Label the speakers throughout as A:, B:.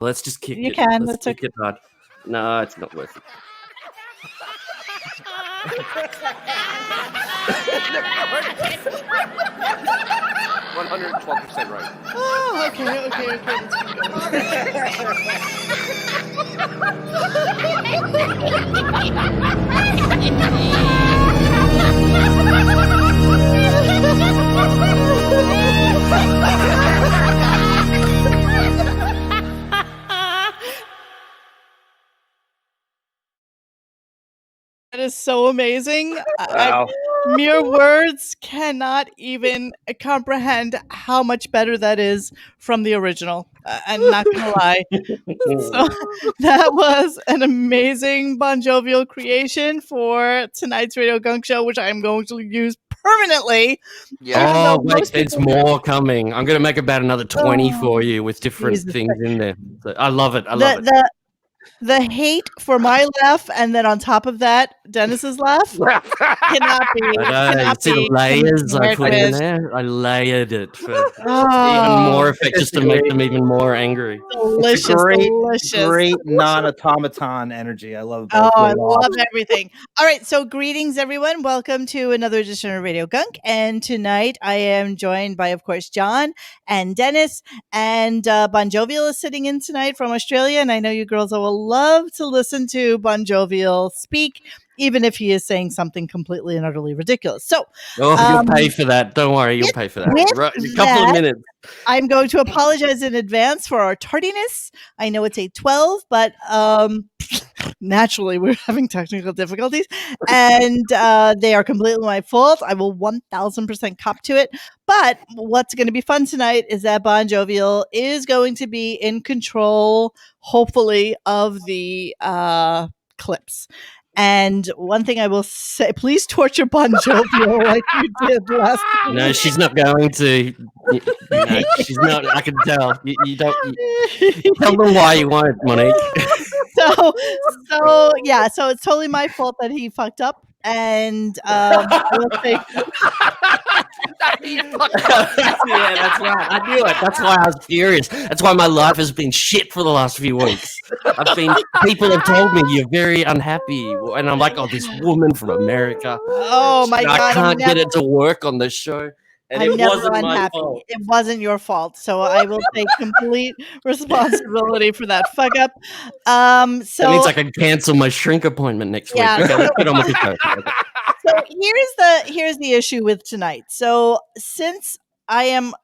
A: Let's just kick
B: You
A: it.
B: can.
A: Let's
B: That's
A: kick
B: okay.
A: it hard. No, it's not worth it.
C: 112% right.
B: Oh, okay. Let's keep That is so amazing.
C: Wow.
B: Mere words cannot even comprehend how much better that is from the original. I'm not going to lie. So that was an amazing Bon Jovial creation for tonight's Radio Gunk show, which I'm going to use permanently.
C: Yeah.
A: Oh,
B: though
A: wait,
B: most
A: there's
B: people-
A: more coming. I'm going to make about another 20 for
B: Oh,
A: you with different
B: Jesus
A: things in there. So, I love it. I love it.
B: The hate for my laugh, and then on top of that, Dennis's laugh cannot be.
A: I know, you
B: Cannot
A: see the
B: be
A: layers I
B: compared
A: put in
B: with-
A: there? I layered it for even
B: Oh,
A: more effect, just to make them even more angry.
B: delicious, delicious.
D: Great non-automaton energy. I love
B: Oh,
D: both.
B: I love everything. All right, so greetings, everyone. Welcome to another edition of Radio Gunk. And tonight I am joined by, of course, John and Dennis. And Bon Jovial is sitting in tonight from Australia. And I know you girls will love to listen to Bon Jovial speak, even if he is saying something completely and utterly ridiculous. So,
A: you'll pay for that. Don't worry, you'll pay for that. Right, a couple of minutes.
B: I'm going to apologize in advance for our tardiness. I know it's 8:12, but naturally we're having technical difficulties, and they are completely my fault. I will 1000% cop to it. But what's going to be fun tonight is that Bon Jovial is going to be in control, hopefully, of the clips. And one thing I will say, please torture Bon Jovial like you did last week.
A: No, she's not going to. No, she's not. I can tell. You don't. Tell them why you won't, Monique.
B: So it's totally my fault that he fucked up. And I will say,
A: yeah, that's right. I knew it. That's why I was furious. That's why my life has been shit for the last few weeks. People have told me you're very unhappy, and I'm like, oh, this woman from America.
B: oh my God,
A: I can't get it to work on this show. And
B: I'm
A: it
B: never
A: wasn't my
B: unhappy.
A: fault.
B: It wasn't your fault. So I will take complete responsibility for that fuck up. So
A: That means I can cancel my shrink appointment next week. Okay, let's get on with the show. Okay.
B: So here's the issue with tonight. So since I am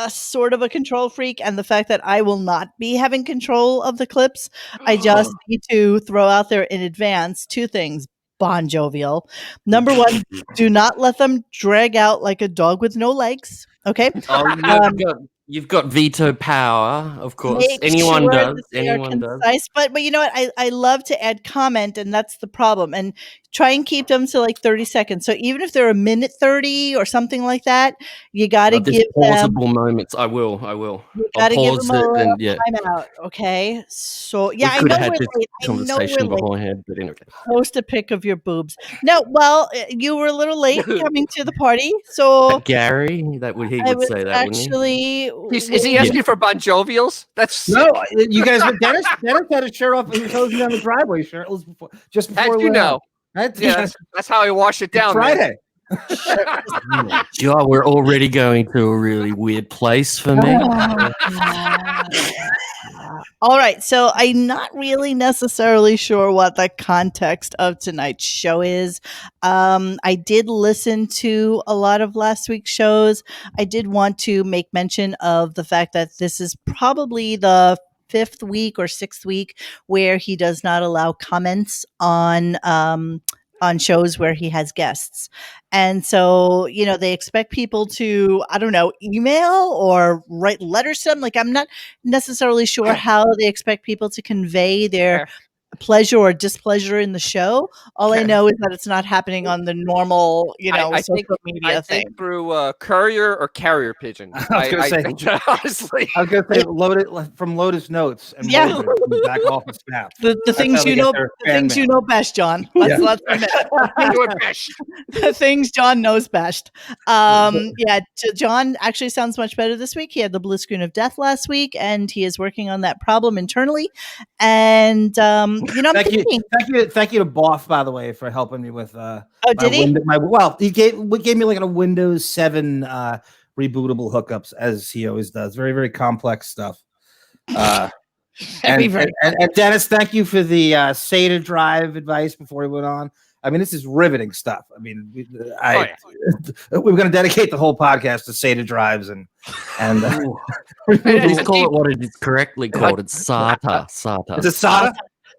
B: sort of a control freak, and the fact that I will not be having control of the clips, I just need to throw out there in advance two things. Bon Jovial. Number one, do not let them drag out like a dog with no legs. Okay.
A: You've got veto power, of course.
B: Make
A: Anyone
B: sure
A: does.
B: that they are
A: Anyone does.
B: concise. But you know what? I love to add comment, and that's the problem. And try and keep them to like 30 seconds. So even if they're a minute 30 or something like that, you got to give them
A: pausable moments. I will.
B: You got to give them a little
A: yeah.
B: time out. Okay. So yeah,
A: We
B: I
A: could
B: know
A: have had
B: we're
A: this
B: late. I know
A: conversation
B: we're late.
A: beforehand, but anyway.
B: Post a pic of your boobs. No, well, you were a little late coming to the party, so
A: Gary, he
B: I
A: would
B: was
A: say that,
B: actually.
C: Is he asking for Bon Jovials? That's
D: No, you guys. Dennis had his shirt off. He was hosing down the driveway shirtless before. Just before.
C: How'd
D: we
C: you
D: went
C: know?
D: out. That's
C: That's how I wash it down.
D: Friday.
A: God, we're already going to a really weird place for me.
B: All right, so I'm not really necessarily sure what the context of tonight's show is. I did listen to a lot of last week's shows. I did want to make mention of the fact that this is probably the fifth week or sixth week where he does not allow comments on shows where he has guests. And so, they expect people to, I don't know, email or write letters to them. Like, I'm not necessarily sure how they expect people to convey their pleasure or displeasure in the show. All I know is that it's not happening on the normal, social media thing.
C: Through courier or carrier pigeon.
D: I was gonna say,
C: honestly.
D: I was gonna say loaded from Lotus Notes and
B: Yeah.
D: Molded from the back office staff.
B: The things you know best, John. Let's admit the things John knows best. John actually sounds much better this week. He had the blue screen of death last week, and he is working on that problem internally. And
D: thank you to Boff, by the way, for helping me with
B: did he?
D: He gave me like a Windows 7 rebootable hookups, as he always does. Very, very complex stuff. And Dennis, thank you for the SATA drive advice before we went on. I mean, this is riveting stuff. I mean, we're going to dedicate the whole podcast to SATA drives and
A: please call it what it is correctly called. It's SATA. SATA.
D: Is it SATA?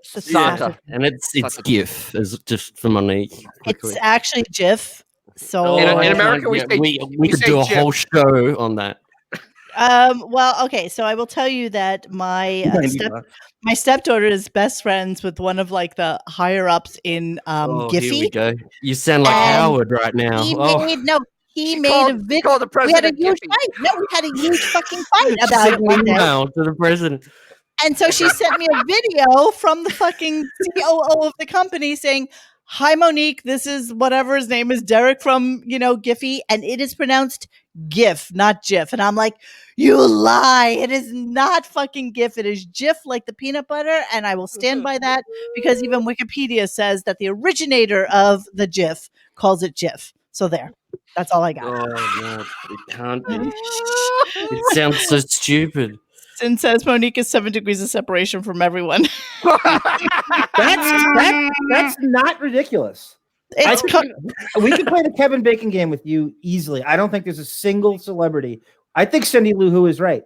C: SATA.
A: And it's GIF, is just for Monique. Quickly.
B: It's actually GIF. So
C: in America, we
A: could do a whole show on that.
B: Well, okay, so I will tell you that my stepdaughter is best friends with one of like the higher ups in Giphy.
A: Here we go. You sound like Howard right now.
B: He made a video. We had a huge fight. No, we had a huge fucking fight about it one day.
A: Email to the president.
B: And so she sent me a video from the fucking COO of the company saying, "Hi, Monique. This is whatever his name is, Derek from, Giphy, and it is pronounced GIF, not GIF." And I'm like, "You lie. It is not fucking GIF. It is GIF like the peanut butter." And I will stand by that because even Wikipedia says that the originator of the GIF calls it GIF. So there. That's all I got.
A: Oh, no, it can't be. It sounds so stupid.
B: Sin says Monique is 7 degrees of separation from everyone.
D: That's not ridiculous. We could play the Kevin Bacon game with you easily. I don't think there's a single celebrity. I think Cindy Lou Who is right.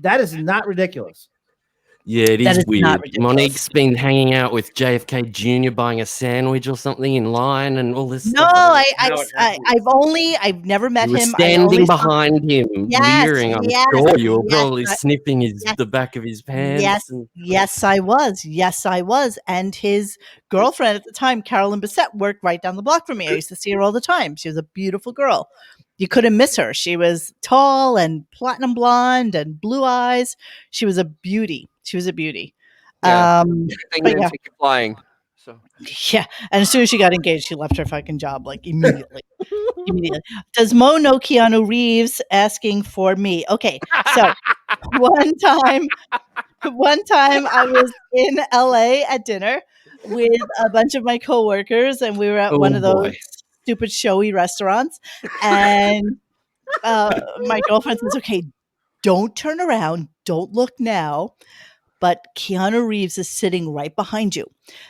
D: That is not ridiculous.
A: Yeah, it is weird. Monique's been hanging out with JFK Jr. buying a sandwich or something in line and all this stuff.
B: I've never met him.
A: Standing behind him, leering. I'm sure you were probably sniffing the back of his pants.
B: Yes, I was. Yes, I was. And his girlfriend at the time, Carolyn Bissett, worked right down the block from me. I used to see her all the time. She was a beautiful girl. You couldn't miss her. She was tall and platinum blonde and blue eyes. She was a beauty.
C: Yeah. Flying. So
B: yeah, and as soon as she got engaged, she left her fucking job like immediately. Does Mo know Keanu Reeves? Asking for me. Okay, so one time I was in LA at dinner with a bunch of my coworkers, and we were at one of those stupid showy restaurants, and my girlfriend says, "Okay, don't turn around, don't look now." But Keanu Reeves is sitting right behind you.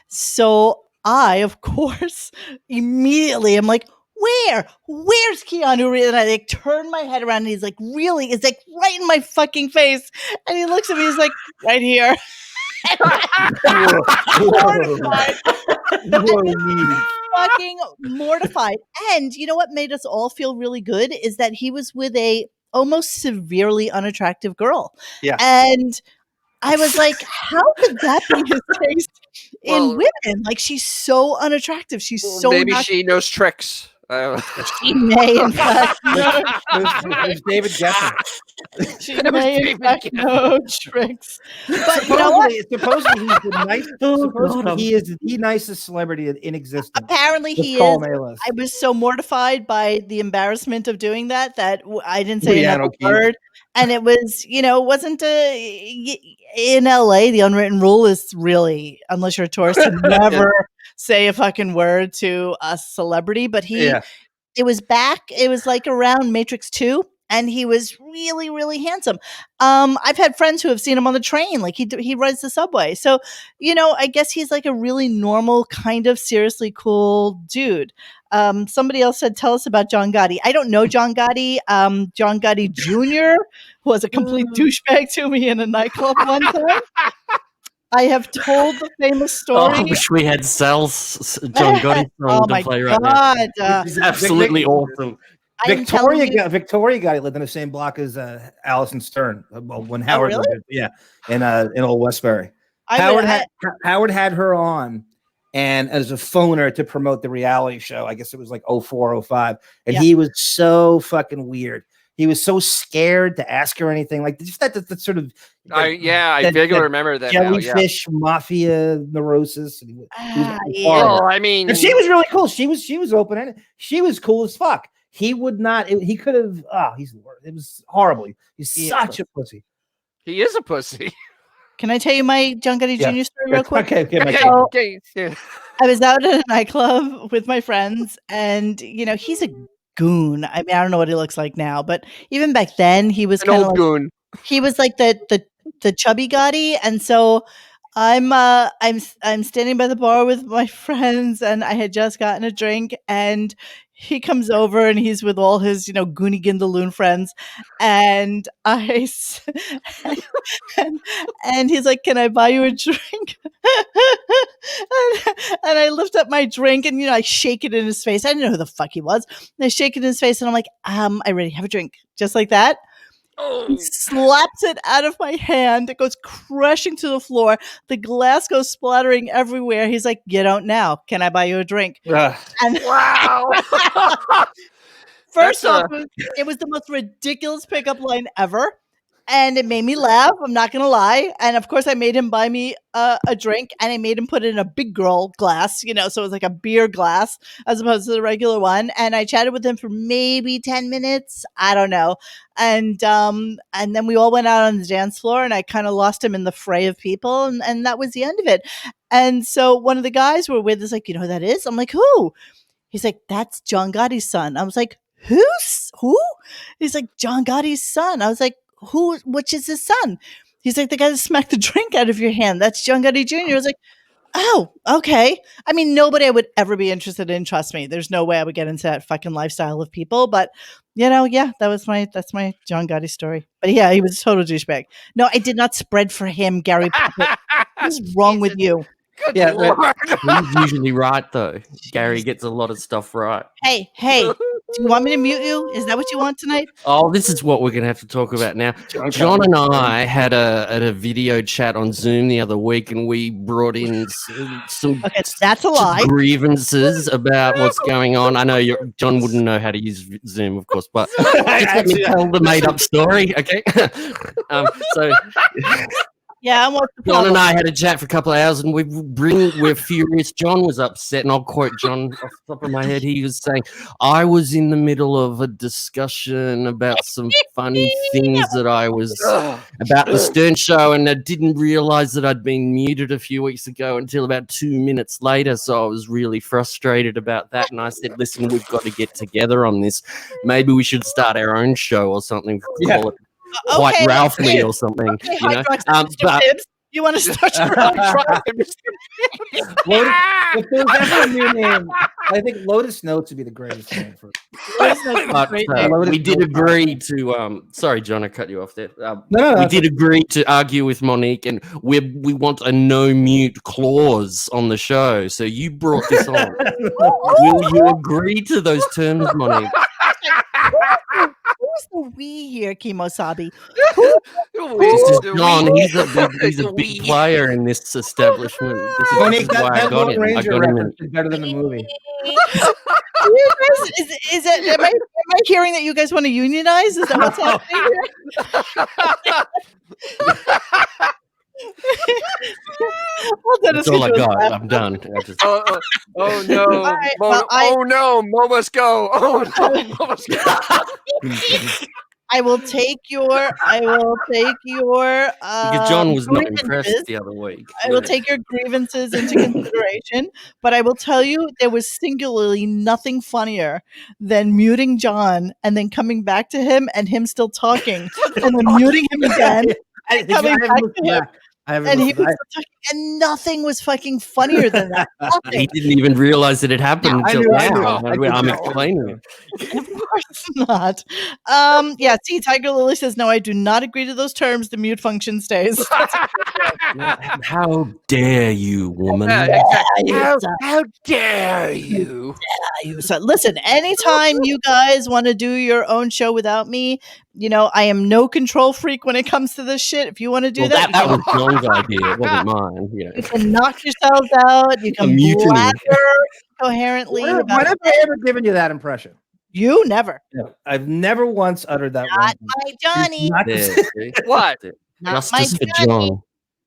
B: So I, of course, immediately am like, where's Keanu Reeves? And I like turn my head around and he's like, really? It's like right in my fucking face. And he looks at me, he's like, right here. Fucking mortified. And you know what made us all feel really good is that he was with a almost severely unattractive girl.
D: Yeah.
B: And I was like, how could that be his taste in women? Like, she's so unattractive. She's so
C: maybe she knows tricks.
B: She may, in fact, know.
D: There's David Geffen.
B: She may, in fact, know tricks. But you know what?
D: Supposedly he's the he is the nicest celebrity in existence.
B: Apparently he is. I was so mortified by the embarrassment of doing that I didn't say another word. And it was, wasn't in LA, the unwritten rule is really, unless you're a tourist, to never say a fucking word to a celebrity. But it was like around Matrix 2. And he was really, really handsome. I've had friends who have seen him on the train. Like he rides the subway. So, I guess he's like a really normal, kind of seriously cool dude. Somebody else said, tell us about John Gotti. I don't know John Gotti. John Gotti Jr. was a complete douchebag to me in a nightclub one time. I have told the famous story.
A: I wish we had Sal's John Gotti song to play right now. He's absolutely awesome.
D: Victoria Gotti lived in the same block as Allison Stern when Howard lived there. Yeah, in Old Westbury. Howard had her on, and as a phoner to promote the reality show. I guess it was like 04, 05. And he was so fucking weird. He was so scared to ask her anything. Like just that sort of
C: I vaguely remember that
D: jellyfish mafia neurosis. And he was
C: well, I mean,
D: and she was really cool. She was open ended. She was cool as fuck. He would not. He could have. It was horrible. He's such a pussy.
C: He is a pussy.
B: Can I tell you my John Gotti Jr. story real quick?
C: Okay.
B: I was out at a nightclub with my friends, and he's a goon. I mean, I don't know what he looks like now, but even back then, he was kind of like
C: goon.
B: He was like the chubby Gotti, and so I'm standing by the bar with my friends, and I had just gotten a drink, and he comes over and he's with all his, Goonie Gindaloon friends. And and he's like, "Can I buy you a drink?" and I lift up my drink and, I shake it in his face. I didn't know who the fuck he was. And I shake it in his face and I'm like, I already have a drink. Just like that. He slaps it out of my hand. It goes crashing to the floor. The glass goes splattering everywhere. He's like, "You don't now. Can I buy you a drink?" And
C: wow.
B: First off, it was the most ridiculous pickup line ever. And it made me laugh. I'm not going to lie. And of course, I made him buy me a drink, and I made him put it in a big girl glass, so it was like a beer glass as opposed to the regular one. And I chatted with him for maybe 10 minutes. I don't know. And then we all went out on the dance floor, and I kind of lost him in the fray of people. And that was the end of it. And so one of the guys we're with is like, "You know who that is?" I'm like, "Who?" He's like, "That's John Gotti's son." I was like, Who? He's like, "John Gotti's son." I was like, "Who? Which is his son?" He's like, "The guy that smacked the drink out of your hand. That's John Gotti Jr." I was like, "Oh, okay." I mean, nobody I would ever be interested in. Trust me. There's no way I would get into that fucking lifestyle of people. But that's my John Gotti story. But yeah, he was a total douchebag. No, I did not spread for him, Gary Puppet. What's wrong with you?
C: Good Lord.
A: He's usually right though. Gary gets a lot of stuff right.
B: Hey, do you want me to mute you? Is that what you want tonight?
A: Oh, this is what we're going to have to talk about now. John and I had a video chat on Zoom the other week, and we brought in some
B: that's a lie.
A: Grievances about what's going on. I know John wouldn't know how to use Zoom, of course, but just let me tell the made-up story, okay? So...
B: Yeah,
A: John and I had a chat for a couple of hours, and we're furious. John was upset, and I'll quote John off the top of my head. He was saying, "I was in the middle of a discussion about some funny things that I was about the Stern Show, and I didn't realize that I'd been muted a few weeks ago until about 2 minutes later. So I was really frustrated about that. And I said, listen, we've got to get together on this. Maybe we should start our own show or something. Call it Quite Ralphie or something,
B: okay, you want to start your own tribe?
D: If there's ever a new name, I think Lotus Notes would be the greatest name for it.
A: We did agree to. Sorry, John, I cut you off there.
D: No,
A: we did agree to argue with Monique, and we want a no mute clause on the show. So you brought this on. Will you agree to those terms, Monique?
B: Who's the we here, Kimosabi?
A: This is John. He's a big player in this establishment. This is
D: Monique,
A: why I got him.
D: Is better than the movie.
B: Am I hearing that you guys want to unionize? Is that what's happening here?
A: That's all I got. I'm done.
C: Oh no!
B: Right,
C: oh no! Mo must go. Oh no! Mo must go.
B: I will take your.
A: Because John was not impressed the other week.
B: I will take your grievances into consideration, but I will tell you there was singularly nothing funnier than muting John and then coming back to him and him still talking and then muting him again. And coming back to him. And he was talking, and nothing was fucking funnier than that. Nothing.
A: He didn't even realize that it happened until now. I'm explaining it.
B: Of course not. See, Tiger Lily says, "No, I do not agree to those terms. The mute function stays."
A: How dare you, woman?
C: How dare you?
B: So listen, anytime you guys want to do your own show without me, I am no control freak when it comes to this shit. If you want to do
A: Well, that was
B: you
A: John's idea. It wasn't mine.
B: can knock yourselves out. You can
A: mutiny.
B: blather coherently
D: When
B: about
D: have I ever given you that impression?
B: you. Never.
D: No, I've never once uttered that
B: Not
D: one.
B: my Johnny.
D: Not
A: Yeah,
D: the-
A: see?
C: What?
B: Not
A: Justice
B: my
A: for
B: Johnny.
A: John.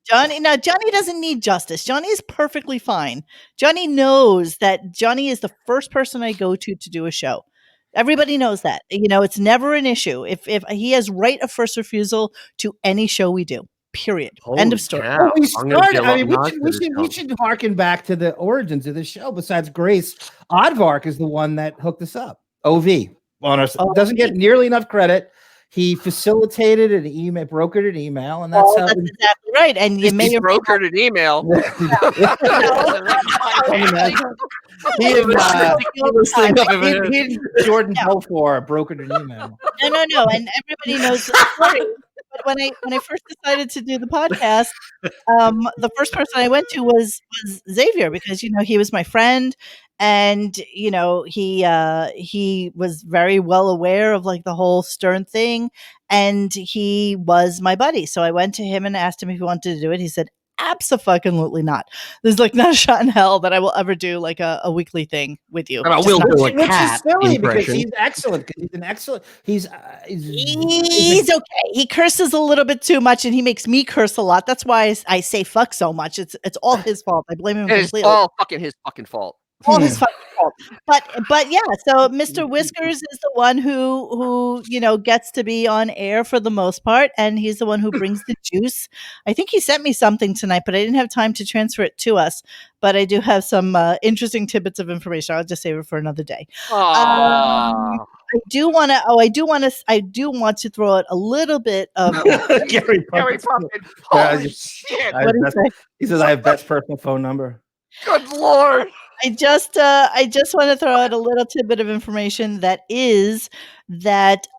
B: Johnny, no, Johnny doesn't need justice. Johnny is perfectly fine. Johnny knows that Johnny is the first person I go to do a show. Everybody knows that. It's never an issue. If he has right of first refusal to any show we do. Period. End of story.
C: Cow.
D: Well, we
A: I'm gonna be
D: started.
A: a
D: I
A: lot
D: mean,
A: nicer
D: we
A: this
D: should we
A: time.
D: should harken back to the origins of the show. Besides Grace, Aardvark is the one that hooked us up. OV on our doesn't get nearly enough credit. He facilitated an email, brokered an email, and that's how
B: That's exactly right. And you may
C: He
B: or may
C: brokered an email.
D: he
B: not.
D: and Jordan Belfort brokered an email.
B: No. And everybody knows the story. But when I first decided to do the podcast, the first person I went to was Xavier, because he was my friend, and he was very well aware of like the whole Stern thing, and he was my buddy. So I went to him and asked him if he wanted to do it. He said, absolutely not. There's like not a shot in hell that I will ever do like a weekly thing with you.
A: But I
B: Just
A: will
B: not-
A: do a
D: Which is
A: cat
D: silly because
A: impression.
D: he's excellent. He's an excellent. He's
B: okay. He curses a little bit too much, and he makes me curse a lot. That's why I say fuck so much. It's all his fault. I blame him
C: It's
B: completely.
C: all fucking his fucking fault.
B: All his fucking fault. But yeah, so Mr. Whiskers is the one who gets to be on air for the most part, and he's the one who brings the juice. I think he sent me something tonight, but I didn't have time to transfer it to us. But I do have some interesting tidbits of information. I'll just save it for another day.
C: Aww.
B: I do want to throw out a little bit of
D: Gary
C: Harry
D: Pumpkin.
C: Pumpkin.
D: Yeah,
C: Holy shit.
B: what do you say?
D: He says I have best personal phone number.
C: Good lord.
B: I just want to throw out a little tidbit of information that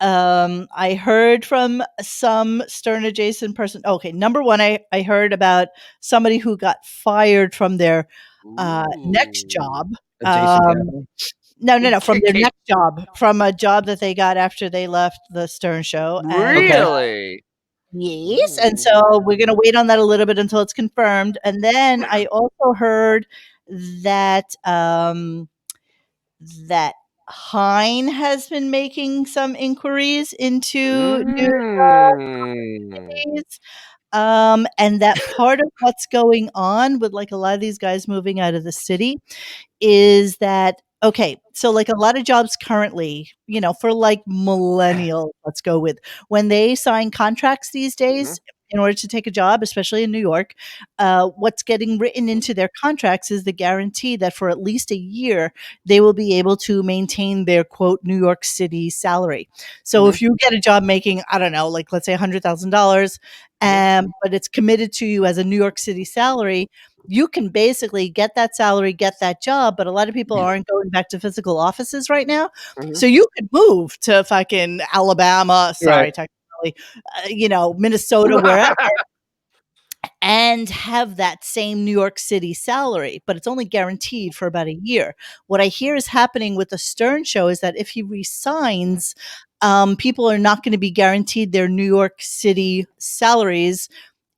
B: I heard from some Stern adjacent person. Okay, number one, I heard about somebody who got fired from their next job. No, from their next job, from a job that they got after they left the Stern show.
C: Really?
B: Yes, and so we're going to wait on that a little bit until it's confirmed. And then I also heard that that Hein has been making some inquiries into news, and that part of what's going on with like a lot of these guys moving out of the city is that okay, so like a lot of jobs currently, for like millennials, let's go with when they sign contracts these days in order to take a job, especially in New York, what's getting written into their contracts is the guarantee that for at least a year they will be able to maintain their quote New York City salary. So if you get a job making, I don't know, like let's say $100,000, but it's committed to you as a New York City salary, you can basically get that salary, get that job, but a lot of people aren't going back to physical offices right now. So you could move to fucking Alabama, technically, Minnesota, wherever, and have that same New York City salary, but it's only guaranteed for about a year. What I hear is happening with the Stern show is that if he resigns, people are not going to be guaranteed their New York City salaries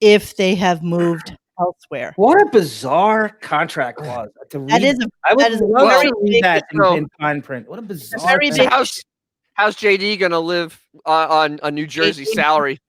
B: if they have moved elsewhere.
D: What a bizarre contract clause. I would love to read that in fine print. What a bizarre
C: So how's JD gonna live on a New Jersey salary?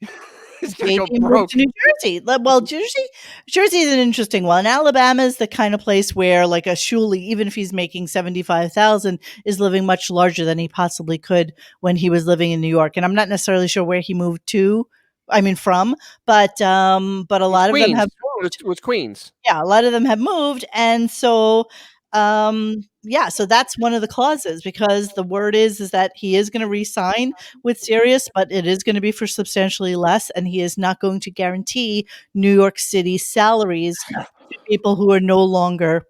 C: He's gonna go broke.
B: To New Jersey. Well, Jersey is an interesting one. Alabama is the kind of place where, like, a Shuley, even if he's making $75,000, is living much larger than he possibly could when he was living in New York. And I'm not necessarily sure where he moved to. I mean, from, but a lot of them have moved.
C: It was Queens.
B: Yeah, a lot of them have moved, and so. So that's one of the clauses, because the word is that he is going to re-sign with Sirius, but it is going to be for substantially less, and he is not going to guarantee New York City salaries to people who are no longer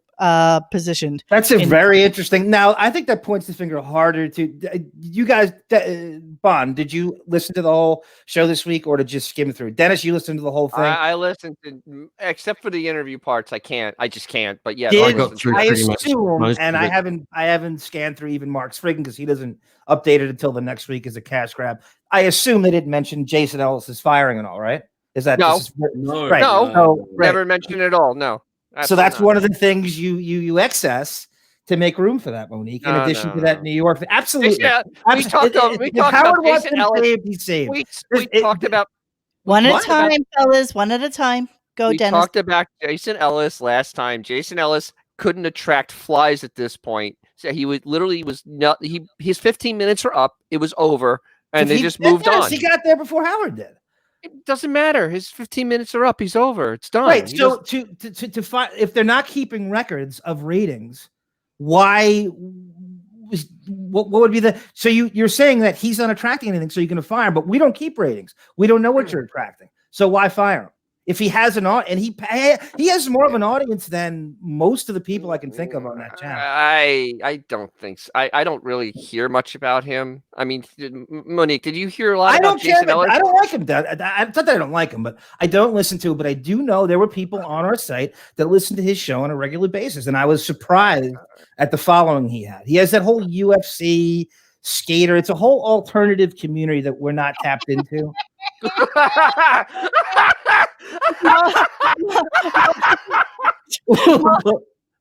B: positioned.
D: That's a very interesting. Now, I think that points the finger harder to you guys. Bond, did you listen to the whole show this week, or to just skim through? Dennis, you listened to the whole thing.
C: I listened to, except for the interview parts. I just can't. But yeah,
D: Did,
A: I
D: assume, and I haven't scanned through even Mark Spriggan because he doesn't update it until the next week as a cash grab. I assume they didn't mention Jason Ellis's firing and all, right? Is that
C: no?
D: Right.
C: No, never mentioned it at all. No.
D: So that's one of the things you excess to make room for that, Monique. In addition to that, New York, absolutely.
C: Yeah, we talked about Jason Ellis. We talked about
B: one at a time, fellas. One at a time. Go, Dennis.
C: We talked about Jason Ellis last time. Jason Ellis couldn't attract flies at this point. So he his 15 minutes are up. It was over, and they just moved on.
D: He got there before Howard did.
C: It doesn't matter. His 15 minutes are up. He's over. It's done.
D: Right. So to find, if they're not keeping records of ratings, why? What would be the? So you're saying that he's not attracting anything, so you're going to fire him, but we don't keep ratings. We don't know what you're attracting. So why fire him? If he has an audience, and he has more of an audience than most of the people I can think of on that channel.
C: I don't think so. I don't really hear much about him. I mean, Monique, did you hear a lot about Jason Ellis?
D: I don't like him. It's not that I don't like him, but I don't listen to it. But I do know there were people on our site that listen to his show on a regular basis, and I was surprised at the following he had. He has that whole UFC skater. It's a whole alternative community that we're not tapped into.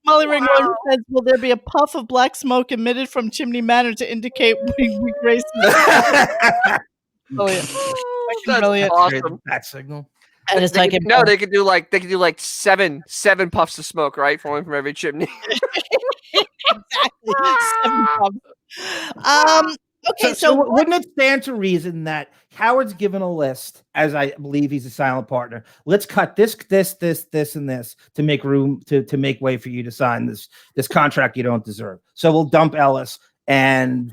B: Molly Ringwald says, "Will there be a puff of black smoke emitted from Chimney Manor to indicate we race?" Oh yeah,
C: that's
B: brilliant.
C: Awesome.
D: That signal.
B: And it's like
C: they could do like seven puffs of smoke, right, from every chimney.
B: Exactly. 7 puffs. Okay, so
D: wouldn't it stand to reason that Howard's given a list, as I believe he's a silent partner? Let's cut this, and this to make room to make way for you to sign this contract you don't deserve. So we'll dump Ellis, and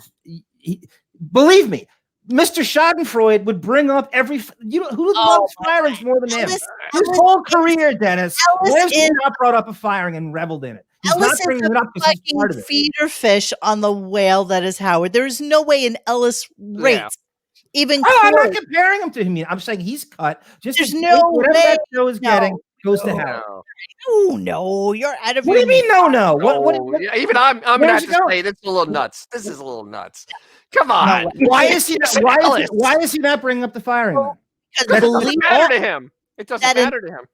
D: believe me, Mr. Schadenfreude would bring up who loves firings more than him? His whole career, Dennis. When has not brought up a firing and reveled in it? He's
B: Ellis
D: not bringing it up because he's part of it.
B: Feeder fish on the whale that is Howard. There is no way an Ellis rates even.
D: Oh, I'm not comparing him to him. I'm saying he's cut.
B: There's no way
D: that show is getting goes to Howard.
B: Oh no, you're out of.
D: What do you mean? No. What
C: even I'm gonna have to say that's a little nuts. This is a little nuts. Come on.
D: No, why is he not bringing up the firing?
C: It doesn't matter to him. It doesn't matter to him.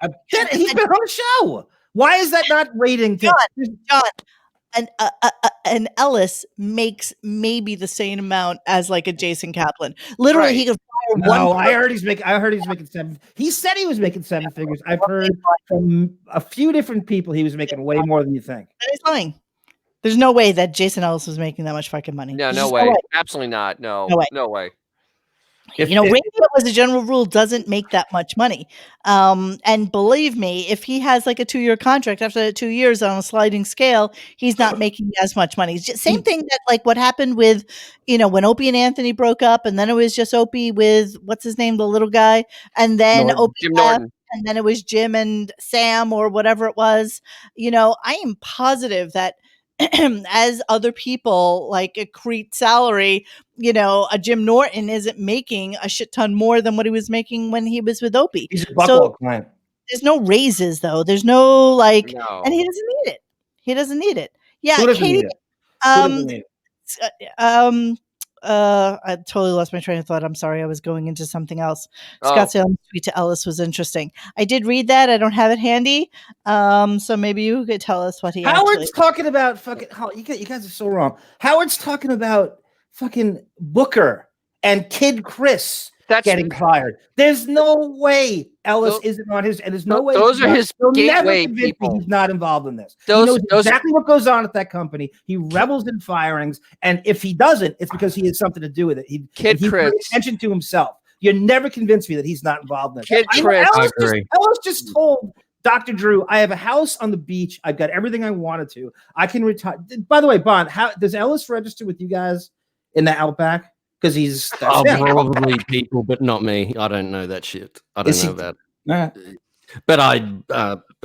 D: He's been on the show. Why is that not rating?
B: John, and Ellis makes maybe the same amount as like a Jason Kaplan. Literally, he could fire one.
D: No, I heard he's making 7. He said he was making 7 figures. I've heard from a few different people he was making way more than you think.
B: That is lying. There's no way that Jason Ellis was making that much fucking money.
C: No way. Absolutely not. No way.
B: Radio as a general rule doesn't make that much money. And believe me, if he has like a 2-year contract, after 2 years on a sliding scale, he's not making as much money. It's just same thing that like what happened with, when Opie and Anthony broke up, and then it was just Opie with what's his name, the little guy, and then
C: Jim Norton.
B: And then it was Jim and Sam or whatever it was. I am positive that as other people like accrete salary, a Jim Norton isn't making a shit ton more than what he was making when he was with Opie.
D: He's a buckle client.
B: There's no raises though. There's no and he doesn't need it. Yeah, Katie. I totally lost my train of thought. I'm sorry. I was going into something else. Scott Salem's tweet to Ellis was interesting. I did read that. I don't have it handy. So maybe you could tell us what he
D: Howard's talking about fucking. You guys are so wrong. Howard's talking about fucking Booker and Kid Chris getting fired. There's no way Ellis isn't on his, and there's no way
C: those are his gateway people.
D: He's not involved in this. He knows exactly what goes on at that company. He rebels in firings, and if he doesn't, it's because he has something to do with it. He pays attention to himself. You're never convinced me that he's not involved in it.
C: Kid Chris,
D: Ellis just told Dr. Drew, I have a house on the beach. I've got everything I wanted to. I can retire. By the way, Bond, how does Ellis register with you guys in the Outback? Because he's
A: probably people, but not me. I don't know that shit. I don't know that. But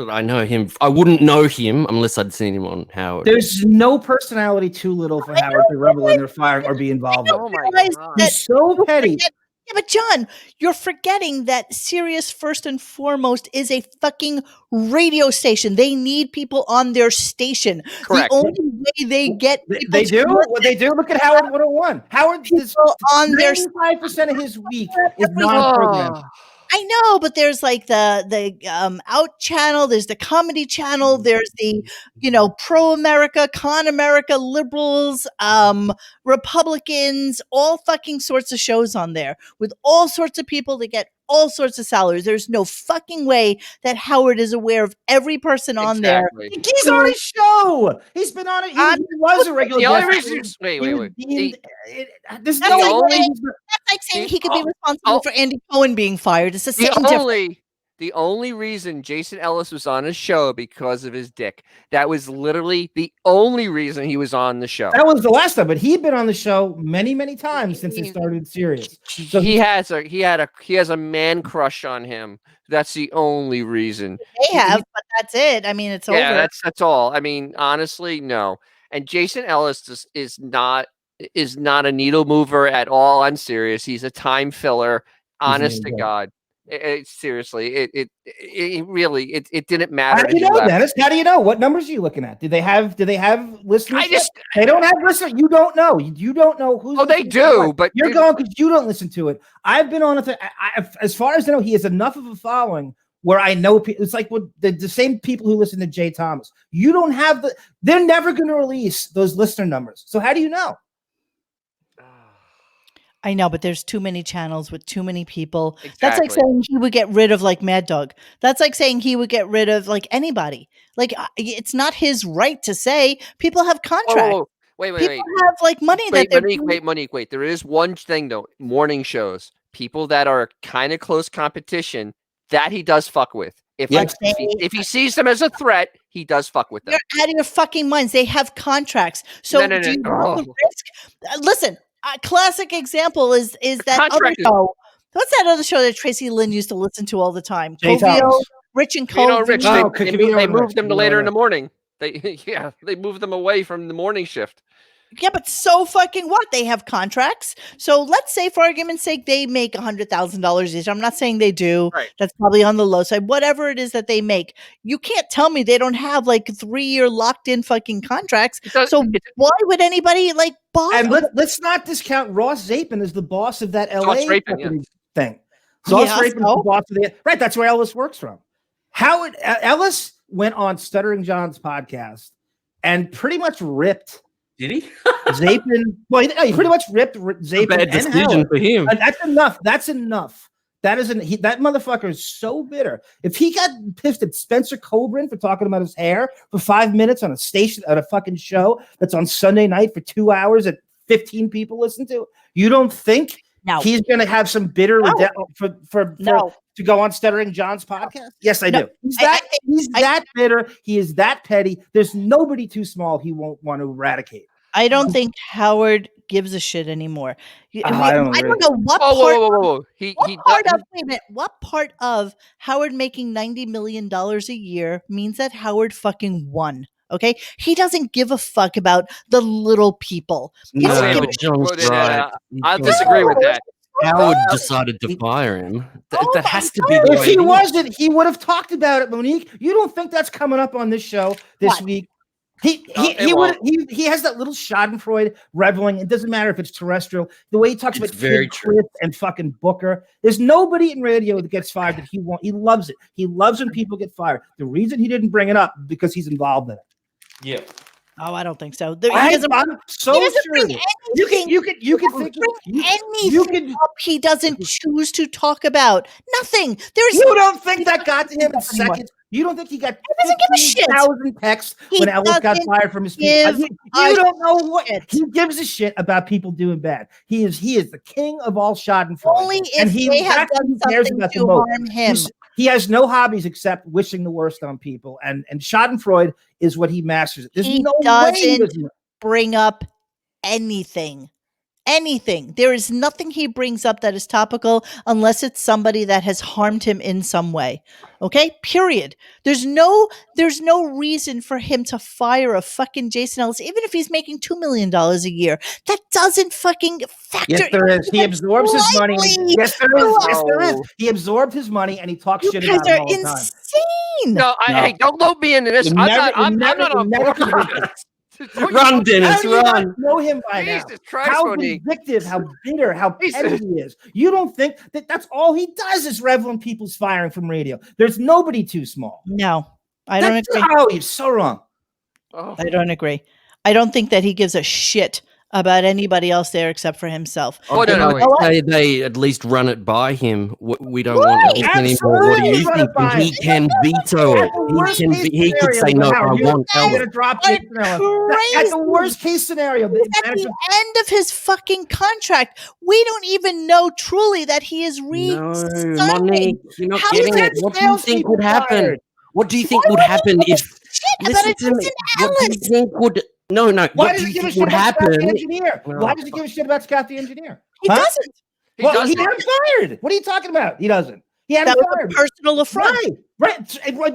A: I know him. I wouldn't know him unless I'd seen him on Howard.
D: There's no personality too little for Howard to revel in their firing or be involved in.
C: Oh my
B: Realize
C: god.
B: that
D: He's so petty.
B: Yeah, but John, you're forgetting that Sirius first and foremost is a fucking radio station. They need people on their station.
C: Correct.
B: The only way they get people
D: They
B: to
D: do
B: listen
D: what they do. Look at Howard 101. Howard is
B: people on their
D: 95% of his week is non-programmed.
C: Oh.
B: I know, but there's like the out channel, there's the comedy channel, there's the pro America, con America, liberals, Republicans, all fucking sorts of shows on there with all sorts of people that get all sorts of salaries. There's no fucking way that Howard is aware of every person on there.
D: He's on his show. He's been on it. He was a regular
C: The only
D: guest.
C: reason, wait.
D: There's
B: That's
D: no
B: like
D: way.
B: That's like saying he could be responsible for Andy Cohen being fired. It's the same difference.
C: The only reason Jason Ellis was on his show because of his dick. That was literally the only reason he was on the show.
D: That was the last time, but he'd been on the show many, many times since he started Sirius. So
C: he has a man crush on him. That's the only reason.
B: They have, but that's it. I mean, it's over.
C: Yeah, that's all. I mean, honestly, no. And Jason Ellis is not a needle mover at all on Sirius. He's a time filler. Honest to God. Seriously, it really didn't matter.
D: How do you know, Dennis? How do you know? What numbers are you looking at? Do they have listeners? They don't have listeners. You don't know. You don't know who's.
C: Oh, they do, but
D: you're going because you don't listen to it. I've been on it. As far as I know, he has enough of a following where I know it's like with the same people who listen to Jay Thomas. You don't have they're never going to release those listener numbers. So how do you know?
B: I know, but there's too many channels with too many people.
C: Exactly.
B: That's like saying he would get rid of like Mad Dog. That's like saying he would get rid of like anybody. Like it's not his right to say. People have contracts.
C: Oh, wait.
B: People have like money
C: Monique, wait. There is one thing though. Morning shows, people that are kind of close competition, that he does fuck with. If he sees them as a threat, he does fuck with them.
B: You're out of your fucking minds. They have contracts. So do you want the risk? Listen. A classic example is that other show. What's that other show that Tracy Lynn used to listen to all the time? Covio, Rich and Cole.
C: Rich. They moved them to later in the morning. They moved them away from the morning shift.
B: Yeah, but so fucking what? They have contracts. So let's say, for argument's sake, they make $100,000 each. I'm not saying they do.
C: Right.
B: That's probably on the low side. Whatever it is that they make, you can't tell me they don't have like 3-year locked in fucking contracts. So why would anybody like bother?
D: And let's not discount Ross Zapin as the boss of that LA thing. Ross Zapin is the boss of right. That's where Ellis works from. Howard Ellis went on Stuttering John's podcast and pretty much ripped.
A: Did he?
D: Zapin. Well, he pretty much ripped Zapin.
A: Bad decision for him.
D: And that's enough. That's enough. That motherfucker is so bitter. If he got pissed at Spencer Coburn for talking about his hair for 5 minutes on a fucking show that's on Sunday night for 2 hours that 15 people listen to, you don't think he's going to have some bitter to go on Stuttering John's podcast? Yes, I do. He's that bitter. He is that petty. There's nobody too small he won't want to eradicate.
B: I don't think Howard gives a shit anymore. I don't know what what part of Howard making $90 million a year means that Howard fucking won. Okay, he doesn't give a fuck about the little people.
A: I'll
C: disagree with that.
A: Howard decided to fire him. That has to be the way.
D: If he wasn't, he would have talked about it, Monique. You don't think that's coming up on this show this week? He has that little Schadenfreude reveling. It doesn't matter if it's terrestrial. The way he talks about Chris and fucking Booker. There's nobody in radio that gets fired that he won't. He loves it. He loves when people get fired. The reason he didn't bring it up because he's involved in it.
A: Yeah.
B: Oh, I don't think so.
D: I'm so sure. You can think
B: anything he doesn't choose to talk about. Nothing.
D: You don't think that got to him in seconds? You don't think he got 15,000 texts when Ellis got fired from his people? You don't know what he gives a shit about people doing bad. He is the king of all Schadenfreude.
B: Only if they have done something to harm him.
D: He has no hobbies except wishing the worst on people, and Schadenfreude is what he masters. There's no way he doesn't
B: bring up anything. anything. There is nothing he brings up that is topical unless it's somebody that has harmed him in some way. Okay? Period. There's no reason for him to fire a fucking Jason Ellis, even if he's making $2 million a year. That doesn't fucking factor.
D: Yes, there is. He absorbs his money. Yes, there is. Yes, there is.
C: No.
D: He absorbed his money and he talks
B: You
D: shit
B: guys
D: about him
B: are
D: all the time.
B: insane.
C: No, hey, don't load me into this.
D: You
C: I'm
D: never-
C: not.
D: you never-
C: I'm
D: you never
C: not on board
D: convinced
C: with this. Don't you-
A: Run, Dennis,
D: How do you not
A: run.
D: know him by now?
C: Jesus Christ,
D: How
C: Monique.
D: vindictive, how bitter, how
C: Jesus.
D: petty he is. You don't think that that's all he does is revel in people's firing from radio. There's nobody too small.
B: No, I don't agree.
D: Oh, you're so wrong.
C: Oh.
B: I don't agree. I don't think that he gives a shit about anybody else there except for himself.
C: Oh, no, wait.
A: They at least run it by him. We don't
B: Right,
A: want Ellis anymore. What do you
D: absolutely run
A: think?
D: it by
A: And he
D: him.
A: can veto
D: At
A: it.
D: the worst case
A: He could say,
D: scenario,
A: no, I
D: Howard,
A: want
D: you're
A: Ellis.
D: gonna drop
B: are
D: Jason Ellis. At the worst case scenario, the
B: He's at
D: manager-
B: the end of his fucking contract. We don't even know truly that he is
A: No,
B: re-signing.
A: Monique, you're not
B: How
A: getting
B: is
A: it. What do you think would happen?
D: fired?
A: What do you think
B: Why
A: would
B: would he
A: happen
B: give a
A: if?
B: shit about
A: Listen
B: a
A: to me.
B: Jason
A: What do you
B: Ellis?
A: think would? No.
D: Why
A: What
D: does
A: do
D: he
A: you
D: give a
A: think
D: shit
A: would
D: about Scott the
A: happen?
D: engineer?
A: No.
D: Why does he give a shit about Scott the engineer?
B: He
D: Huh?
B: doesn't.
C: He
D: Well,
C: doesn't.
D: he had him fired. What are you talking about? He doesn't. He had him
B: That was a
D: fired.
B: personal affront.
D: Right.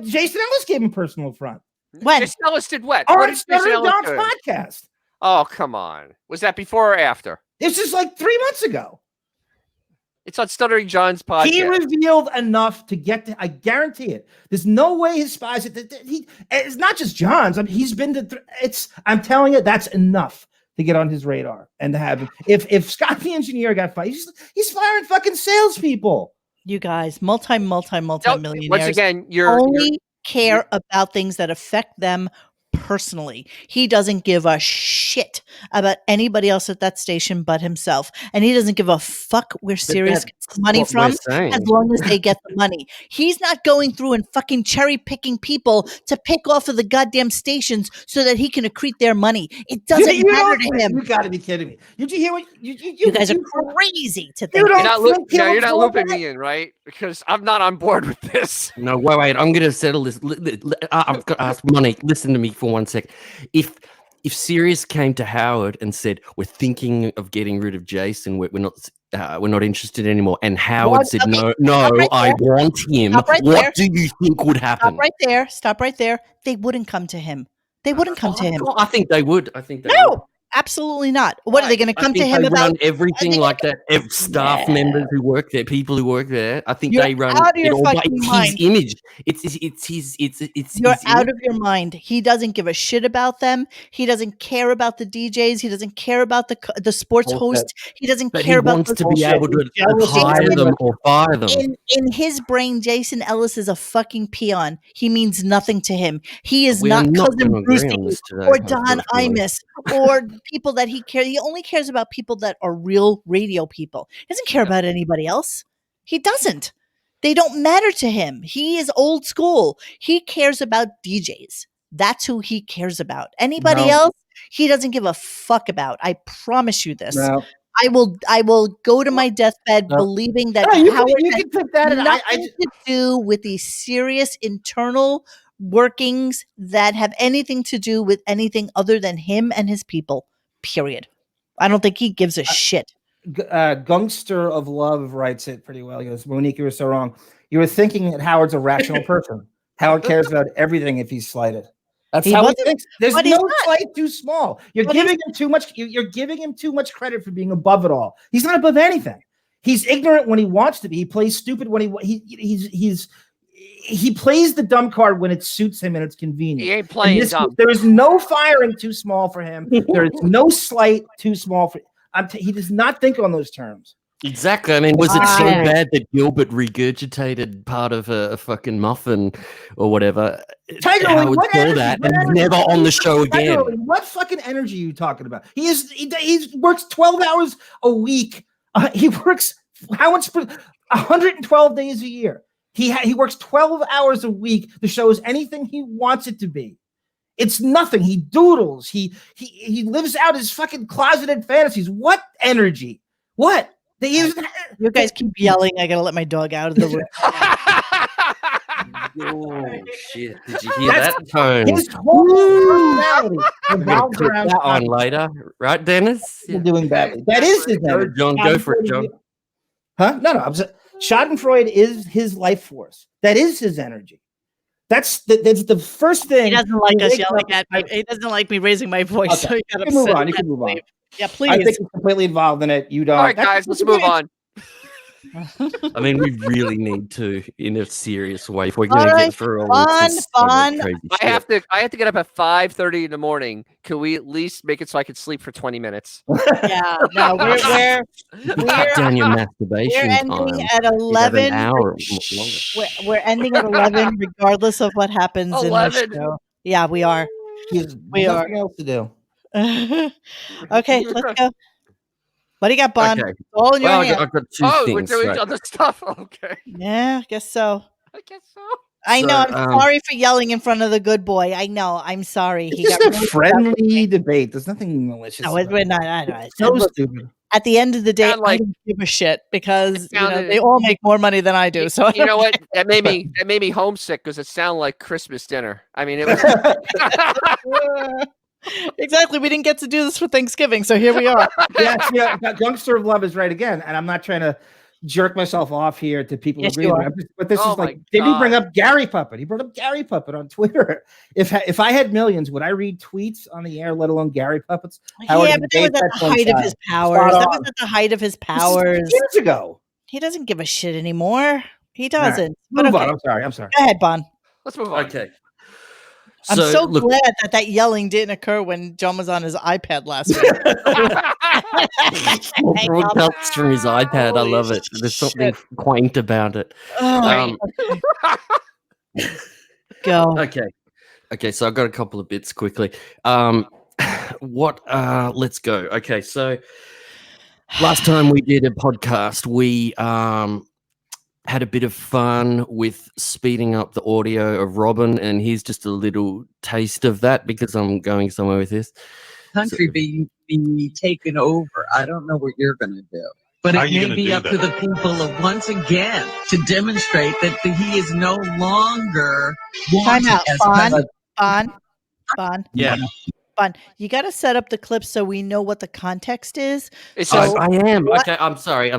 D: Jason Ellis gave him personal affront.
B: When?
C: Jason Ellis did what?
D: On
C: What did Jason
D: Stuttering
C: Ellis
D: John's
C: do?
D: podcast.
C: Oh, come on. Was that before or after?
D: This is like 3 months ago.
C: It's on Stuttering John's podcast.
D: He revealed enough to get to. I guarantee it. There's no way his spies. It's not just John's. I mean, he's been to. I'm telling you, that's enough to get on his radar and to have him. If Scott the engineer got fired, he's firing fucking salespeople.
B: You guys, multi-millionaires.
C: Once again, you're
B: only care about things that affect them personally. He doesn't give a shit about anybody else at that station but himself. And he doesn't give a fuck where Sirius gets the money
A: what
B: from
A: we're saying.
B: as long as they get the money. He's not going through and fucking cherry picking people to pick off of the goddamn stations so that he can accrete their money. It doesn't matter to him.
D: You got to be kidding me. Did you hear what
B: You guys are crazy to
D: You
B: think
D: don't
B: that.
C: you're not
D: absorb
C: looping
D: that?
C: me in, right? Because I'm not on board with this.
A: No, wait. I'm going to settle this. I've got to ask Monique. Listen to me for 1 sec. If Sirius came to Howard and said, "We're thinking of getting rid of Jason. We're not interested anymore," and Howard said, "No,
B: right
A: I
B: there.
A: want him,"
B: Stop right
A: what
B: there.
A: do you think would happen?
B: Stop right there. They wouldn't come to him. They wouldn't come to him.
A: Oh, I think they would. Would.
B: No, absolutely not. What are they going to
A: I
B: come to
A: think
B: him
A: they
B: about?
A: run everything
B: think-
A: like that. Staff members who work there, people who work there. I think
B: You're
A: they run
B: out of your
A: it all. But
B: fucking
A: it's
B: mind.
A: his image. It's his.
B: You're
A: his
B: out
A: image.
B: of your mind. He doesn't give a shit about them. He doesn't care about the DJs. He doesn't care about the sports
A: Bullshit.
B: host. He doesn't
A: But he
B: care about
A: wants
B: the
A: to be able to
D: Jealous of
A: hire
D: everybody.
A: them or fire them.
B: in his brain, Jason Ellis is a fucking peon. He means nothing to him. He is
A: We
B: not
A: are not
B: cousin
A: gonna agree
B: Brucey
A: on this today,
B: or Don
A: unfortunately.
B: Imus or people that he cares. He only cares about people that are real radio people. He doesn't care about anybody else. He doesn't. They don't matter to him. He is old school. He cares about DJs. That's who he cares about. Anybody
D: No.
B: else, he doesn't give a fuck about. I promise you this.
D: No.
B: I will go to my deathbed
D: No.
B: believing that
D: No, you
B: Howard
D: can
B: has
D: pick that. And
B: nothing to do with these serious internal workings that have anything to do with anything other than him and his people. Period. I don't think he gives a shit.
D: Gunkster of Love writes it pretty well. He goes, Monique, you were so wrong. You were thinking that Howard's a rational person. Howard cares about everything if he's slighted. That's
B: He
D: how he
B: wasn't,
D: thinks. There's
B: but he's
D: no
B: not.
D: slight too small. You're
B: But
D: giving him too much. You're giving him too much credit for being above it all. He's not above anything. He's ignorant when he wants to be. He plays stupid when he plays the dumb card when it suits him and it's convenient.
C: He ain't playing dumb.
D: There is no firing too small for him. There is no slight too small for. He does not think on those terms.
A: Exactly. I mean, was it so
B: Ah.
A: bad that Gilbert regurgitated part of a fucking muffin or whatever?
D: Tiger
A: Howard
D: Woods, what
A: saw
D: energy-
A: that
D: what
A: and
D: energy-
A: never on the show again.
D: Tiger Woods, what fucking energy are you talking about? He works 12 hours a week. He works how much? 112 days a year. He works 12 hours a week. The show is anything he wants it to be. It's nothing. He doodles. He lives out his fucking closeted fantasies. What energy? What?
B: You guys keep yelling. I gotta let my dog out of the room.
A: Oh shit! Did you hear that tone?
D: His whole personality
A: We're gonna
D: revolves
A: clip
D: around
A: that on
D: Scott
A: later, right, Dennis?
D: People doing badly. That is his
A: Go,
D: energy.
A: John. Go for it, John.
D: Huh? No. Schadenfreude is his life force. That is his energy. That's the first thing.
B: He doesn't like us yelling at me. He doesn't like me raising my voice.
D: Okay.
B: So he got
D: You
B: upset.
D: can move on. You can move on.
B: Yeah,
D: I
B: please.
D: think he's completely involved in it. You don't.
C: All right, guys, let's move on.
A: I mean, we really need to, in a serious way, if we're going to
B: All
A: get
B: right,
A: through all this crazy
C: I
A: shit.
C: have to get up at 5:30 in the morning. Can we at least make it so I can sleep for 20 minutes?
B: Yeah, no, we're
A: Cut down your masturbation
B: ending
A: time.
B: at
A: You have
B: 11.
A: an hour or longer.
B: We're ending at 11, regardless of what happens in the
C: 11.
B: show. Yeah, we are.
D: There's
B: We are.
D: nothing else to do.
B: Okay, let's go. What do you got, Bon?
A: Okay.
B: All in your
A: Well,
B: hand.
A: I've got two
C: Oh,
A: things.
C: we're doing
A: right.
C: other stuff. Okay,
B: Yeah, I guess so.
C: I guess so.
B: I
A: So,
B: know. I'm sorry for yelling in front of the good boy. I know. I'm sorry.
D: It's
B: He
D: just
B: got
D: a
B: really
D: friendly debate. There's nothing malicious.
B: No,
D: about
B: we're
D: it.
B: not. I know.
D: So
B: Look,
D: stupid.
B: at the end of the day,
C: Sound like-
B: I don't give a shit because
C: sounded-
B: they all make more money than I do. So
C: You know what? That made me homesick because it sounded like Christmas dinner. I mean, it was.
B: Exactly. We didn't get to do this for Thanksgiving, so here we are.
D: Yes, yeah. Gunkster of Love is right again, and I'm not trying to jerk myself off here to people who
B: Yes,
D: agree
B: you
D: with
B: are.
D: me. But this
C: Oh
D: is like,
C: my
D: did he bring
C: God.
D: up Gary Puppet? He brought up Gary Puppet on Twitter. If I had millions, would I read tweets on the air, let alone Gary Puppets? Howard
B: Yeah, but that was
D: Debate,
B: at the height of his powers. That was at the height of his powers.
D: Years ago.
B: He doesn't give a shit anymore. He doesn't. But
D: Move
B: okay.
D: on. I'm sorry.
B: Go ahead, Bon.
C: Let's move on.
A: Okay.
B: I'm so
A: look,
B: glad that yelling didn't occur when John was on his iPad last week.
A: broadcasts from his iPad. I love it. There's something quaint about it.
B: Oh, go.
A: Okay. So I've got a couple of bits quickly. Let's go. Okay. So last time we did a podcast, we had a bit of fun with speeding up the audio of Robin, and here's just a little taste of that because I'm going somewhere with this.
E: Country be taken over. I don't know what you're going to do. But it may be up to the people of once again to demonstrate that he is no longer
B: Time out.
E: as
B: Bon.
A: Yeah.
B: Bon, you got to set up the clip so we know what the context is.
C: So
A: I am. Okay, I'm sorry.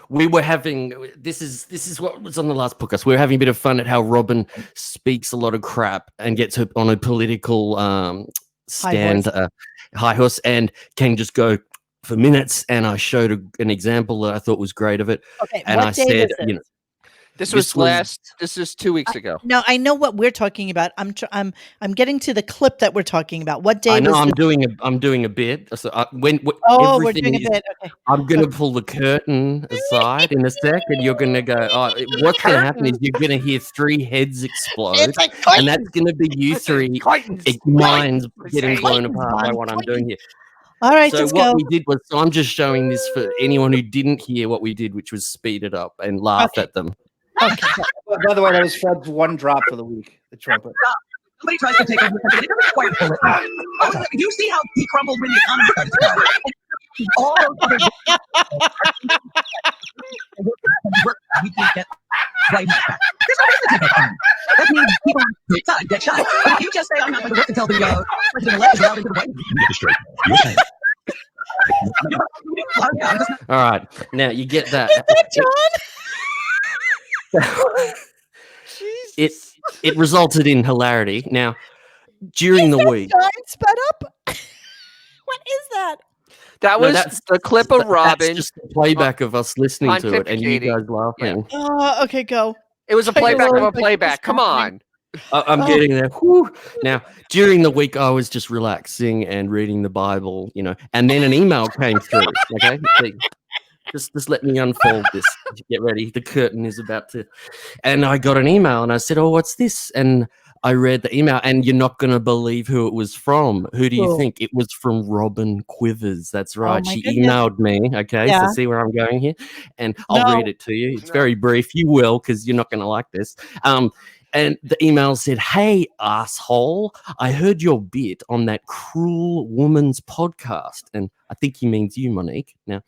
A: We were having this is what was on the last podcast. We were having a bit of fun at how Robin speaks a lot of crap and gets on a political stand, high horse, and can just go for minutes. And I showed an example that I thought was great of it.
B: Okay,
A: and I said,
C: this was 2 weeks ago.
B: No, I know what we're talking about. I'm getting to the clip that we're talking about. What day?
A: I know.
B: Was
A: I'm doing a bit. So
B: we're doing a bit. Okay.
A: I'm gonna pull the curtain aside in a sec, and you're gonna go. Oh, what's gonna happen is you're gonna hear 3 heads explode, and that's gonna be you 3 minds getting blown apart by what I'm doing here.
B: All right,
A: so
B: let's
A: what
B: go.
A: we did was, I'm just showing this for anyone who didn't hear what we did, which was speed it up and laugh at them.
B: Okay.
D: By the way, that was Fred's one drop for the week. The trumpet.
E: somebody tries to take over the country, it doesn't quite pull it off. Also, you see how he crumbled when the economy started to go. All those other we can't get right back. There's no reason to take that time. That means people get shot. But if you just say, I'm not going to work until the president-elect is allowed into the White House.
A: All right, now you get that.
B: Is that John?
A: It resulted in hilarity. Now, during the week,
B: John sped up. What is that?
C: That was the clip of Robin.
A: That's just the playback of us listening to it and you guys laughing.
B: Okay, go.
C: It was a playback of a playback. Come on.
A: I'm getting there. Whew. Now, during the week, I was just relaxing and reading the Bible, and then an email came through. Okay, just let me unfold this. Get ready. The curtain is about to. And I got an email, and I said, "Oh, what's this?" And I read the email, and you're not going to believe who it was from. Who do you think? It was from Robin Quivers. That's right. She emailed me. Okay, so see where I'm going here, and I'll read it to you. It's very brief. You will, because you're not going to like this. And the email said, "Hey, asshole, I heard your bit on that cruel woman's podcast." And I think he means you, Monique. Now,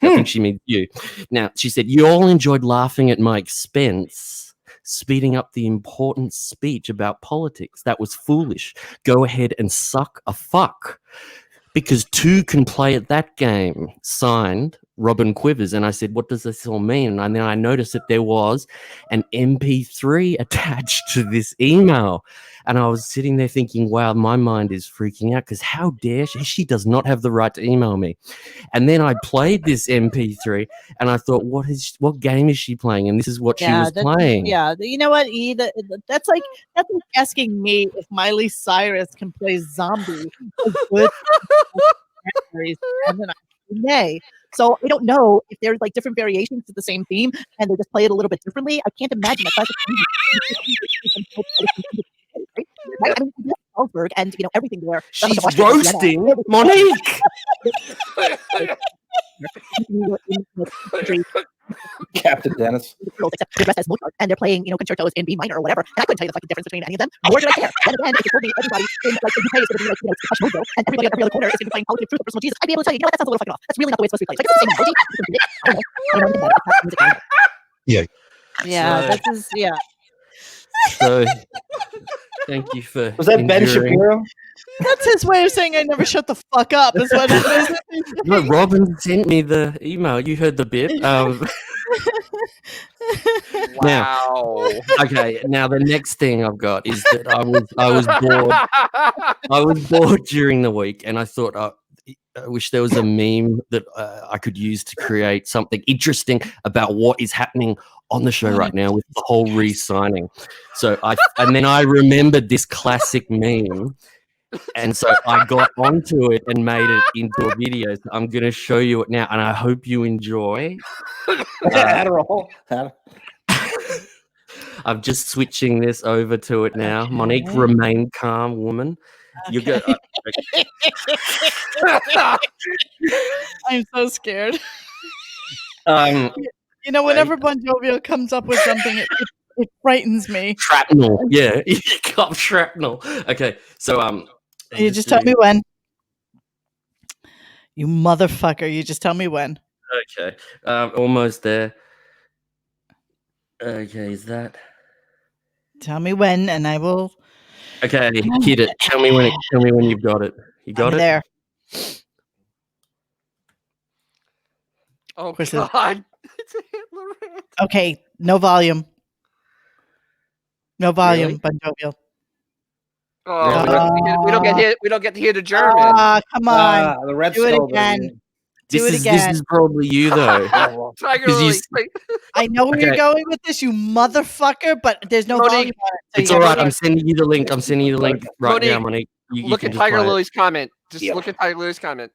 A: I think she means you. Now, she said, "You all enjoyed laughing at my expense. speeding up the important speech about politics. That was foolish. Go ahead and suck a fuck. Because two can play at that game. Signed, Robin Quivers. And I said, what does this all mean? And then I noticed that there was an MP3 attached to this email. And I was sitting there thinking, wow, my mind is freaking out because how dare she? She does not have the right to email me. And then I played this MP3 and I thought, what game is she playing? And this is what she was playing.
B: Yeah, you know what, E? That's like asking me if Miley Cyrus can play Zombie as good and then I may. So I don't know if there's like different variations to the same theme and they just play it a little bit differently. I can't imagine that classic. Right? I mean, Salzburg and everything there.
A: She's roasting Monique.
D: Captain Dennis.
B: And they're playing, concertos in B minor or whatever. And I couldn't tell you the fucking difference between any of them. Nor did I care. And again, if you told me everybody in like the UK is going to be like, Hush Mojo, and everybody on every other corner is going to be playing Politics, Truth, or Personal Jesus, I'd be able to tell you, that sounds a little fucking off. That's really not the way it's supposed to be played. Like, it's the same melody. Yeah, this is, yeah.
A: So, thank you for.
D: Was that Ben Shapiro?
B: That's his way of saying I never shut the fuck up. Is what it is.
A: No, Robin sent me the email. You heard the bit.
C: Wow.
A: Okay. Now the next thing I've got is that I was bored. I was bored during the week, and I thought I wish there was a meme that I could use to create something interesting about what is happening on the show right now with the whole re-signing. So then I remembered this classic meme. And so I got onto it and made it into a video. So I'm going to show you it now, and I hope you enjoy.
D: Adderall.
A: I'm just switching this over to it now. Okay. Monique, remain calm, woman. Okay. You go.
B: I'm so scared. Whenever Bon Jovial comes up with something, it frightens me.
A: Shrapnel, yeah, you got shrapnel. Okay, so
B: you just tell me when. You motherfucker! You just tell me when.
A: Okay, almost there. Okay, is that?
B: Tell me when, and I will.
A: Okay, hit it. Tell me when you've got it. You got it
B: there.
C: Oh God! It's a Hitler rant.
B: Okay, no volume. No volume,
A: Really?
B: Bon Jovial.
C: Oh, we don't get to hear the German.
B: Come on.
D: The Red
B: Do it
D: Skull
B: again.
A: This is probably you though.
C: Tiger Lily.
B: I know where you're going with this, you motherfucker, but there's no volume on it. So
A: it's all right. I'm sending you the link. Right now, Monique.
C: Look at Tiger Lily's comment. Just look at Tiger Lily's comment.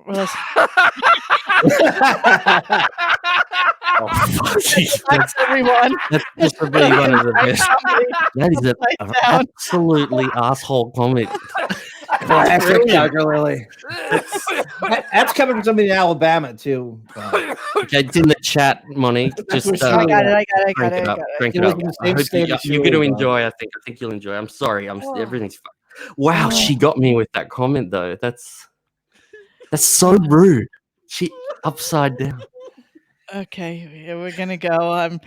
B: That's everyone.
A: That's probably one of the best. That is an absolutely asshole comment.
D: Classic Tiger Lily. That's coming from somebody in Alabama too.
A: Okay, it's in the chat, Monique. Just
B: I got it.
A: Crank it up. You're going to enjoy. I think you'll enjoy. I'm sorry. Everything's fine. Wow, she got me with that comment though. That's so rude. She upside down.
B: Okay, here we're gonna go. I'm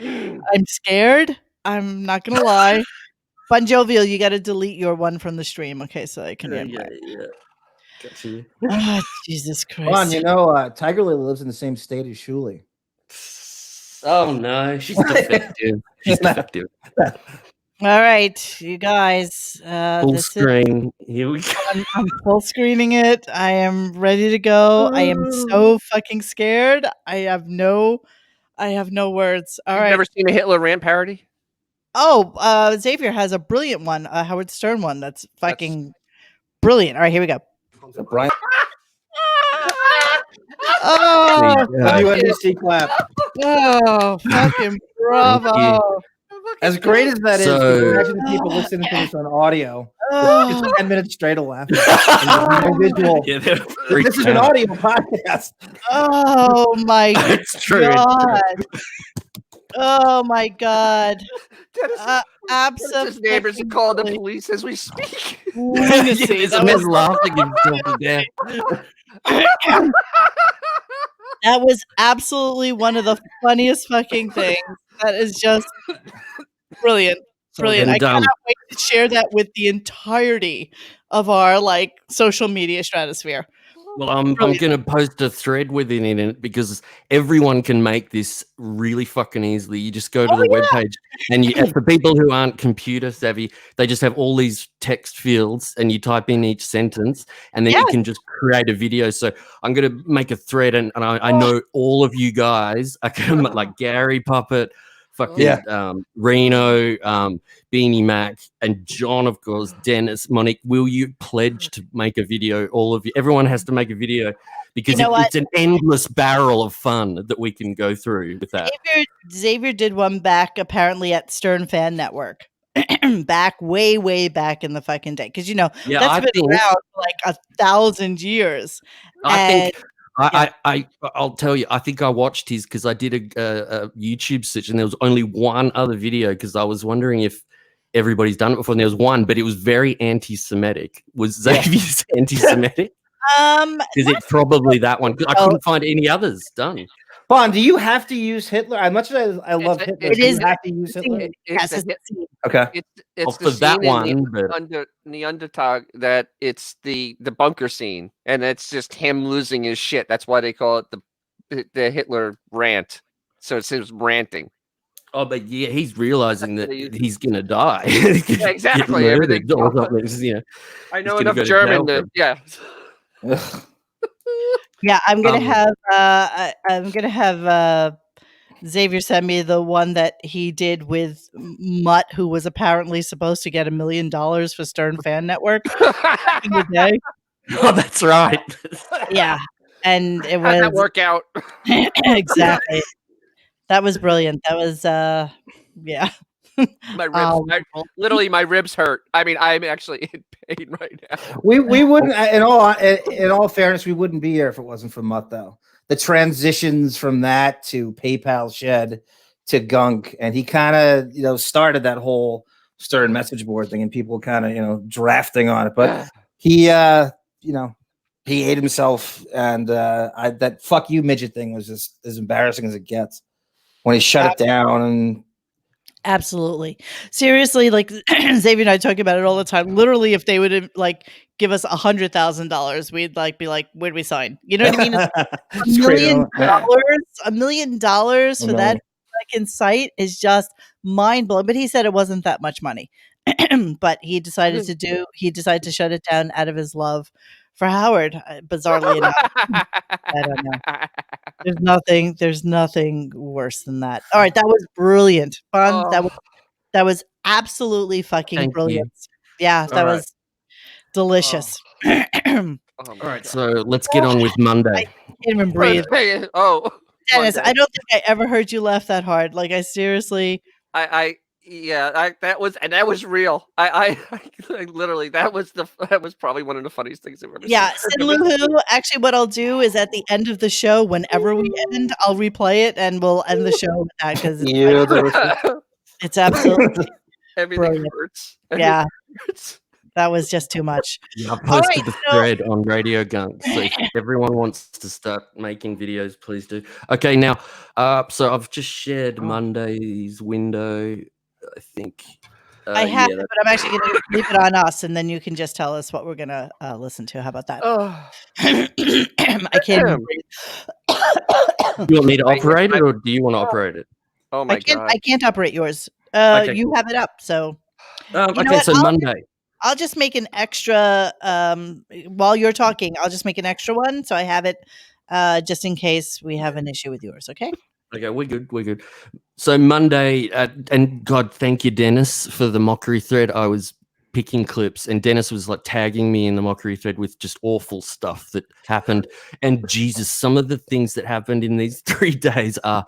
B: scared. I'm not gonna lie. Bon Jovial, you got to delete your one from the stream, okay? So I can.
A: Yeah. Got you.
B: Oh, Jesus Christ!
D: Tiger Lily lives in the same state as Shuley.
A: Oh no, she's defective. She's defective.
B: All right, you guys.
A: Full screen. Here we go.
B: I'm full screening it. I am ready to go. I am so fucking scared. I have no words. All right.
C: You've never seen a Hitler rant parody?
B: Oh, Xavier has a brilliant one, a Howard Stern one. That's fucking brilliant. All right, here we go.
D: Brian.
B: Oh,
D: WNBC clap.
B: Oh, fucking bravo.
D: As great as that is, imagine the people listening to this on audio. Just 10 minutes straight of laughing. No visual.
A: Yeah,
D: this is an audio podcast.
B: Oh my God. Oh my God. Absolutely.
C: His neighbors are calling the police as we speak.
A: That was laughing himself to death.
B: That was absolutely one of the funniest fucking things. That is just Brilliant. Brilliant. I
A: And
B: cannot wait to share that with the entirety of our social media stratosphere.
A: well, I'm
B: Brilliant.
A: going to post a thread within it because everyone can make this really fucking easily. You just go to the webpage and for people who aren't computer savvy, they just have all these text fields and you type in each sentence and then you can just create a video. So I'm going to make a thread and I know all of you guys are going to like Gary Puppet, fucking Reno, Beanie Mac, and John, of course, Dennis, Monique. Will you pledge to make a video? All of you, everyone has to make a video because it's an endless barrel of fun that we can go through with that.
B: Xavier did one back apparently at Stern Fan Network. Back way back in the fucking day, because that's been around for like 1,000 years.
A: I'll tell you, I think I watched his because I did a YouTube search and there was only one other video because I was wondering if everybody's done it before. And there was one, but it was very anti-Semitic. Was Xavier's anti-Semitic? Is it probably that one? I couldn't find any others done.
D: Bon, do you have to use Hitler? As much as I love Hitler, do you have to use Hitler? Okay.
C: It's the scene that one, in the undertog that it's the bunker scene, and it's just him losing his shit. That's why they call it the Hitler rant. So it's him ranting.
A: Oh, but yeah, he's realizing that he's gonna die.
C: Exactly. Everything. I know enough German.
B: Yeah, I'm gonna have Xavier send me the one that he did with Mutt, who was apparently supposed to get $1 million for Stern Fan Network back in the day.
A: Oh, that's right.
B: Yeah, and it was
C: how'd that work out?
B: Exactly. That was brilliant. That was
C: My ribs, literally, my ribs hurt. I mean, I'm actually in pain right now.
D: We wouldn't, in all fairness, we wouldn't be here if it wasn't for Mutt, though. The transitions from that to PayPal Shed to Gunk, and he kind of started that whole Stern message board thing, and people kind of drafting on it. But he he ate himself, and that "fuck you, midget" thing was just as embarrassing as it gets when he shut it down. And
B: absolutely, seriously, like Xavier and I talk about it all the time. Literally, if they would give us $100,000, we'd be like, where'd we sign? You know what I mean? $1 million for that fucking site is just mind blowing. But he said it wasn't that much money. But he decided to shut it down out of his love for Howard. Bizarrely enough, I don't know. There's nothing worse than that. All right, that was brilliant, fun. That was absolutely fucking brilliant. Yeah, that was delicious.
A: All right, so let's get on with Monday.
B: I can't even breathe.
C: Dennis,
B: Monday. I don't think I ever heard you laugh that hard. Like I seriously.
C: That was real. I literally that was probably one of the funniest things I've ever seen.
B: Yeah, Sinluhu. Actually, what I'll do is at the end of the show, whenever we end, I'll replay it and we'll end the show with that because it's absolutely
C: everything hurts.
B: Yeah, that was just too much.
A: Yeah, I posted the thread on Radio Gunk, so if everyone wants to start making videos, please do. Okay, now, so I've just shared Monday's window. I think
B: I have it, but I'm actually going to leave it on us, and then you can just tell us what we're going to listen to. How about that? I can't even breathe.
A: You want me to operate it, or do you want to operate it?
C: Oh my God!
B: I can't operate yours. You have it up, so.
A: Okay, so Monday.
B: I'll just make an extra while you're talking. I'll just make an extra one, so I have it just in case we have an issue with yours. Okay.
A: Okay, we're good. So Monday, and God, thank you, Dennis, for the mockery thread. I was picking clips, and Dennis was like tagging me in the mockery thread with just awful stuff that happened. And Jesus, some of the things that happened in these 3 days are,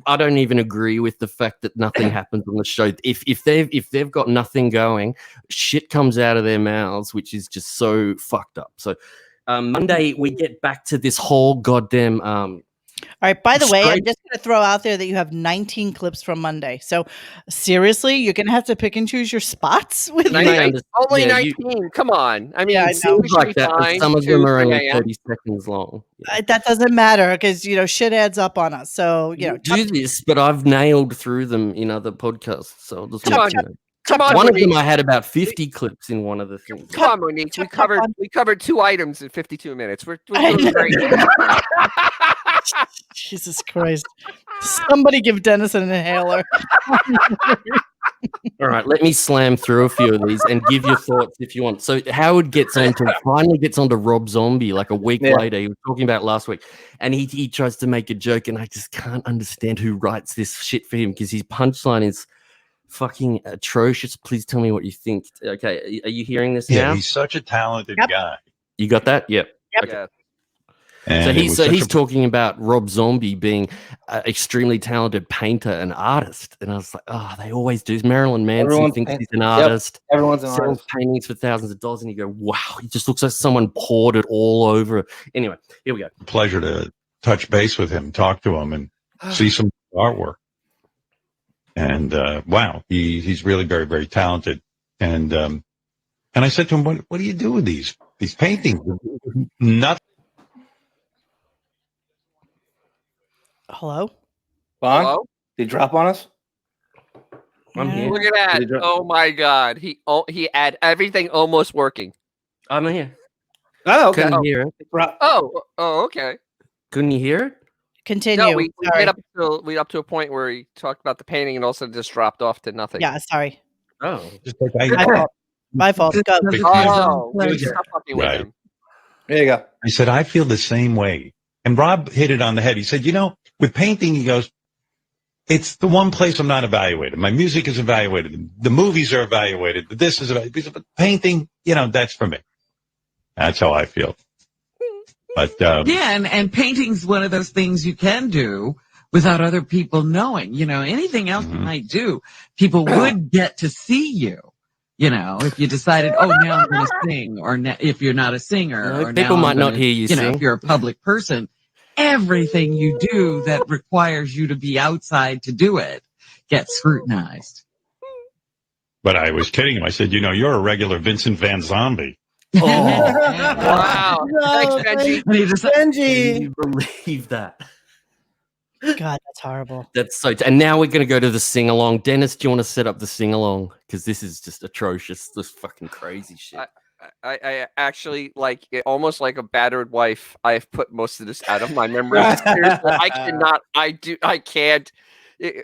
A: I don't even agree with the fact that nothing happens on the show. If they've got nothing going, shit comes out of their mouths, which is just so fucked up. So Monday we get back to this whole goddamn
B: All right. By the way, I'm
A: Straight-
B: just going to throw out there that you have 19 clips from Monday. So seriously, you're going to have to pick and choose your spots with
A: You may
B: these?
A: under-
C: Only
A: yeah, you-
C: 19. Come on. I mean,
B: Yeah, I
C: we
B: know.
A: Seems
C: should
A: like
C: be
A: that, but
C: fine.
A: some of
C: 2,
A: them are
C: 3
A: only
C: a.m.
A: 30 seconds long. Yeah.
B: That doesn't matter because, shit adds up on us. So,
A: You do this, but I've nailed through them in other podcasts. So I'll just
C: Come
A: let
C: on.
A: you know.
C: Come on,
A: One of them
C: Monique.
A: I had about 50 clips in one of the things.
C: Come on, Monique.
B: Chuck, chuck on.
C: We covered 2 items in 52 minutes. We're
B: I
C: doing
B: know.
C: great.
B: Jesus Christ. Somebody give Dennis an inhaler.
A: All right, let me slam through a few of these and give your thoughts if you want. So Howard finally gets onto Rob Zombie like a week later. He was talking about it last week, and he tries to make a joke, and I just can't understand who writes this shit for him because his punchline is fucking atrocious. Please tell me what you think. Okay, are you hearing this now?
F: He's such a talented guy.
A: You got that? Yep. Okay.
C: Yeah.
F: And
A: So he's talking about Rob Zombie being an extremely talented painter and artist, and I was like, oh, they always do. Marilyn Manson thinks he's an artist.
D: Everyone's an
A: Sells
D: artist.
A: paintings for thousands of dollars, and you go, wow, he just looks like someone poured it all over. Anyway, here we go.
F: pleasure to touch base with him, talk to him, and see some artwork. And wow, he's really very, very talented. And I said to him, what do you do with these paintings? Nothing.
B: Hello?
D: Bong?
C: Hello?
D: Did he drop on us?
A: I'm
B: Yeah.
A: here.
C: Look at that.
D: Did he drop-
C: Oh my God. He had everything almost working.
A: I'm here.
D: Oh, okay.
A: Couldn't hear it.
C: Oh, okay.
A: Couldn't you hear it?
B: Continue.
C: No, we
B: Sorry.
C: get up to a point where he talked about the painting and also just dropped off to nothing.
B: Yeah, sorry.
A: Oh,
F: Just like
B: My fault. My fault. Go.
C: Oh,
F: Pleasure.
C: stop fucking with
F: Right.
C: him.
D: There you go.
F: I said, I feel the same way. And Rob hit it on the head. He said, with painting, he goes, it's the one place I'm not evaluated. My music is evaluated. The movies are evaluated. This is evaluated. But painting, that's for me. That's how I feel. But
E: and painting's one of those things you can do without other people knowing. Anything else you might do, people would get to see you. If you decided, now I'm going to sing, or if you're not a singer,
A: No,
E: or
A: people
E: now
A: might
E: I'm
A: not
E: gonna,
A: hear you sing.
E: if you're a public person, everything you do that requires you to be outside to do it gets scrutinized.
F: but I was kidding him. I said, you're a regular Vincent Van Zombie.
C: Wow. Thanks, Benji.
E: And he just-
A: can
D: Benji.
A: you believe that?
B: God, that's horrible.
A: That's so. And now we're going to go to the sing along. Dennis, do you want to set up the sing along? Because this is just atrocious. This fucking crazy shit.
C: I actually almost like a battered wife. I've put most of this out of my memory. Seriously, I cannot. I can't.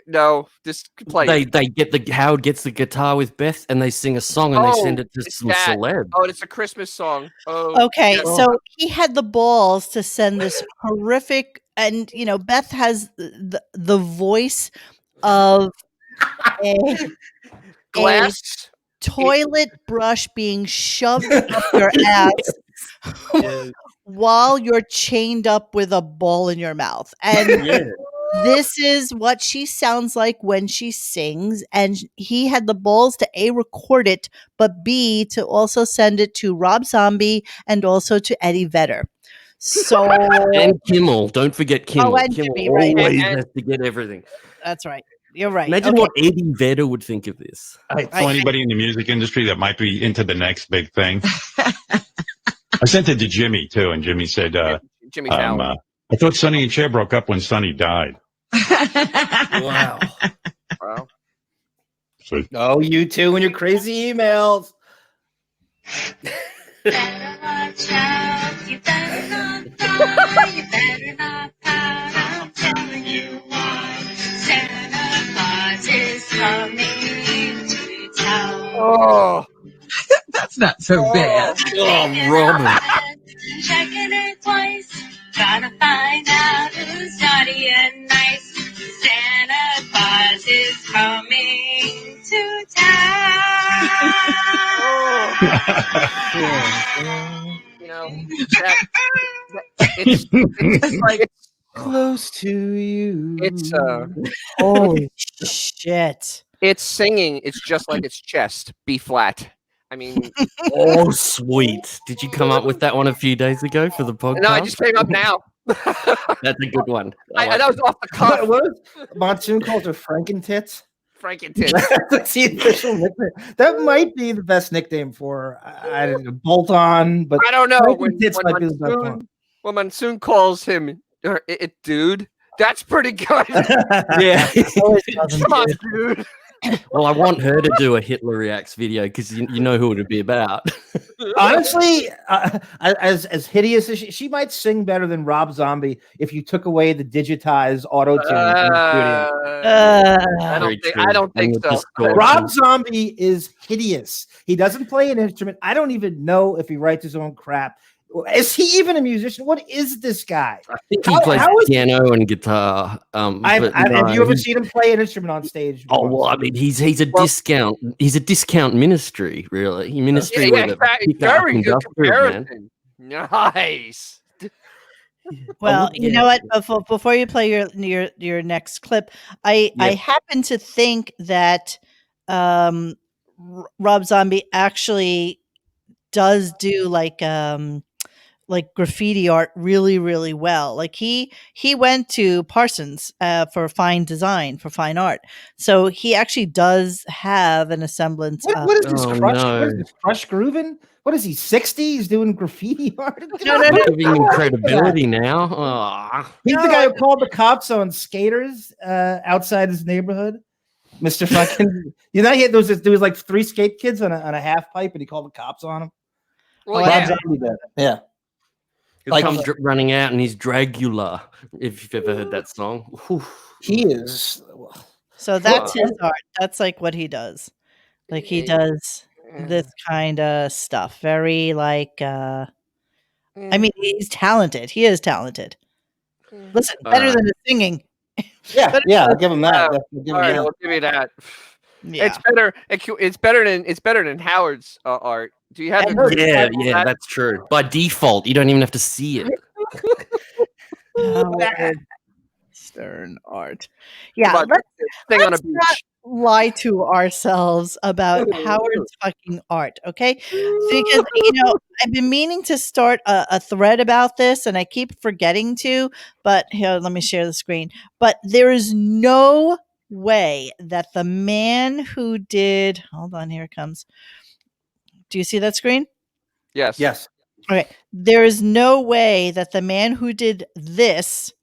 C: No, just play.
A: They get Howard gets the guitar with Beth, and they sing a song, and they send it to
C: it's
A: some
C: that.
A: celeb.
C: Oh, it's a Christmas song. Oh,
B: Okay,
C: yes.
B: so he had the balls to send this horrific, and Beth has the voice of a
C: Glass.
B: toilet brush being shoved up your ass while you're chained up with a ball in your mouth. And this is what she sounds like when she sings. And he had the balls to A, record it, but B, to also send it to Rob Zombie and also to Eddie Vedder. So
A: And Kimmel. Don't forget Kimmel.
B: and
A: Kimmel
B: Jimmy, right.
A: always
C: And-
A: has to get everything.
B: that's right. You're right.
A: Imagine
B: Okay.
A: what Eddie Vedder would think of this.
F: I tell anybody in the music industry that might be into the next big thing. I sent it to Jimmy too, and Jimmy said,
C: Jimmy Fallon.
F: I thought Sonny and Cher broke up when Sonny died.
A: Wow.
C: Wow.
F: So,
D: Oh, you too and your crazy emails.
G: Better watch out, you better not cry, you better not pout, I'm telling you why. Santa Claus is coming to town.
C: Oh,
E: That's not so bad.
A: Oh, Robin.
G: Checking it twice, gotta find out who's naughty and nice. Santa Claus is coming to town.
C: It's
E: like
D: Close to you.
C: it's
B: Holy shit.
C: it's singing. It's just like its chest, B flat. I mean,
A: Oh, sweet. Did you come up with that one a few days ago for the podcast?
C: no, I just came up now.
A: That's a good one.
C: That was off the cuff.
D: What is Monsoon calls her Frankentits?
C: Frankentits.
D: That's the official nickname. That might be the best nickname for her. I don't know, bolt on, but
C: I don't know.
D: Frankentits might be the best one.
C: When Monsoon calls him dude, that's pretty good.
A: Yeah.
C: Come on, dude.
A: Well, I want her to do a Hitler Reacts video because you know who it would be about.
D: Honestly, as hideous as she might sing better than Rob Zombie if you took away the digitized auto tune in the studio.
C: I don't think so.
D: Rob Zombie is hideous. He doesn't play an instrument. I don't even know if he writes his own crap. Is he even a musician? What is this guy?
A: I think he plays piano and guitar.
D: Have you ever seen him play an instrument on stage?
A: Oh well, I mean, he's a discount. He's a discount ministry, really. Ministry with a
C: very good comparison. Nice.
B: Well, you know what? Before you play your next clip, I happen to think that Rob Zombie actually does do like graffiti art really, really well. Like he went to Parsons for fine design, for fine art. So he actually does have an semblance of
D: what is this crush? No. What is this crush grooving? What is he, 60? He's doing graffiti art?
B: No.
A: Giving him credibility now. Oh.
D: He's the guy who called the cops on skaters outside his neighborhood. Mr. Fucking, there was like 3 skate kids on a half pipe, and he called the cops on them.
C: Well,
D: yeah.
A: He comes running out and he's Dragula, if you've ever heard that song. Whew.
D: He is.
B: So that's his art. That's like what he does. Like he does this kind of stuff. Very like, I mean, he's talented. He is talented. Listen, better than the singing.
D: Yeah, I'll give him that.
C: I'll give you that.
B: Yeah.
C: It's better than Howard's art. Do you have?
A: Yeah, that's true. By default, you don't even have to see it.
B: Stern art. Yeah, let's not lie to ourselves about Howard's fucking art, okay? Because I've been meaning to start a thread about this, and I keep forgetting to. But here, let me share the screen. But there is no way that the man who did. Hold on, here it comes. Do you see that screen?
C: Yes.
B: Okay. There is no way that the man who did this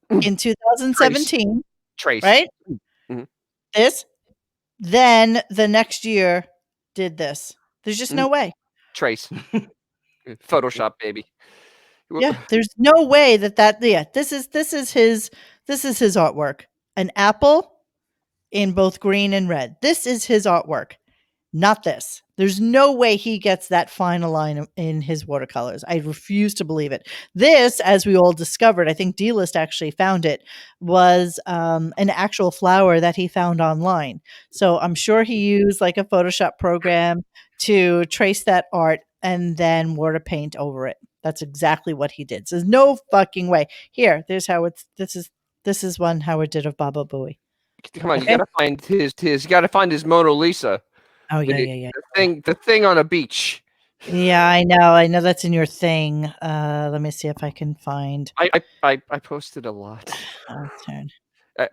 B: in 2017,
C: Trace.
B: right?
C: Mm-hmm.
B: This, then the next year did this. There's just no way.
C: Trace. Photoshop, baby.
B: Yeah, there's no way this is his artwork. An apple in both green and red. This is his artwork. Not this. There's no way he gets that final line in his watercolors. I refuse to believe it. This, as we all discovered, I think D-List actually found it, was an actual flower that he found online. So I'm sure he used like a Photoshop program to trace that art and then water paint over it. That's exactly what he did. So there's no fucking way. Here, there's how this is one Howard did of Baba Booey.
C: Come on, you gotta find his Mona Lisa.
B: Oh yeah.
C: The thing on a beach.
B: Yeah, I know that's in your thing. Let me see if I can find.
C: I posted a lot. I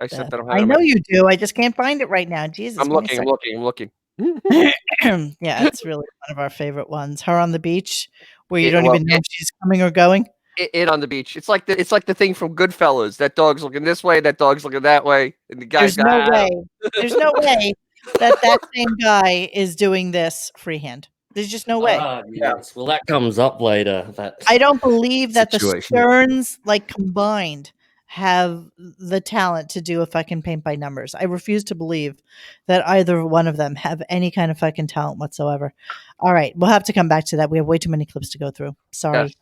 C: said that.
B: I know you do. I just can't find it right now. Jesus,
C: I'm looking.
B: Yeah, it's really one of our favorite ones. Her on the beach, where you don't even know if she's coming or going.
C: It on the beach. It's like the thing from Goodfellas. That dog's looking this way. That dog's looking that way. And the guy's
B: There's no way that same guy is doing this freehand. There's just no way.
A: Yes. Well, that comes up later.
B: I don't believe that the
A: situation.
B: Sterns, like combined, have the talent to do a fucking paint by numbers. I refuse to believe that either one of them have any kind of fucking talent whatsoever. All right, we'll have to come back to that. We have way too many clips to go through. Sorry.
C: Yes.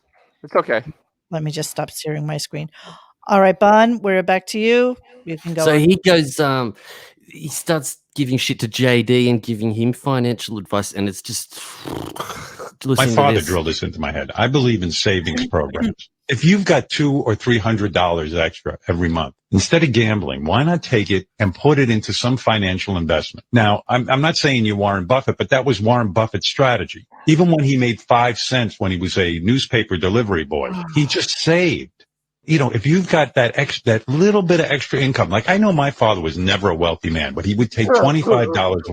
C: It's okay.
B: Let me just stop sharing my screen. All right, Bon, we're back to you. You can go.
A: So he goes, he starts giving shit to JD and giving him financial advice, and it's just
F: my father drilled this into my head. I believe in savings programs. If you've got $200 or $300 extra every month, instead of gambling, why not take it and put it into some financial investment? Now, I'm not saying you're Warren Buffett, but that was Warren Buffett's strategy. Even when he made 5 cents when he was a newspaper delivery boy, he just saved. if you've got that little bit of extra income, like I know my father was never a wealthy man, but he would take $25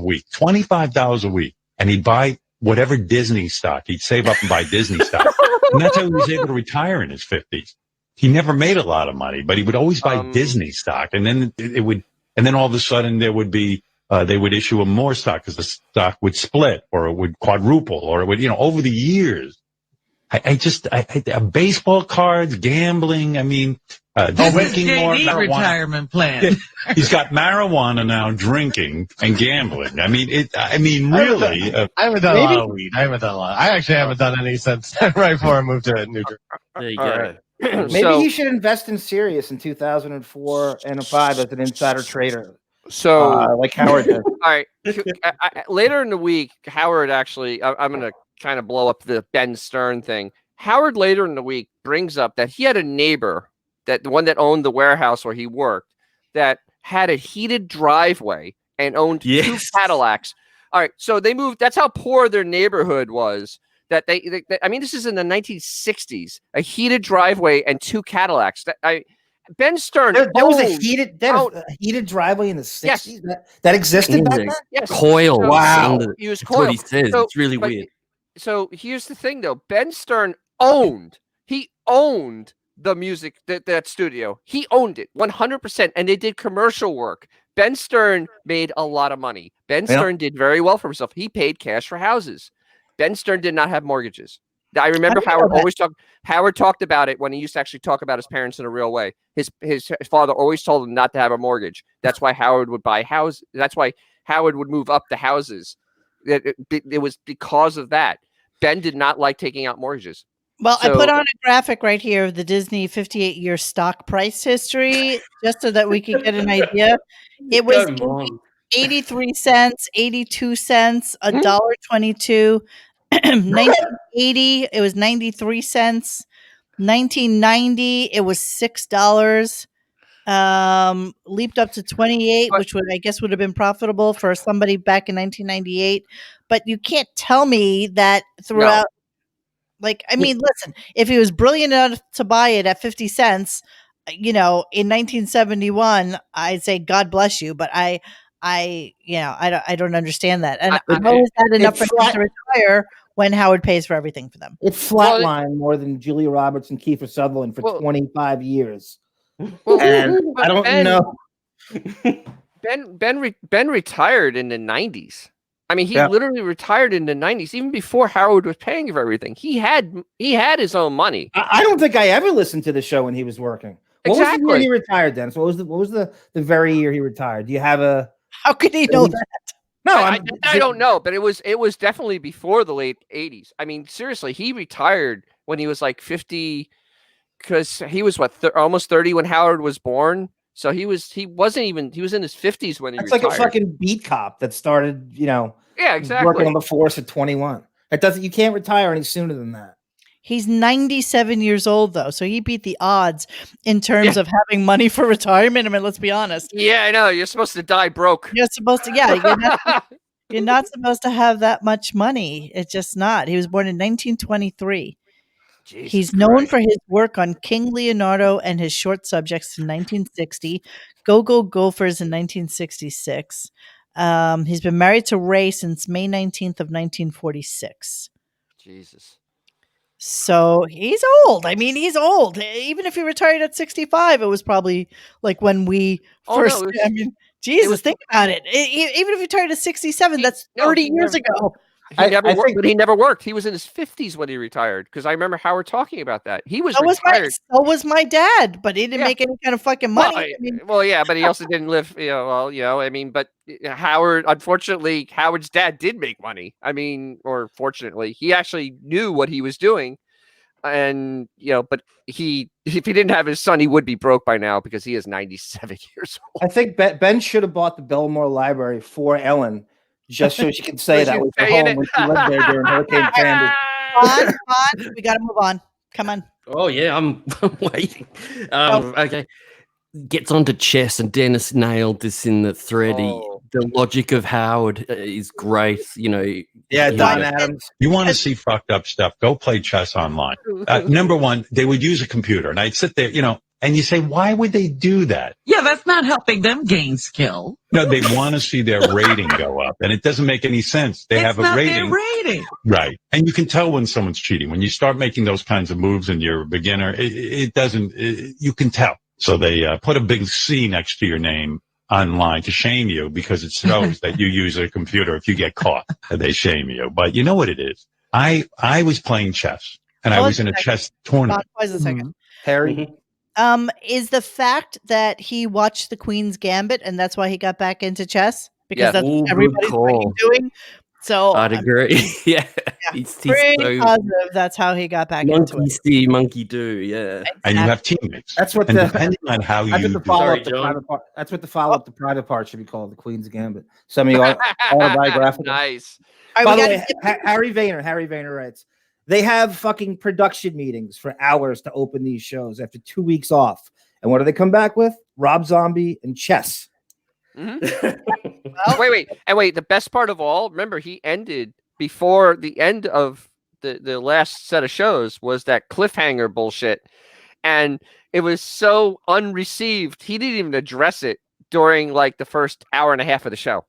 F: a week, and he'd buy whatever Disney stock. He'd save up and buy Disney stock. And that's how he was able to retire in his 50s. He never made a lot of money, but he would always buy Disney stock. And then and then all of a sudden there would be, they would issue him more stock because the stock would split or it would quadruple or it would, over the years. Baseball cards, gambling. I mean, drinking more marijuana.
E: Retirement plan.
F: He's got marijuana now, drinking and gambling. I mean, really.
H: I haven't done a lot of weed. I actually haven't done any since right before I moved to New Jersey.
A: There you go.
D: Maybe he should invest in Sirius in 2004 and 2005 as an insider trader.
C: So,
D: like Howard did.
C: All right. Later in the week, Howard actually, I'm going to kind of blow up the Ben Stern thing. Howard later in the week brings up that he had a neighbor, that the one that owned the warehouse where he worked, that had a heated driveway and owned 2 Cadillacs. All right. So they moved. That's how poor their neighborhood was. That they I mean, this is in the 1960s, a heated driveway and 2 Cadillacs. Ben Stern.
D: There was a heated driveway in the 60s.
C: Yes.
D: That existed back then?
C: Yes.
A: Coil.
D: Wow.
C: He was
A: That's
C: coil.
A: what he says. It's really weird.
C: So here's the thing, though. Ben Stern owned the music, that studio. He owned it 100%, and they did commercial work. Ben Stern made a lot of money. Ben Stern did very well for himself. He paid cash for houses. Ben Stern did not have mortgages. I remember Howard talked about it when he used to actually talk about his parents in a real way. His father always told him not to have a mortgage. That's why Howard would buy houses. That's why Howard would move up the houses. It was because of that. Ben did not like taking out mortgages.
B: Well, I put on a graphic right here of the Disney 58-year stock price history, just so that we could get an idea. It was 83 cents, 82 cents, $1.22. 1980, it was 93 cents. 1990, it was $6. Leaped up to 28, which would have been profitable for somebody back in 1998. But you can't tell me that throughout. Listen, if he was brilliant enough to buy it at 50 cents, in 1971, I'd say God bless you. But I don't understand that. And I've always had enough for him to retire when Howard pays for everything for them.
D: It flatlined more than Julia Roberts and Kiefer Sutherland for 25 years. And I don't know.
C: Ben retired in the 90s. I mean, he literally retired in the 90s, even before Howard was paying for everything. He had his own money.
D: I don't think I ever listened to the show when he was working. What was the year he retired, Dennis? What was the very year he retired? Do you have a?
B: How could he know that?
C: No, I don't know, but it was definitely before the late 80s. I mean, seriously, he retired when he was like 50, because he was almost 30 when Howard was born. So he was in his 50s when he retired.
D: It's like a fucking beat cop that started,
C: exactly,
D: working on the force at 21. You can't retire any sooner than that.
B: He's 97 years old, though, so he beat the odds in terms of having money for retirement. I mean, let's be honest.
C: Yeah, I know. You're supposed to die broke.
B: You're supposed to, you're not supposed to have that much money. It's just not. He was born in 1923. He's known for his work on King Leonardo and his short subjects in 1960, Go-Go Gophers in 1966. He's been married to Ray since May 19th of 1946.
C: Jesus.
B: So he's old. I mean, he's old. Even if he retired at 65, it was probably like when we first. Think about it. Even if he retired at 67, that's 30 years ago.
C: He never worked. He was in his 50s when he retired, because I remember Howard talking about that. He was retired.
B: So was my dad, but he didn't make any kind of fucking money.
C: But he also didn't live, but Howard, unfortunately, Howard's dad did make money. I mean, or fortunately, he actually knew what he was doing. And, but if he didn't have his son, he would be broke by now, because he is 97 years old.
D: I think Ben should have bought the Belmore Library for Ellen, just so she could say that was her home when she lived there during Hurricane Sandy.
B: Come on. We got to move on. Come on.
A: Oh, yeah, I'm waiting. Okay. Gets onto chess, and Dennis nailed this in the thread. The logic of Howard is great.
D: Don Adams.
F: You want to see fucked up stuff? Go play chess online. Number one, they would use a computer, and I'd sit there. And you say, why would they do that?
E: Yeah, that's not helping them gain skill.
F: No, they want to see their rating go up, and it doesn't make any sense. They have a
E: not
F: rating.
E: their rating.
F: Right. And you can tell when someone's cheating. When you start making those kinds of moves and you're a beginner, it doesn't, you can tell. So they put a big C next to your name online to shame you because it shows that you use a computer. If you get caught, they shame you. But you know what it is? I was playing chess, and I was in a chess tournament.
B: Pause a second.
D: Harry.
B: Is the fact that he watched the Queen's Gambit and that's why he got back into chess? Because
C: Yeah.
B: that's
A: Ooh,
B: what
A: good
B: everybody's fucking
A: call.
B: doing. So
A: I'd agree. Yeah. He's
B: pretty
A: so
B: positive that's how he got back into
A: monkey
B: it.
A: see, monkey do. Yeah.
F: And you have teammates.
D: That's what
F: And
D: the
F: depending on how
D: that's
F: you
D: what the
F: do
D: follow
A: Sorry,
D: up. The
A: John.
D: private part. That's what the follow up. The private part should be called the Queen's Gambit. Semi autobiographical.
C: Nice.
B: All
D: By
B: right,
D: the
B: we
D: way,
B: got
D: Harry Vayner writes, they have fucking production meetings for hours to open these shows after 2 weeks off. And what do they come back with? Rob Zombie and chess.
C: Wait. The best part of all, remember, he ended before the end of the last set of shows was that cliffhanger bullshit. And it was so unreceived. He didn't even address it during like the first hour and a half of the show.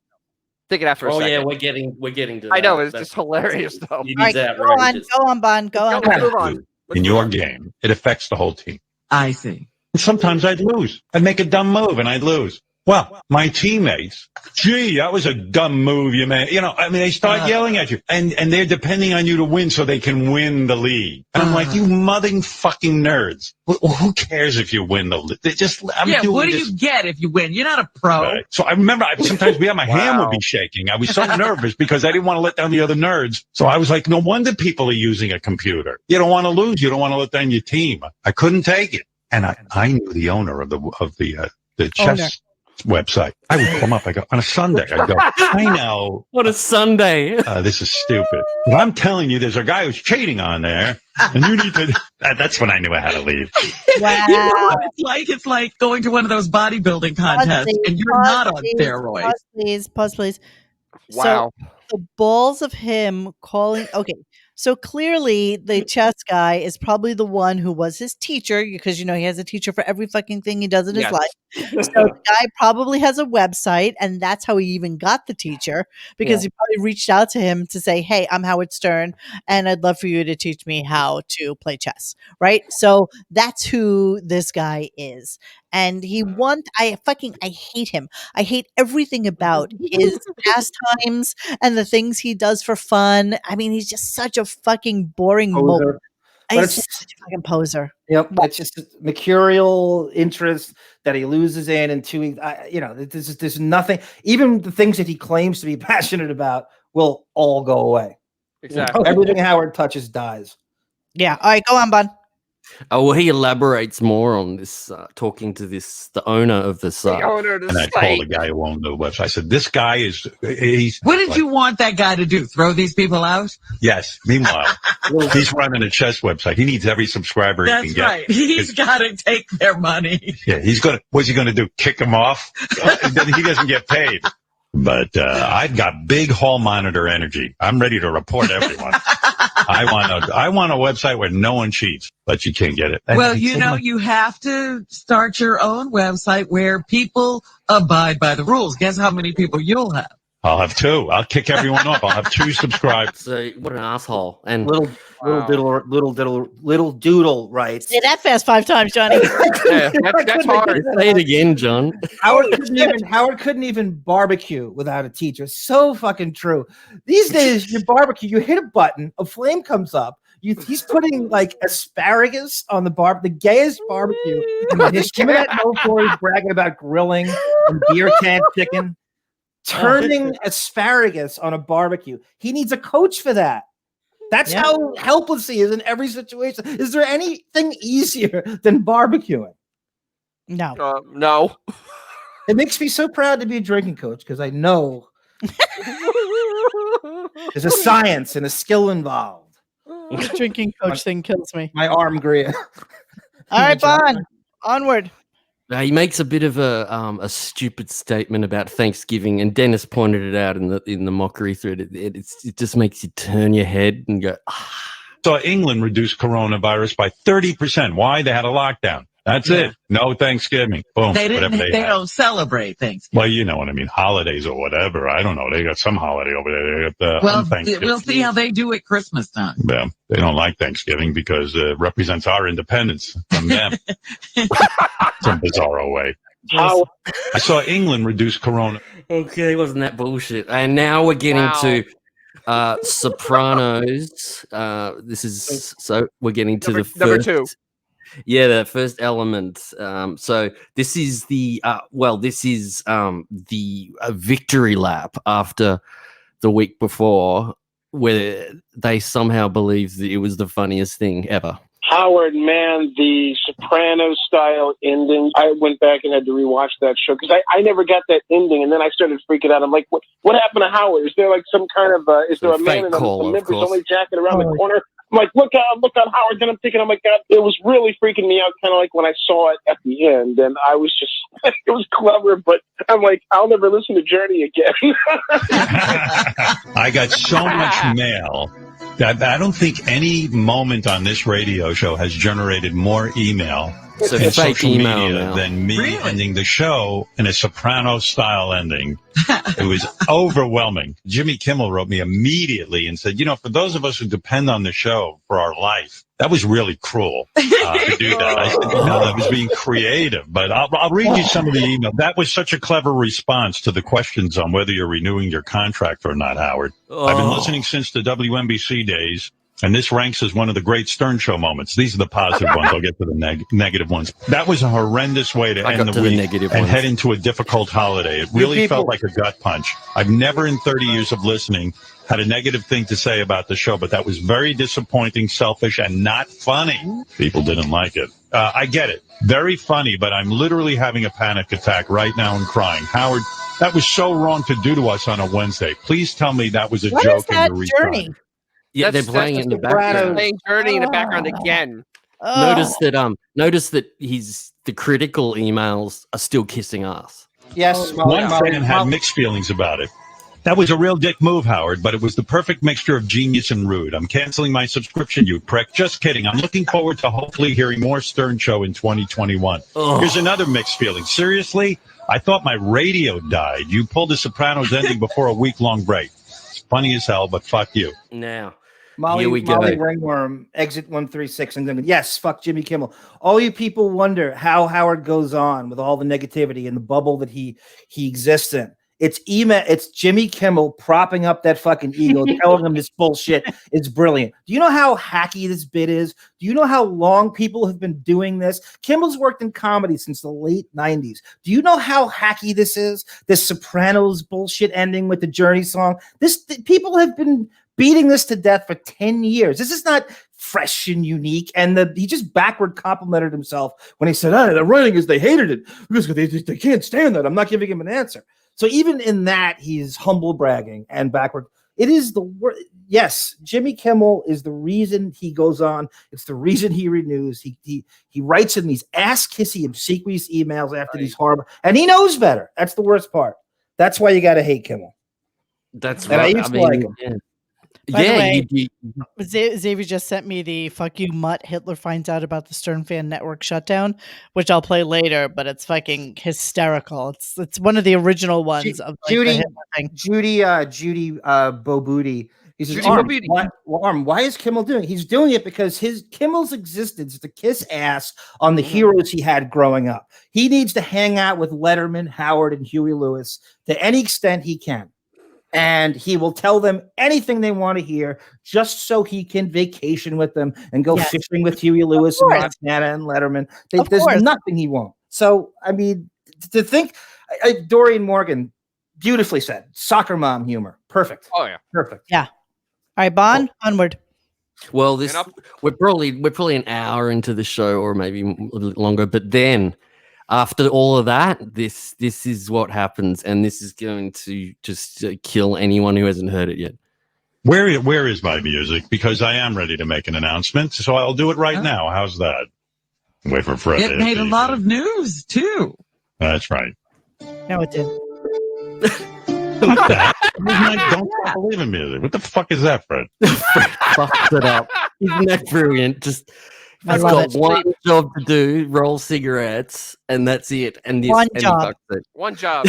C: Think of that for a second.
A: Yeah, we're getting to that.
C: I know, it's
A: That's-
C: just hilarious though.
A: It
B: All
A: is
B: right,
A: outrageous.
B: go on, Bon. Go on.
C: Move on. Let's
F: in
C: move
F: your
C: on.
F: game. It affects the whole team.
E: I see.
F: And sometimes I'd lose. I'd make a dumb move and I'd lose. Well, my teammates, gee, that was a dumb move you made. You know, I mean, they start yelling at you and they're depending on you to win so they can win the league. And I'm like, you mudding fucking nerds. Who cares if you win the league? They just,
E: What do you get if you win? You're not a pro.
F: Right. So I remember sometimes my hand would be shaking. I was so nervous because I didn't want to let down the other nerds. So I was like, no wonder people are using a computer. You don't want to lose. You don't want to let down your team. I couldn't take it. And I knew the owner of the chess website. I would come up. I go on a Sunday. I go, I know.
A: What a Sunday.
F: This is stupid. But I'm telling you, there's a guy who's cheating on there, and you need to. That's when I knew I had to leave.
B: Wow.
E: You know what it's like? It's like going to one of those bodybuilding contests and you're not on steroids.
B: Pause, please.
C: Wow.
B: So the balls of him calling. Okay. So clearly the chess guy is probably the one who was his teacher because, you know, he has a teacher for every fucking thing he does in his life. So the guy probably has a website and that's how he even got the teacher because he probably reached out to him to say, hey, I'm Howard Stern and I'd love for you to teach me how to play chess. Right. So that's who this guy is. And I hate him. I hate everything about his pastimes and the things he does for fun. I mean, he's just such a fucking boring mope.
D: But
B: He's such a fucking poser.
D: Yep, it's just mercurial interest that he loses in 2 weeks. There's nothing. Even the things that he claims to be passionate about will all go away.
C: Exactly.
D: Everything Howard touches dies.
B: Yeah. All right, go on, Bun.
A: Oh, well, he elaborates more on this, talking to the owner of the site.
C: The owner of the
F: And I
C: site.
F: called the guy who owned the website. I said, this guy he's.
E: What did you want that guy to do? Throw these people out?
F: Yes. Meanwhile, he's running a chess website. He needs every subscriber he
E: That's
F: can get.
E: right. He's got to take their money.
F: Yeah, what's he going to do? Kick him off? Then he doesn't get paid. But I've got big hall monitor energy. I'm ready to report everyone. I want a website where no one cheats, but you can't get it.
E: Well, you have to start your own website where people abide by the rules. Guess how many people you'll have?
F: I'll have 2. I'll kick everyone off. I'll have 2 subscribed.
A: So what an asshole! And
D: Little doodle writes.
B: Say that fast 5 times, Johnny.
C: Yeah, that's hard.
A: say it again, John.
D: Howard couldn't even barbecue without a teacher. So fucking true. These days, you barbecue, you hit a button, a flame comes up. He's putting like asparagus on the gayest barbecue in the history. Remember that note where he's bragging about grilling and beer can chicken? Turning asparagus on a barbecue. He needs a coach for that. That's how helpless he is in every situation. Is there anything easier than barbecuing?
B: No.
C: No.
D: It makes me so proud to be a drinking coach because I know there's a science and a skill involved.
B: The drinking coach thing kills me.
D: My arm grew.
B: All right, Bon. Onward.
A: He makes a bit of a stupid statement about Thanksgiving, and Dennis pointed it out in the mockery thread. It just makes you turn your head and go.
F: So England reduced coronavirus by 30%. Why? They had a lockdown. That's it. No Thanksgiving. Boom.
E: They
F: Whatever
E: didn't.
F: they
E: They
F: have.
E: don't celebrate Thanksgiving.
F: Well, you know what I mean. Holidays or whatever. I don't know. They got some holiday over there. They got
E: Well,
F: Thanksgiving.
E: we'll see how they do at Christmas time.
F: Yeah, they don't like Thanksgiving because it represents our independence from them. Some bizarro way.
I: How
F: I saw England reduce corona.
A: Okay, wasn't that bullshit? And now we're getting to Sopranos. This is so we're getting to the
C: number
A: first,
C: 2.
A: Yeah, the first element. So this is the the victory lap after the week before, where they somehow believed that it was the funniest thing ever.
I: Howard, man, the Sopranos style ending. I went back and had to rewatch that show because I never got that ending, and then I started freaking out. I'm like, what happened to Howard? Is there like some kind of is there a man in a members only jacket around the corner? I'm like, look out, Howard. Then I'm thinking, oh my God, it was really freaking me out, kind of like when I saw it at the end, and I was just, it was clever, but I'm like, I'll never listen to Journey again.
F: I got so much mail that I don't think any moment on this radio show has generated more email
A: So
F: and
A: fake
F: social
A: email
F: media
A: now.
F: than me ending the show in a Soprano style ending. It was overwhelming. Jimmy Kimmel wrote me immediately and said, for those of us who depend on the show for our life, that was really cruel to do that. I said, that was being creative, but I'll read you some of the email. That was such a clever response to the questions on whether you're renewing your contract or not, Howard. I've been listening since the WNBC days, and this ranks as one of the great Stern Show moments. These are the positive ones. I'll get to the negative ones. That was a horrendous way to end the week and head into a difficult holiday. It really felt like a gut punch. I've never in 30 years of listening had a negative thing to say about the show, but that was very disappointing, selfish, and not funny. People didn't like it. I get it. Very funny, but I'm literally having a panic attack right now and crying. Howard, that was so wrong to do to us on a Wednesday. Please tell me that was a joke and you're
B: Journey?
A: Yeah, they're playing it in the background.
C: Playing Journey in the background again.
A: Notice that the critical emails are still kissing ass.
D: Yes,
F: one fan had mixed feelings about it. That was a real dick move, Howard, but it was the perfect mixture of genius and rude. I'm canceling my subscription, you prick. Just kidding. I'm looking forward to hopefully hearing more Stern Show in 2021. Here's another mixed feeling. Seriously? I thought my radio died. You pulled the Sopranos ending before a week-long break. It's funny as hell, but fuck you.
A: Now,
D: Molly Ringworm, exit 136. And then, yes, fuck Jimmy Kimmel. All you people wonder how Howard goes on with all the negativity and the bubble that he exists in. It's Jimmy Kimmel propping up that fucking ego, telling him this bullshit is brilliant. Do you know how hacky this bit is? Do you know how long people have been doing this? Kimmel's worked in comedy since the late 90s. Do you know how hacky this is? This Sopranos bullshit ending with the Journey song. People have been beating this to death for 10 years. This is not fresh and unique. And he just backward complimented himself when he said, the writing is they hated it because they can't stand that. I'm not giving him an answer. So even in that, he's humble bragging and backward. It is the word. Yes, Jimmy Kimmel is the reason he goes on. It's the reason he renews. He writes in these ass-kissy, obsequious emails after these horrible, and he knows better. That's the worst part. That's why you got to hate Kimmel.
A: That's
D: right. I used to like him.
A: Yeah.
B: By the way, Xavier just sent me the "fuck you mutt." Hitler finds out about the Stern Fan Network shutdown, which I'll play later. But it's fucking hysterical. It's one of the original ones of like,
D: Judy Bobuti. He says, why is Kimmel doing it? He's doing it because Kimmel's existence is to kiss ass on the heroes he had growing up. He needs to hang out with Letterman, Howard, and Huey Lewis to any extent he can. And he will tell them anything they want to hear just so he can vacation with them and go fishing with Huey Lewis and Montana and Letterman. There's nothing he won't. So, I mean, to think, Dorian Morgan beautifully said, soccer mom humor. Perfect.
C: Oh, yeah.
D: Perfect.
B: Yeah. All right, Bon, onward.
A: Well, we're probably an hour into the show or maybe a little longer, but then after all of that, this is what happens, and this is going to just kill anyone who hasn't heard it yet.
F: Where is my music? Because I am ready to make an announcement, so I'll do it right now. How's that? Wait for Fred.
E: It made a lot of news, too.
F: That's right.
B: No, it did.
F: What that? Don't believe in music. What the fuck is that, Fred?
A: Fred fucked it up. Isn't that brilliant? Just
B: I
A: He's
B: love
A: got
B: it.
A: one job to do: roll cigarettes, and that's it. And this,
B: One
A: and
B: job.
A: he fucks it.
C: One job.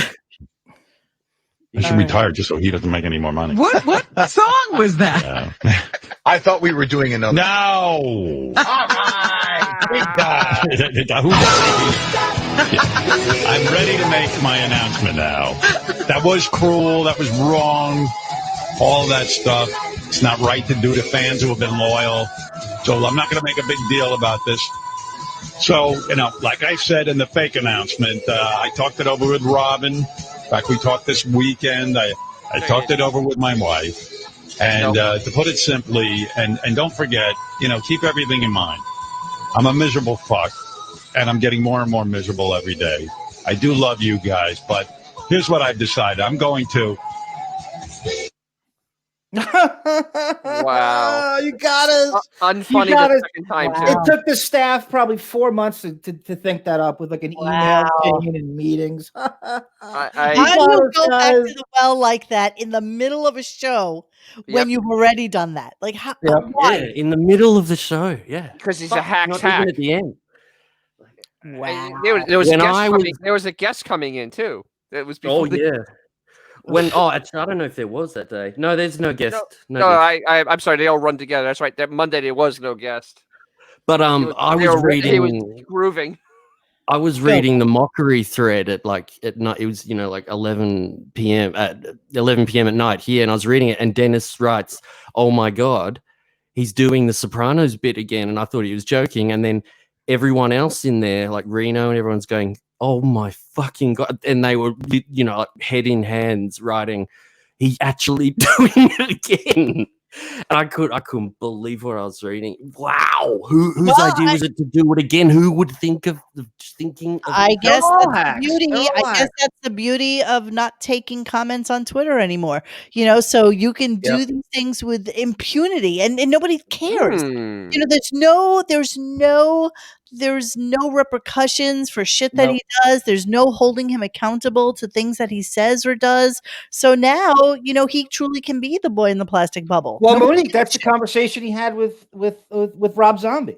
F: I should retire just so he doesn't make any more money.
E: What song was that?
F: Yeah.
J: I thought we were doing another.
F: No.
J: All right.
F: I'm ready to make my announcement now. That was cruel. That was wrong. All that stuff. It's not right to do to fans who have been loyal. So I'm not going to make a big deal about this. So, like I said in the fake announcement, I talked it over with Robin. In fact, we talked this weekend. I talked it over with my wife. And to put it simply, and don't forget, keep everything in mind. I'm a miserable fuck, and I'm getting more and more miserable every day. I do love you guys, but here's what I've decided. I'm going to.
C: Wow.
D: You got us.
C: Unfunny
D: You got
C: the
D: us.
C: second time,
B: Wow.
C: too.
D: It took the staff probably 4 months to think that up with like an email chain and meetings.
C: I-
B: How do you go back to the well like that in the middle of a show when you've already done that? Like, how? Why?
A: Yeah, in the middle of the show. Yeah,
C: Because he's a
A: Fuck,
C: hack's
A: not
C: hack.
A: even at the end.
B: Wow.
C: There was a
A: When
C: guest
A: I
C: coming.
A: was-
C: There was a guest coming in too. That was
A: Oh
C: before.
A: yeah. Actually, I don't know if there was that day. No, there's no guest.
C: No,
A: guest.
C: I'm sorry. They all run together. That's right. That Monday there was no guest.
A: But I
C: He
A: was reading.
C: He was grooving.
A: I was reading the mockery thread at night. It was like 11 p.m. at 11 p.m. at night here, and I was reading it. And Dennis writes, "Oh my god, he's doing the Sopranos bit again." And I thought he was joking. And then everyone else in there, like Reno, and everyone's going, "Oh my fucking god!" And they were, like head in hands, writing, "He's actually doing it again." And I couldn't believe what I was reading. Wow, whose idea was it to do it again? Who would think of thinking? Of
B: I guess that's the
D: hacks.
B: beauty.
D: They're all
B: I guess
D: hacks.
B: that's the beauty of not taking comments on Twitter anymore. So you can do these things with impunity, and nobody cares. There's no repercussions for shit that he does. There's no holding him accountable to things that he says or does. So now, he truly can be the boy in the plastic bubble.
D: Well,
B: Nobody
D: Monique, that's the conversation he had with Rob Zombie.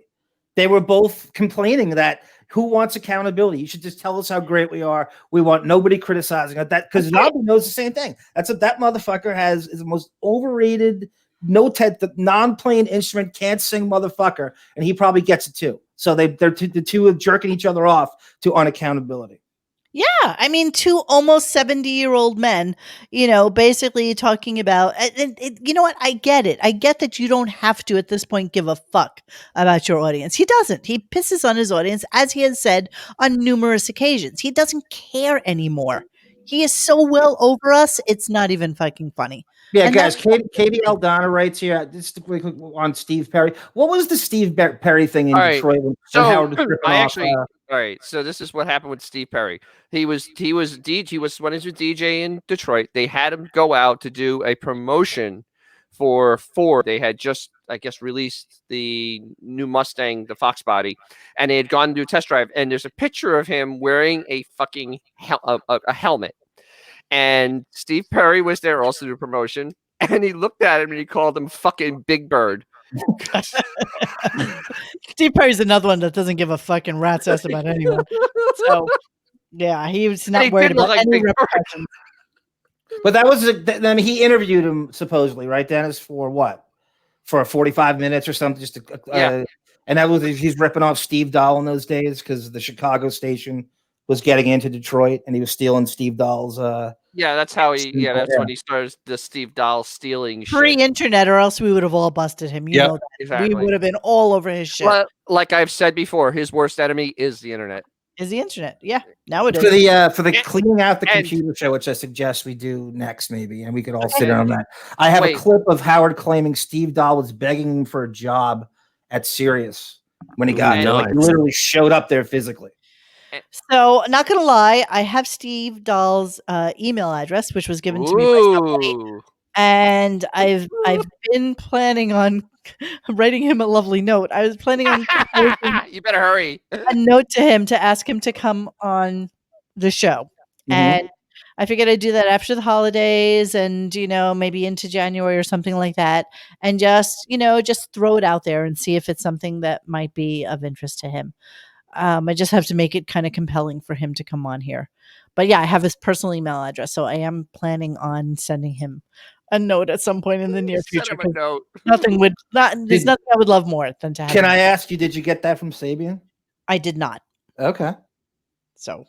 D: They were both complaining that who wants accountability? You should just tell us how great we are. We want nobody criticizing that because Zombie knows the same thing. That's what that motherfucker is the most overrated, the non-playing instrument, can't sing motherfucker, and he probably gets it too. So the two are jerking each other off to unaccountability.
B: Yeah, I mean, two almost 70-year-old men, basically talking about, you know what? I get it. I get that you don't have to, at this point, give a fuck about your audience. He doesn't. He pisses on his audience, as he has said on numerous occasions. He doesn't care anymore. He is so well over us, it's not even fucking funny.
D: Yeah,
B: And
D: guys, Katie Aldana writes here, just to quick on Steve Perry. What was the Steve Perry thing in Detroit? When Howard was ripping off,
C: all right. So this is what happened with Steve Perry. He was when he was DJ in Detroit. They had him go out to do a promotion for Ford. They had just, I guess, released the new Mustang, the Fox body, and they had gone to do a test drive. And there's a picture of him wearing a fucking a helmet. And Steve Perry was there also to do promotion, and he looked at him and he called him fucking Big Bird.
B: Steve Perry's another one that doesn't give a fucking rat's ass about anyone. So, yeah, he was not worried about any repercussions.
D: But that was, he interviewed him supposedly, right, Dennis, for what? For 45 minutes or something? And that was, he's ripping off Steve Dahl in those days because the Chicago station was getting into Detroit and he was stealing Steve Dahl's.
C: That's how that's when he started the Steve Dahl stealing
B: pre-internet, or else we would have all busted him. You know that.
C: Exactly.
B: We would have been all over his shit.
C: Well, like I've said before, his worst enemy is the internet.
B: Is the internet? Yeah, nowadays.
D: For the cleaning out the computer show, which I suggest we do next, maybe, and we could all sit in on that. I have a clip of Howard claiming Steve Dahl was begging him for a job at Sirius when he got there. Like, he literally showed up there physically.
B: So, not gonna lie, I have Steve Dahl's email address, which was given to me by somebody, and I've been planning on writing him a lovely note. I was planning on
C: you better hurry.
B: a note to him to ask him to come on the show, and I figured I'd do that after the holidays and, maybe into January or something like that. And just throw it out there and see if it's something that might be of interest to him. I just have to make it kind of compelling for him to come on here. But yeah, I have his personal email address. So I am planning on sending him a note at some point in the near
C: Send
B: future.
C: him a note.
B: There's nothing I would love more than to have
D: Can
B: him.
D: I ask you, did you get that from Sabian?
B: I did not.
D: Okay.
B: So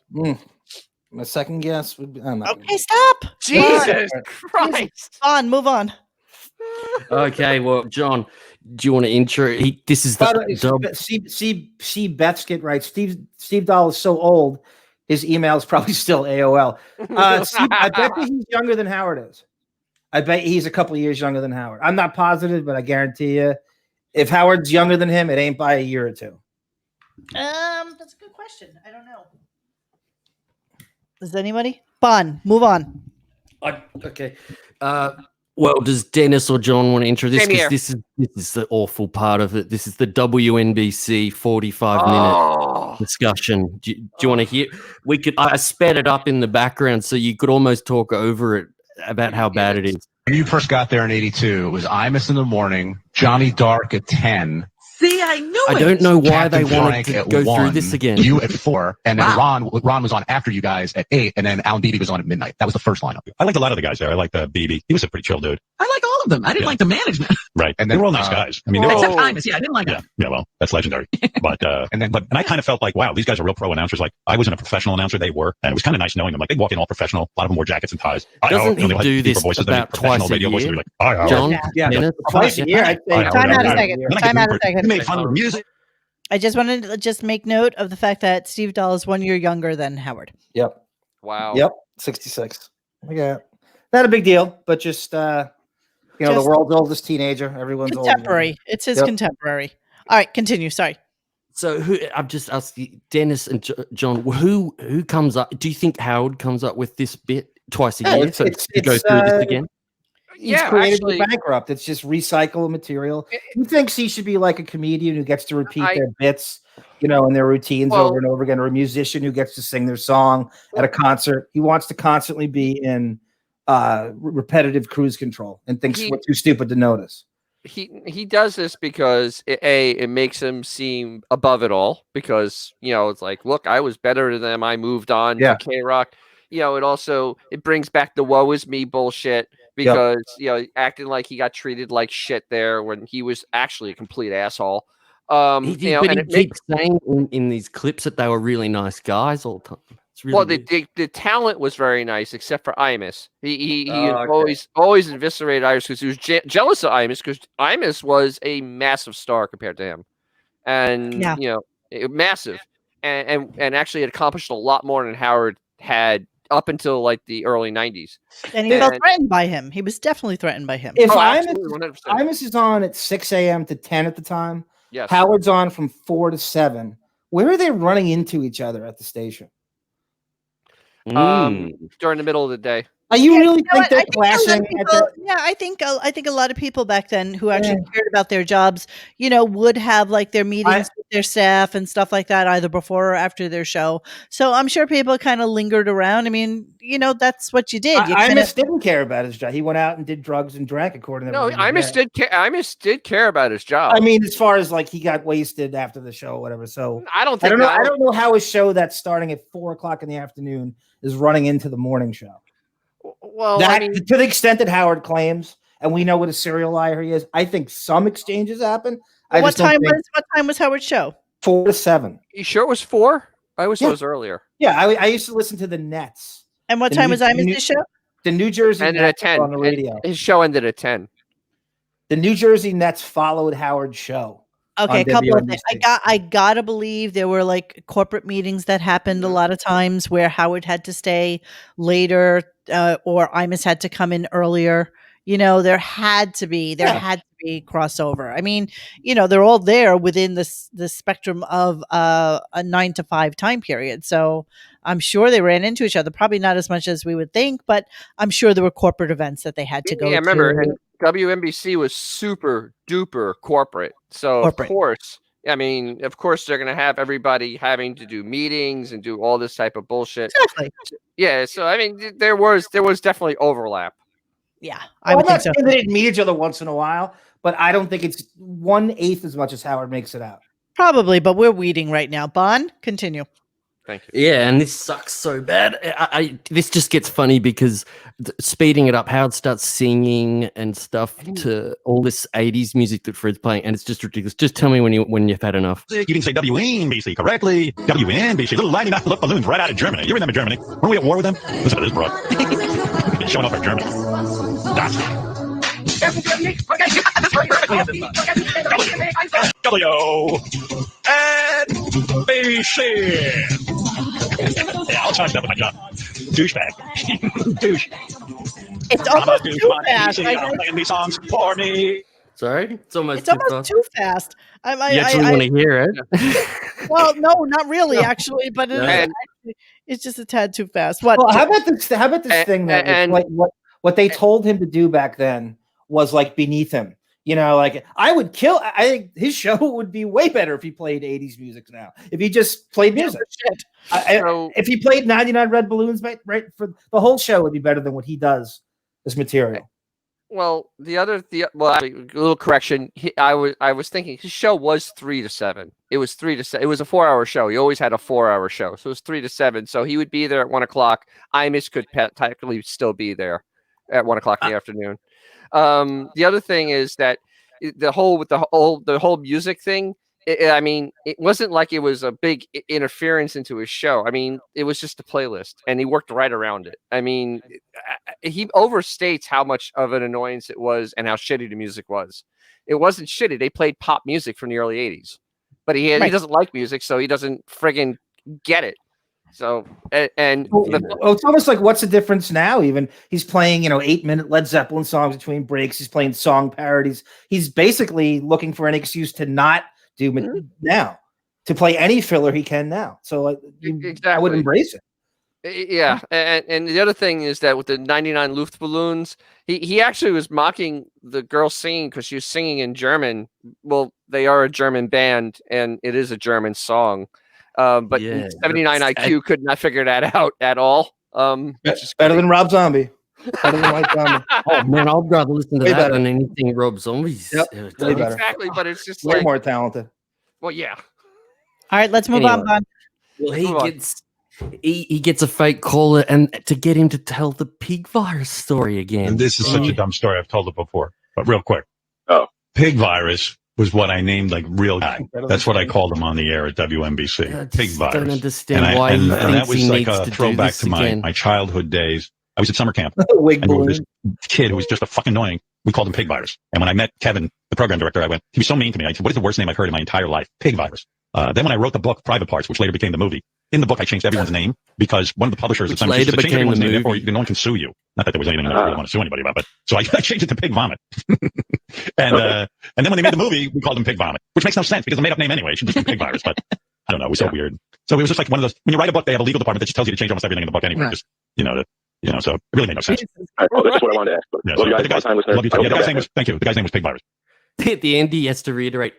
D: My second guess would be. I'm not
B: okay, stop.
C: Jesus Christ.
B: Move on.
A: Okay, well, John, do you want to intro? This is
D: See Bethskit writes, Steve Dahl is so old, his email is probably still AOL. I bet that he's younger than Howard is. I bet he's a couple of years younger than Howard. I'm not positive, but I guarantee you, if Howard's younger than him, it ain't by a year or two.
B: That's a good question. I don't know. Does anybody? Bon, move on.
D: Okay.
A: Well, does Dennis or John want to intro this?
C: Same here.
A: Because this is the awful part of it. This is the WNBC 45-minute discussion. Do you want to hear? I sped it up in the background so you could almost talk over it about how bad it is.
K: When you first got there in 82, it was Imus in the morning, Johnny Dark at 10.
E: See, I knew it.
A: I don't know why
K: Captain
A: they wanted
K: Frank
A: to
K: at
A: go
K: 1,
A: through this again.
K: You at 4, and then Ron was on after you guys at 8, and then Alan Beebe was on at midnight. That was the first lineup.
F: I liked a lot of the guys there. I liked Beebe. He was a pretty chill dude.
E: I like all of them. I didn't like the management.
F: Right. And they were all nice guys. I mean,
E: Except Imus. Yeah, I didn't like him.
F: Yeah, well, that's legendary. But and I kind of felt like, wow, these guys are real pro announcers. Like I wasn't a professional announcer, they were, and it was kind of nice knowing them. Like they walk in all professional. A lot of them wore jackets and ties.
A: Doesn't he do this about twice a year?
F: Voices, like,
A: John,
D: Yeah, twice a year. I'd say.
B: Time out a second. Time out a second.
F: He made fun of the music.
B: I just wanted to just make note of the fact that Steve Dahl is 1 year younger than Howard.
D: Yep.
C: Wow.
D: Yep. 66. Okay. Not a big deal, but just the world's oldest teenager. Everyone's
B: contemporary. It's his contemporary. All right, continue. Sorry.
A: So I'm just asking Dennis and John, who comes up? Do you think Howard comes up with this bit twice a year to go through this again?
D: He's creatively bankrupt. It's just recycled material. He thinks he should be like a comedian who gets to repeat their bits, and their routines over and over again, or a musician who gets to sing their song at a concert. He wants to constantly be in repetitive cruise control and thinks we're too stupid to notice.
C: He does this because it makes him seem above it all, because it's like, look, I was better than them. I moved on to K-Rock. It brings back the woe is me bullshit, because acting like he got treated like shit there when he was actually a complete asshole.
A: He keeps saying in these clips that they were really nice guys all the time. Really
C: the talent was very nice, except for Imus. He always eviscerated Imus because he was jealous of Imus, because Imus was a massive star compared to him, and massive, and actually had accomplished a lot more than Howard had up until like the early 90s.
B: And he felt threatened by him. He was definitely threatened by him.
D: If Imus is on at 6 a.m. to 10 at the time, Howard's on from 4 to 7. Where are they running into each other at the station?
C: During the middle of the day.
D: You really think they're clashing?
B: I think a lot of people back then who actually cared about their jobs, would have like their meetings with their staff and stuff like that, either before or after their show. So I'm sure people kind of lingered around. I mean, that's what you did.
D: Imus didn't care about his job. He went out and did drugs and drank, according to
C: Imus did care about his job.
D: I mean, as far as like he got wasted after the show or whatever. So
C: I don't know.
D: I don't know how a show that's starting at 4:00 in the afternoon is running into the morning show.
C: Well,
D: to the extent that Howard claims, and we know what a serial liar he is, I think some exchanges happen.
B: What time was Howard's show?
D: 4 to 7.
C: You sure it was 4? I always thought it was earlier.
D: Yeah, I used to listen to the Nets.
B: And what time was Imus' show?
D: The New Jersey
C: ended
D: Nets
C: at 10
D: on the radio.
C: His show ended at 10.
D: The New Jersey Nets followed Howard's show.
B: Okay, a couple of things. I gotta believe there were like corporate meetings that happened a lot of times where Howard had to stay later, or Imus had to come in earlier. There had to be crossover. I mean, they're all there within the spectrum of a 9 to 5 time period. So I'm sure they ran into each other. Probably not as much as we would think, but I'm sure there were corporate events that they had to go to.
C: Remember, and WNBC was super duper corporate. So of course I mean, of course, they're going to have everybody having to do meetings and do all this type of bullshit.
B: Exactly.
C: Yeah, so I mean, there was definitely overlap.
B: Yeah, I would think so.
D: They didn't meet each other once in a while, but I don't think it's 1/8 as much as Howard makes it out.
B: Probably, but we're weeding right now. Bond, continue.
C: Thank you.
A: Yeah, and this sucks so bad. This just gets funny because speeding it up, Howard starts singing and stuff to all this 80s music that Fred's playing, and it's just ridiculous. Just tell me when you've had enough.
F: You didn't say WNBC correctly. WNBC, little lighting up balloons right out of Germany. You remember Germany? Weren't we at war with them? Listen to this, bro. Showing off our Germany. That's WNBC. Yeah, I'll charge that with my job. Douchebag. Douche.
B: It's almost too fast.
F: I'm playing these songs for me.
A: Sorry? It's almost
B: too fast.
A: You actually want to hear it?
B: Well, no, not really, actually, but it's just a tad too fast. What?
D: Well, how about this thing that
C: and
D: like what they told him to do back then was like beneath him. You know, like I think his show would be way better if he played 80s music now. If he just played music. If he played 99 Red Balloons, right, for the whole show would be better than what he does as material.
C: Well, a little correction. I was thinking his show was 3 to 7. It was 3 to 7. It was a 4-hour show. He always had a 4-hour show, so it was 3 to 7. So he would be there at 1 o'clock. Imus could technically still be there at 1 o'clock in the afternoon. The other thing is that the whole music thing. I mean, it wasn't like it was a big interference into his show. I mean, it was just a playlist, and he worked right around it. I mean, he overstates how much of an annoyance it was and how shitty the music was. It wasn't shitty. They played pop music from the early 80s, but he doesn't like music, so he doesn't friggin' get it. So,
D: it's almost like what's the difference now? Even he's playing, 8-minute Led Zeppelin songs between breaks. He's playing song parodies. He's basically looking for an excuse to not do now, to play any filler he can now. So I would embrace it.
C: Yeah, and the other thing is that with the 99 Luftballons, he actually was mocking the girl singing because she was singing in German. Well, they are a German band, and it is a German song. But 79 IQ could not figure that out at all.
D: Better than Rob Zombie. Better than White Zombie.
A: Oh man, I'd rather listen to that than anything Rob Zombie's.
D: Yep, way better.
C: Exactly, but it's just
D: way more talented.
C: Well, yeah.
B: All right, let's move on.
A: Well, he gets a fake caller and to get him to tell the pig virus story again.
F: And this is such a dumb story. I've told it before, but real quick. Pig virus was what I named like real guy. That's what I called him on the air at WNBC. Pig virus.
A: Don't understand why he thinks
F: that was
A: he
F: like
A: needs
F: a
A: to
F: throwback
A: do this
F: to
A: again.
F: my childhood days. I was at summer camp. And there was this kid who was just a fucking annoying. We called him Pig Virus. And when I met Kevin, the program director, I went, he was so mean to me. I said, what is the worst name I've heard in my entire life? Pig Virus. Then when I wrote the book, Private Parts, which later became the movie, in the book I changed everyone's name because one of the publishers at the time said, change everyone's name, therefore no one can sue you. Not that there was anything I really want to sue anybody about, but so I changed it to Pig Vomit. and then when they made the movie, we called him Pig Vomit, which makes no sense because it's a made up name anyway. It should just be Pig Virus, but I don't know. It was so weird. So it was just like one of those, when you write a book, they have a legal department that just tells you to change almost everything in the book anyway. Just, so it really made no sense.
L: Well, that's what I wanted to ask.
F: The guy's name was, thank you. The guy's name was Pig Virus.
A: At the end, he has to reiterate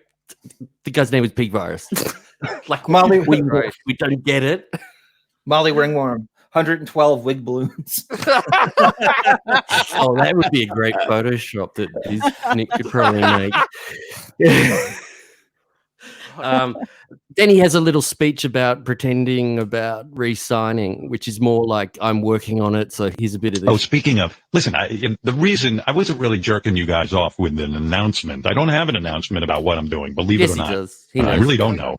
A: the guy's name was Pig Virus. Like
D: Molly,
A: we don't get it.
D: Molly Ringworm, 112 wig balloons.
A: Oh, that would be a great Photoshop that Nick could probably make. Then he has a little speech about pretending about re-signing, which is more like I'm working on it. So here's a bit of this.
F: Oh, speaking of, listen, the reason I wasn't really jerking you guys off with an announcement. I don't have an announcement about what I'm doing, believe it or not.
A: He does.
F: I really don't know.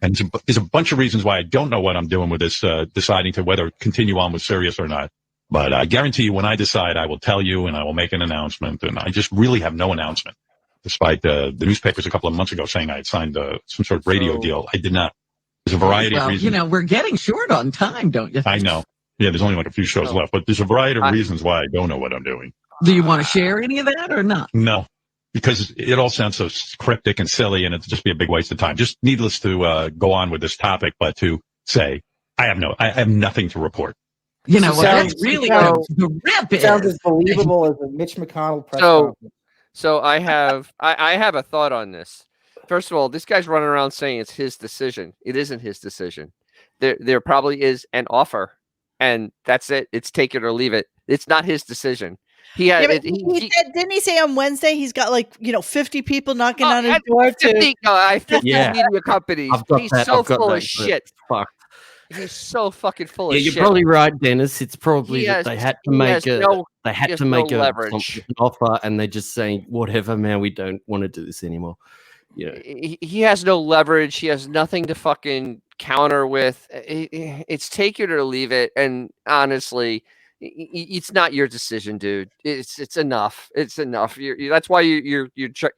F: And there's a bunch of reasons why I don't know what I'm doing with this, deciding to whether continue on with Sirius or not. But I guarantee you when I decide, I will tell you and I will make an announcement. And I just really have no announcement. Despite the newspapers a couple of months ago saying I had signed some sort of radio deal. I did not. There's a variety of reasons.
E: We're getting short on time, don't you?
F: I know. Yeah, there's only like a few shows left, but there's a variety of reasons why I don't know what I'm doing.
E: Do you want to share any of that or not?
F: No, because it all sounds so cryptic and silly, and it'd just be a big waste of time. Just needless to go on with this topic, but to say I have nothing to report.
E: That's really the rip.
D: It sounds as believable as a Mitch McConnell press conference.
C: So I have a thought on this. First of all, this guy's running around saying it's his decision. It isn't his decision. There probably is an offer, and that's it. It's take it or leave it. It's not his decision. He had.
B: Yeah, he said, didn't he say on Wednesday he's got 50 people knocking on his door to
C: 50 media companies. He's so full of shit.
A: Fuck.
C: He's so fucking full of
A: Yeah,
C: shit.
A: you're probably right, Dennis. It's probably that they had to make an offer, and they're just saying, whatever, man, we don't want to do this anymore. You know,
C: he has no leverage. He has nothing to fucking counter with. It's take it or leave it. And honestly, it's not your decision, dude. It's enough. It's enough. That's why you're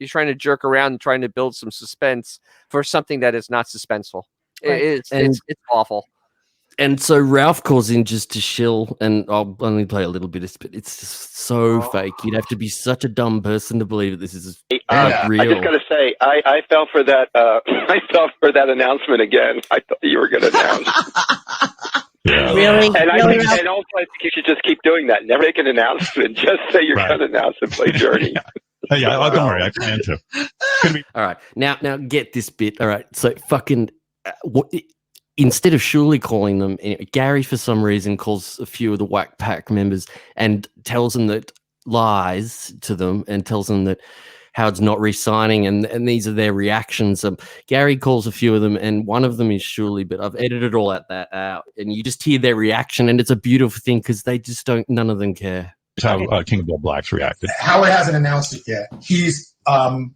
C: trying to jerk around and trying to build some suspense for something that is not suspenseful.
B: Right.
C: It's awful.
A: And so Ralph calls in just to shill, and I'll only play a little bit of it. It's just so fake. You'd have to be such a dumb person to believe that this is real.
L: I just gotta say, I fell for that. I fell for that announcement again. I thought you were gonna announce.
B: Really?
L: And and also, I think you should just keep doing that. Never make an announcement. Just say you're gonna announce and play Journey.
F: Yeah, don't worry. I plan to.
A: All right, now get this bit. All right, so fucking. Instead of surely calling them, Gary for some reason calls a few of the Whack Pack members and tells them that lies to them and tells them that Howard's not re-signing, and these are their reactions. Gary calls a few of them, and one of them is Shuley, but I've edited all that out, and you just hear their reaction, and it's a beautiful thing because they just don't. None of them care.
F: That's how King of Bill Black's reacted.
M: Howard hasn't announced it yet. He's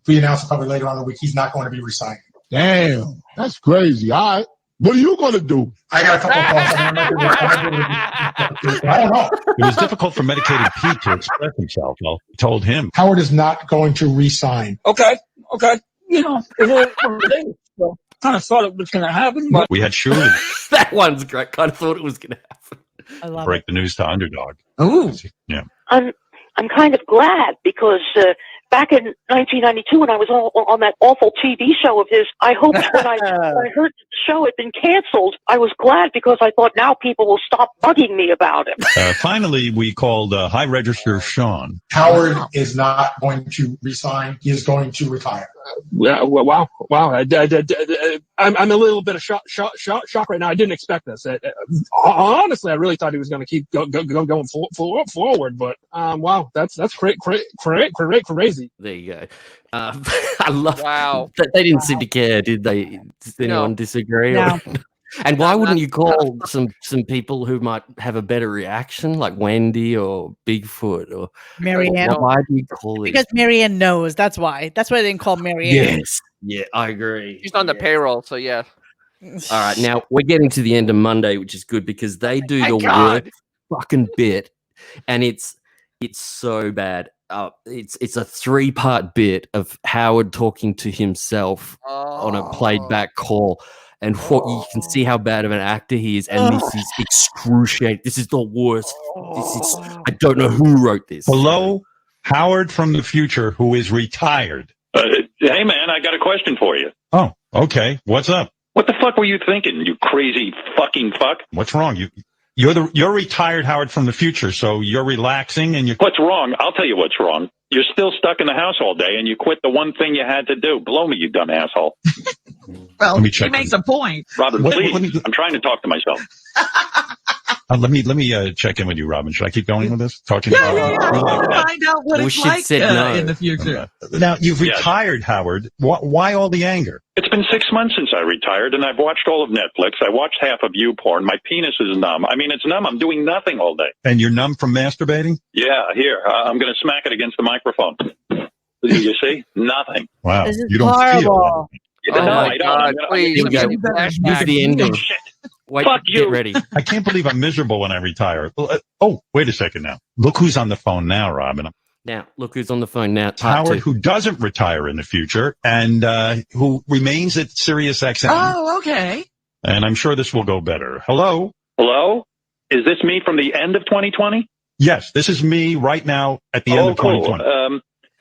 M: we announced it probably later on in the week. He's not going to be resigning.
N: Damn, that's crazy. All right. What are you going to do?
M: I got a couple of calls. I don't know.
F: It was difficult for Medicated Pete to express himself. Well, he told him.
M: Howard is not going to resign.
O: Okay. You know, so kind of thought it was going to happen. But
F: we had Shuley.
A: That one's great. Kind of thought it was going to happen.
B: I love
F: Break the news to Underdog.
E: Oh.
F: Yeah.
P: I'm kind of glad because back in 1992 when I was on that awful TV show of his, I hoped when I heard the show had been canceled, I was glad because I thought now people will stop bugging me about him.
F: Finally, we called High Register Sean.
M: Howard is not going to resign. He is going to retire.
O: Wow. I'm a little bit of shock right now. I didn't expect this. Honestly, I really thought he was going to keep going forward, but wow, that's crazy.
A: There you go. I love that they didn't seem to care, did they? Does anyone disagree?
B: No.
A: And why wouldn't you call some people who might have a better reaction, like Wendy or Bigfoot or
B: Marianne?
A: Why do you call it?
B: Because Marianne knows. That's why. That's why they didn't call Marianne.
A: Yes. Yeah, I agree.
C: He's on the payroll, so yeah.
A: All right, now we're getting to the end of Monday, which is good because they do the worst fucking bit, and it's so bad. It's a 3-part bit of Howard talking to himself on a played back call. And what you can see how bad of an actor he is, and this is excruciating. This is the worst. I don't know who wrote this.
F: Hello, Howard from the future, who is retired.
L: Hey man, I got a question for you.
F: Oh, okay. What's up?
L: What the fuck were you thinking, you crazy fucking fuck?
F: What's wrong? You're retired Howard from the future, so you're relaxing and you.
L: What's wrong? I'll tell you what's wrong. You're still stuck in the house all day, and you quit the one thing you had to do. Blow me, you dumb asshole.
E: Well, he makes a point.
L: Robin, please. I'm trying to talk to myself.
F: Let me check in with you, Robin. Should I keep going with this? Talking
E: Yeah. Find out what it's like in the future.
F: Now, you've retired, Howard. Why all the anger?
L: It's been 6 months since I retired, and I've watched all of Netflix. I watched half of YouPorn. My penis is numb. I mean, it's numb. I'm doing nothing all day.
F: And you're numb from masturbating?
L: Yeah, here. I'm going to smack it against the microphone. You see? Nothing.
F: Wow.
B: This is
F: you don't
B: horrible.
L: feel it.
C: Oh my God, please.
A: Use the ending. Wait,
L: Fuck you.
A: Get ready.
F: I can't believe I'm miserable when I retire. Oh, wait a second now. Look who's on the phone now, Robin.
A: Now, look who's on the phone now.
F: Howard, who doesn't retire in the future and who remains at Sirius XM.
E: Oh, okay.
F: And I'm sure this will go better. Hello?
L: Hello? Is this me from the end of 2020?
F: Yes, this is me right now at the end of 2020.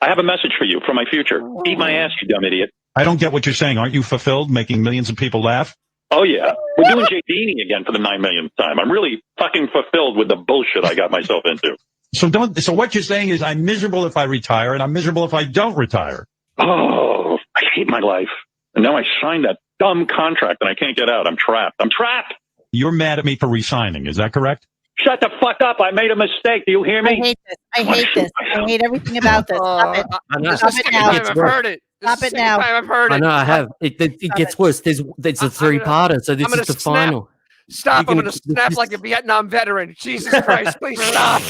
L: I have a message for you from my future. Eat my ass, you dumb idiot.
F: I don't get what you're saying. Aren't you fulfilled, making millions of people laugh?
L: Oh, yeah. We're doing Jay Deeney again for the 9 millionth time. I'm really fucking fulfilled with the bullshit I got myself into.
F: So what you're saying is I'm miserable if I retire and I'm miserable if I don't retire.
L: Oh, I I hate my life. And now I signed that dumb contract and I can't get out. I'm trapped. I'm trapped.
F: You're mad at me for resigning. Is that correct?
L: Shut the fuck up. I made a mistake. Do you hear me?
B: I hate this. I hate this. I hate everything about this. Stop it.
C: This is the second time I've heard it.
B: Stop it now.
C: I've heard it.
A: I know I have. It gets worse. There's a three-parter, so this is the final.
C: Stop! I'm gonna snap like a Vietnam veteran. Jesus Christ! Please stop!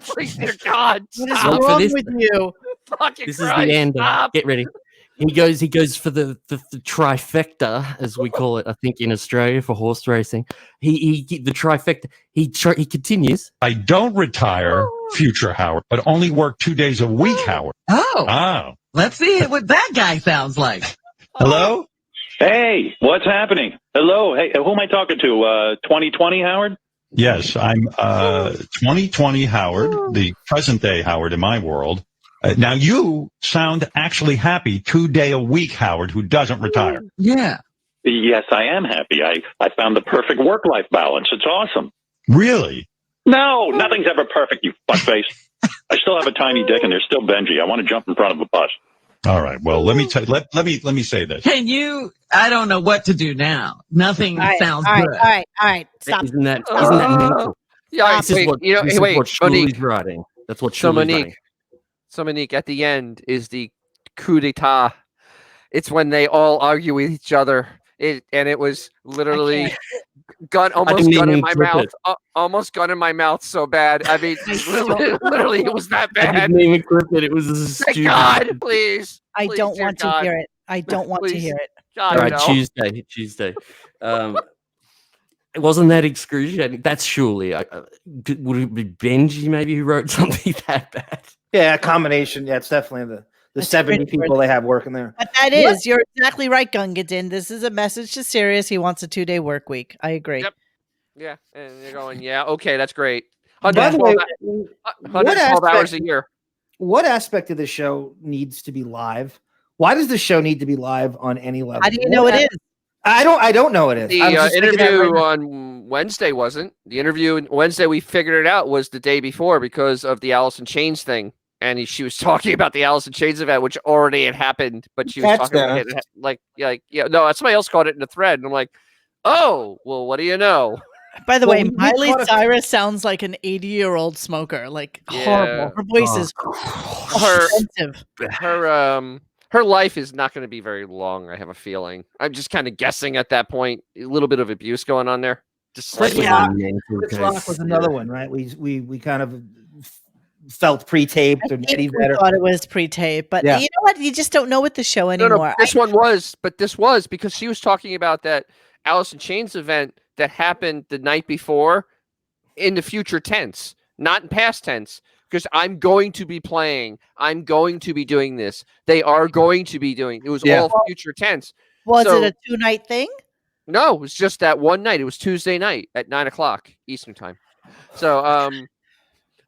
C: Please, dear God,
B: what is
C: stop.
B: wrong with you?
C: Fucking
A: This
C: Christ,
A: is the end.
C: stop.
A: Get ready. He goes for the trifecta, as we call it, I think, in Australia for horse racing. The trifecta. He continues.
F: I don't retire, future Howard, but only work 2 days a week, Howard.
E: Oh, let's see what that guy sounds like.
F: Hello?
L: Hey, what's happening? Hello. Hey, who am I talking to? 2020 Howard?
F: Yes, I'm 2020 Howard, the present day Howard in my world. Now you sound actually happy 2 day a week, Howard, who doesn't retire.
E: Yeah.
L: Yes, I am happy. I found the perfect work-life balance. It's awesome.
F: Really?
L: No, nothing's ever perfect, you fuckface. I still have a tiny dick and there's still Benji. I want to jump in front of a bus.
F: All right. Well, let me say this.
E: Can you? I don't know what to do now. Nothing sounds good.
B: All right. Stop.
A: Isn't that mental?
C: Yeah,
A: This is what Shuley's writing. That's what Shuley's writing.
C: So Monique, at the end is the coup d'etat. It's when they all argue with each other. It was literally almost gun in my mouth. Almost gun in my mouth so bad. I mean, literally, it was that bad.
A: I didn't even clip it. It was stupid.
C: God, please.
B: I don't want to hear it. I don't want to hear it.
C: God,
A: all right,
C: no.
A: Tuesday. It wasn't that excruciating. That's surely. Would it be Benji maybe who wrote something that bad?
D: Yeah, a combination. Yeah, it's definitely the 70 people they have working there.
B: But that is, you're exactly right, Gungadin. This is a message to Sirius. He wants a 2-day work week. I agree.
C: Yep. Yeah, and you're going, yeah, okay, that's great.
D: By the way,
C: 112 hours a year.
D: What aspect of the show needs to be live? Why does the show need to be live on any level?
B: How do you know it is?
D: I don't know it is.
C: The interview on Wednesday wasn't. The interview on Wednesday, we figured it out, was the day before because of the Alice in Chains thing. And she was talking about the Alice in Chains event, which already had happened, but she was talking about it no, somebody else caught it in the thread. And I'm like, oh, well, what do you know?
B: By the way, Miley Cyrus sounds like an 80-year-old smoker. Like, horrible. Her voice is offensive.
C: Her life is not going to be very long, I have a feeling. I'm just kind of guessing at that point. A little bit of abuse going on there. Just
D: Chris Rock was another one, right? We kind of felt pre-taped.
B: I think we thought it was pre-taped, but you know what? You just don't know with the show anymore.
C: No, this was because she was talking about that Alice in Chains event that happened the night before in the future tense, not in past tense. Because I'm going to be playing. I'm going to be doing this. They are going to be doing. It was all future tense.
B: Was it a 2-night thing?
C: No, it was just that one night. It was Tuesday night at 9:00 Eastern time. So, all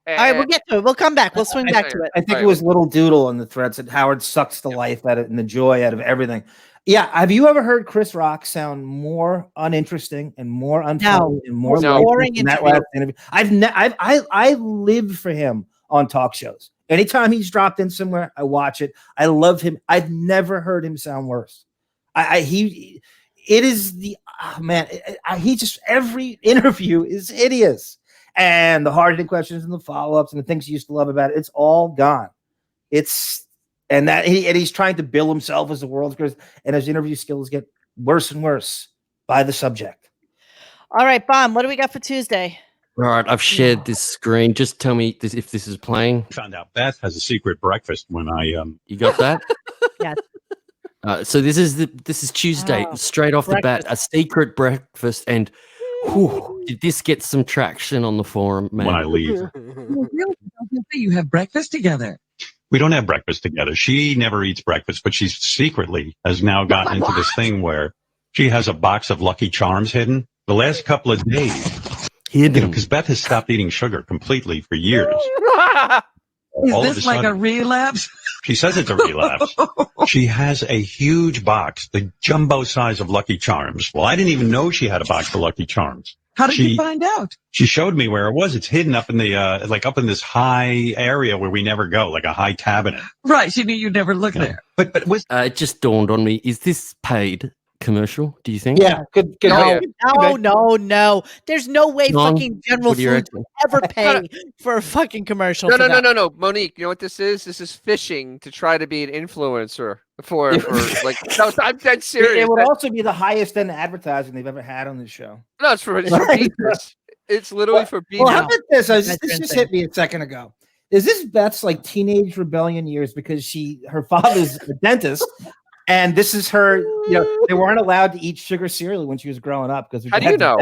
B: right, we'll get to it. We'll come back. We'll swing back to it.
D: I think it was Little Doodle on the threads that Howard sucks the life out of it and the joy out of everything. Yeah, have you ever heard Chris Rock sound more uninteresting and more unfunny and more boring in that last interview? I lived for him on talk shows. Anytime he's dropped in somewhere, I watch it. I love him. I've never heard him sound worse. He just every interview is hideous, and the hard-hitting questions and the follow-ups and the things you used to love about it, it's all gone. And he's trying to bill himself as the world's greatest, and his interview skills get worse and worse by the subject.
B: All right, Bon, what do we got for Tuesday?
A: All right, I've shared this screen. Just tell me if this is playing.
F: Found out Beth has a secret breakfast when I
A: You got that?
B: Yes.
A: So this is Tuesday, straight off the bat, a secret breakfast, and did this get some traction on the forum, man?
F: When I leave.
E: You have breakfast together.
F: We don't have breakfast together. She never eats breakfast, but she secretly has now gotten into this thing where she has a box of Lucky Charms hidden. The last couple of days, because Beth has stopped eating sugar completely for years.
E: Is this like a relapse?
F: She says it's a relapse. She has a huge box, the jumbo size of Lucky Charms. Well, I didn't even know she had a box of Lucky Charms.
E: How did you find out?
F: She showed me where it was. It's hidden up in the like up in this high area where we never go, like a high cabinet.
E: Right. She knew you'd never look there.
F: But was
A: it just dawned on me: is this paid commercial? Do you think?
D: Yeah, good.
B: No. There's no way
A: John,
B: fucking General
A: what do you
B: Foods
A: reckon?
B: would ever pay for a fucking commercial.
C: No. Monique, you know what this is? This is fishing to try to be an influencer for like. No, I'm dead serious.
D: It would also be the highest end advertising they've ever had on this show.
C: No, it's for beavers. It's literally for beavers.
D: Well, how about this? This just hit me a second ago. Is this Beth's like teenage rebellion years because her father's a dentist, and this is her? You know, they weren't allowed to eat sugar cereal when she was growing up because
C: how do you know?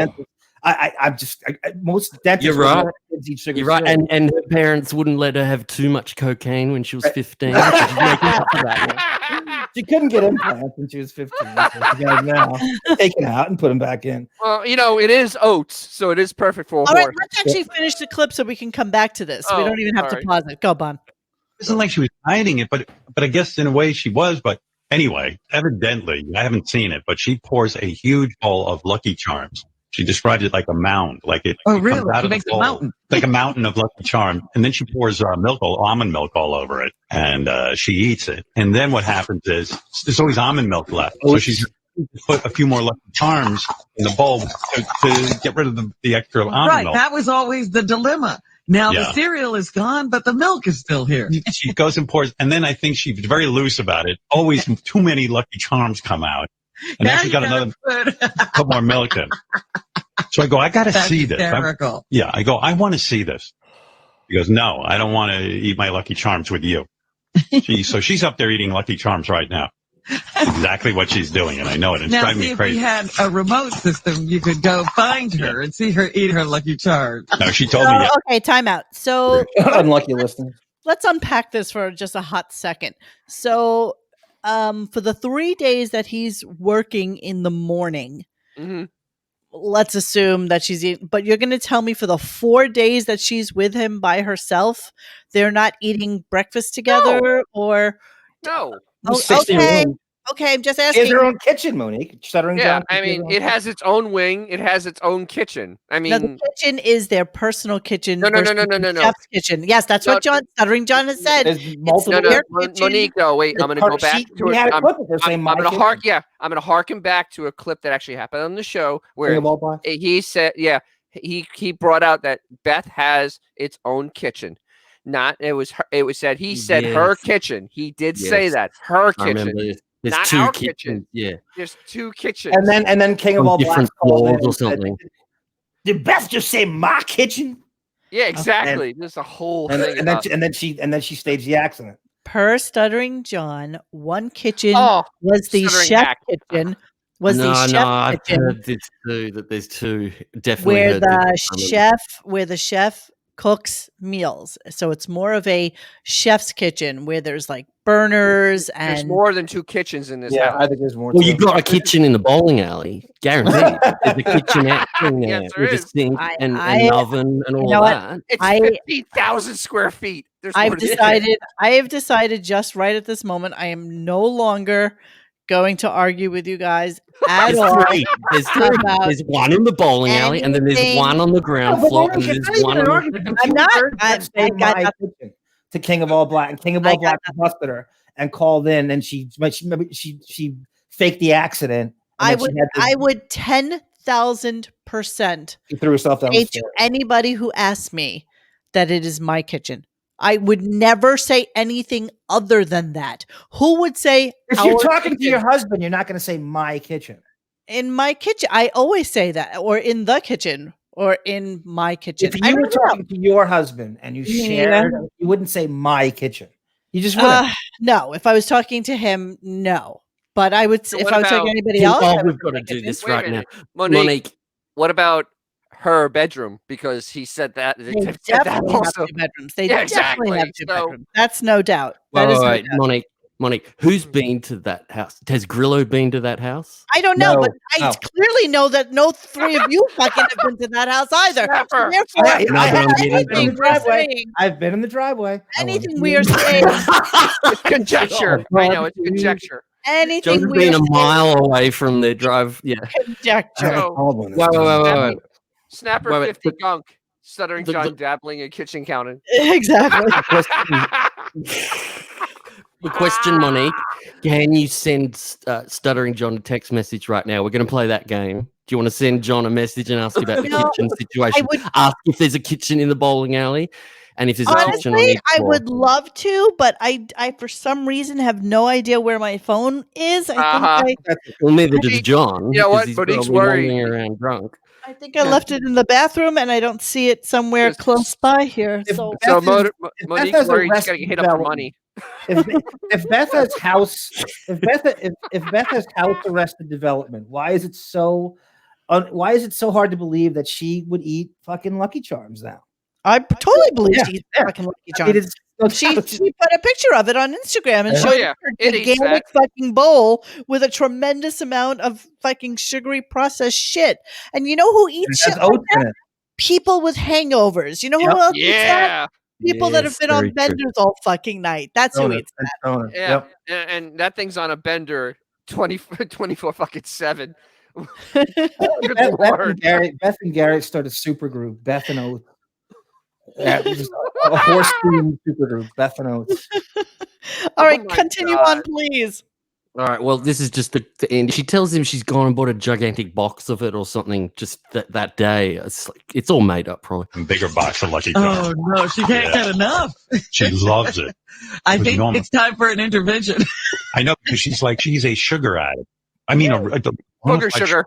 D: Most dentists.
A: You're right.
D: Kids eat sugar
A: You're right,
D: cereal.
A: and her parents wouldn't let her have too much cocaine when she was 15. She's making up for that.
D: She couldn't get implants when she was 15. So she got now taken out and put them back in.
C: Well, you know, it is oats, so it is perfect for a
B: All right,
C: horse.
B: let's actually finish the clip so we can come back to this. We don't even have to pause it. Go, Bon.
F: It wasn't like she was hiding it, but I guess in a way she was. But anyway, evidently, I haven't seen it, but she pours a huge bowl of Lucky Charms. She described it like a mound, like it.
E: Oh,
F: it
E: really?
F: comes out
E: She
F: of the
E: makes a
F: bowl,
E: mountain.
F: like a mountain of Lucky Charms, and then she pours almond milk all over it, and she eats it. And then what happens is there's always almond milk left, so she's put a few more Lucky Charms in the bowl to get rid of the extra almond
E: Right.
F: milk.
E: That was always the dilemma. Now
F: Yeah.
E: the cereal is gone, but the milk is still here.
F: She goes and pours, and then I think she's very loose about it. Always too many Lucky Charms come out, and now she's got another put more milk in. So I go, I got to see this.
E: Hysterical.
F: I go, I want to see this. He goes, no, I don't want to eat my Lucky Charms with you. So she's up there eating Lucky Charms right now. Exactly what she's doing, and I know it. It's
E: Now,
F: driving
E: see,
F: me
E: if
F: crazy.
E: we had a remote system, you could go find her and see her eat her Lucky Charms.
F: No, she told me.
B: Okay, time out. So
D: Unlucky listeners.
B: let's unpack this for just a hot second. So for the 3 days that he's working in the morning, let's assume that she's eating, but you're going to tell me for the 4 days that she's with him by herself, they're not eating breakfast together or
C: No.
B: Okay, I'm just
D: She has
B: asking.
D: her own kitchen, Monique. Stuttering
C: Yeah,
D: John.
C: I mean, it has its own wing. It has its own kitchen. I
B: Now, the
C: mean,
B: kitchen is their personal kitchen.
C: No.
B: versus the chef's kitchen. Yes, that's what Stuttering John has said. It's their kitchen.
C: Monique. No, wait. I'm going to go back to
D: we
C: it.
D: had a
C: I'm
D: clip of her saying my
C: going to
D: kitchen.
C: I'm going to harken back to a clip that actually happened on the show where
D: King of all black?
C: he said, he brought out that Beth has its own kitchen. Not it said he said her kitchen. He did say that her
A: I
C: kitchen.
A: remember this. There's
C: Not
A: two
C: our
A: kitchens.
C: kitchen.
A: Yeah.
C: There's two kitchens.
D: And then King of
A: On
D: all black
A: different
D: called in
A: floors or
D: and said,
A: something.
D: Did Beth just say my kitchen?
C: Yeah, exactly. There's a whole thing.
D: And then she staged the accident.
B: Per Stuttering John, one kitchen
C: Oh,
B: was the
C: Stuttering
B: chef
C: hack.
B: kitchen. Was the chef
A: I've
B: kitchen
A: heard this too. That there's two. Definitely
B: where
A: heard
B: the chef cooks meals. So it's more of a chef's kitchen where there's like burners
C: There's
B: and
C: more than two kitchens in this house.
D: I think there's more.
A: Well, you got a kitchen in the bowling alley, guaranteed. There's a kitchenette in there
C: Yes, there
A: with a
C: is.
A: sink and
B: I-
A: an oven and all
B: know what?
A: that.
C: It's
B: I-
C: 50,000 square feet. There's more to it.
B: I have decided just right at this moment, I am no longer going to argue with you guys at
A: There's
B: all.
A: three. There's three.
B: about
A: There's one in the bowling alley, and then there's
B: anything-
A: one on the ground floor, and there's one on the.
B: I'm not. I got
D: my
B: nothing.
D: kitchen to King of all black, and King of
B: I
D: all
B: got
D: black busted her and called in, and she faked the accident.
B: I
D: and then she
B: would
D: had to-
B: 10,000%
D: She threw herself down the
B: say to
D: stairs.
B: anybody who asks me that it is my kitchen. I would never say anything other than that. Who would say
D: If
B: our
D: you're talking to
B: kitchen?
D: your husband, you're not going to say my kitchen.
B: In my kitchen? I always say that, or in the kitchen, or in my kitchen.
D: If
B: I
D: you were
B: don't know.
D: talking to your husband and you shared, you wouldn't say my kitchen. You just wouldn't.
B: No, if I was talking to him, no. But I would, if
C: what
B: I was talking to
C: about-
B: anybody else, I
A: Oh,
B: would
A: we've got to
B: say my
A: do
B: kitchen.
A: this
C: Wait a
A: right now,
C: minute. Monique, what about her bedroom? Because he said that.
B: They
C: said that
B: definitely have
C: also.
B: two bedrooms. They
C: Yeah,
B: definitely have
C: exactly.
B: two
C: So-
B: bedrooms. That's no doubt.
A: Wait,
B: That is
A: wait,
B: no
A: wait,
B: doubt.
A: Monique, who's been to that house? Has Grillo been to that house?
B: I don't know,
D: No,
B: but I
D: no.
B: clearly know that no three of you fucking have been to that house either. So
C: Never.
B: therefore,
D: I-
A: No, but I'm getting-
B: anything we're saying,
D: I've been in the driveway.
B: anything we are saying,
C: It's conjecture.
A: Oh,
C: I know it's conjecture.
B: anything
A: Joe's
B: we
A: been
B: are
A: a
B: saying,
A: mile away from their drive. Yeah.
B: conjecture.
C: So,
A: Wait.
C: Snapper
A: Wait,
C: 50 Gunk. Stuttering
A: the-
C: John dabbling in kitchen counting.
B: Exactly.
A: The question, Monique, can you send Stuttering John a text message right now? We're going to play that game. Do you want to send John a message and ask about the
B: No,
A: kitchen situation? Ask if there's a kitchen in the bowling alley, and if there's a kitchen on
B: Honestly,
A: each
B: I
A: floor.
B: would love to, but I for some reason have no idea where my phone is.
A: Well, neither does John.
C: You know what?
A: because he's
C: Monique's
A: probably
C: worried.
A: wandering around drunk.
B: I think I left it in the bathroom, and I don't see it somewhere close by here. So,
C: So
D: Beth
C: Monique's
D: has
C: worried she's
D: Arrested
C: got to get hit up for
D: Development,
C: money.
D: if Beth has house, if Beth has house Arrested Development, why is it so hard to believe that she would eat fucking Lucky Charms now?
B: I totally believe
D: Yeah,
B: she's
D: yeah.
B: fucking Lucky
D: I mean,
B: Charms. She put a picture of it on Instagram and
D: Oh,
B: showed
C: yeah.
B: her
C: It eats
B: gigantic fucking bowl with a tremendous amount of fucking sugary processed shit. And you know who eats
D: It has
B: shit like
D: oats in
B: that?
D: it.
B: People with hangovers. You know who
D: Yep.
B: else eats that?
C: Yeah.
B: People that have been on benders all fucking night. That's who eats that.
C: Yeah. And that thing's on a bender 24 fucking 7. Good Lord.
D: Beth and Garrett started a super group, Beth and Oath. Yeah, just a horse themed super group, Beth and Oath.
B: All right,
C: my
B: continue
C: God.
B: on, please.
A: All right. Well, this is just the end. She tells him she's gone and bought a gigantic box of it or something just that day. It's all made up, probably.
F: A bigger box of Lucky Charms.
E: Oh no, she can't get enough.
F: She loves it.
E: I
F: It was
E: think
F: enormous.
E: it's time for an intervention.
F: I know, because she's a sugar addict. I mean,
C: Booger sugar.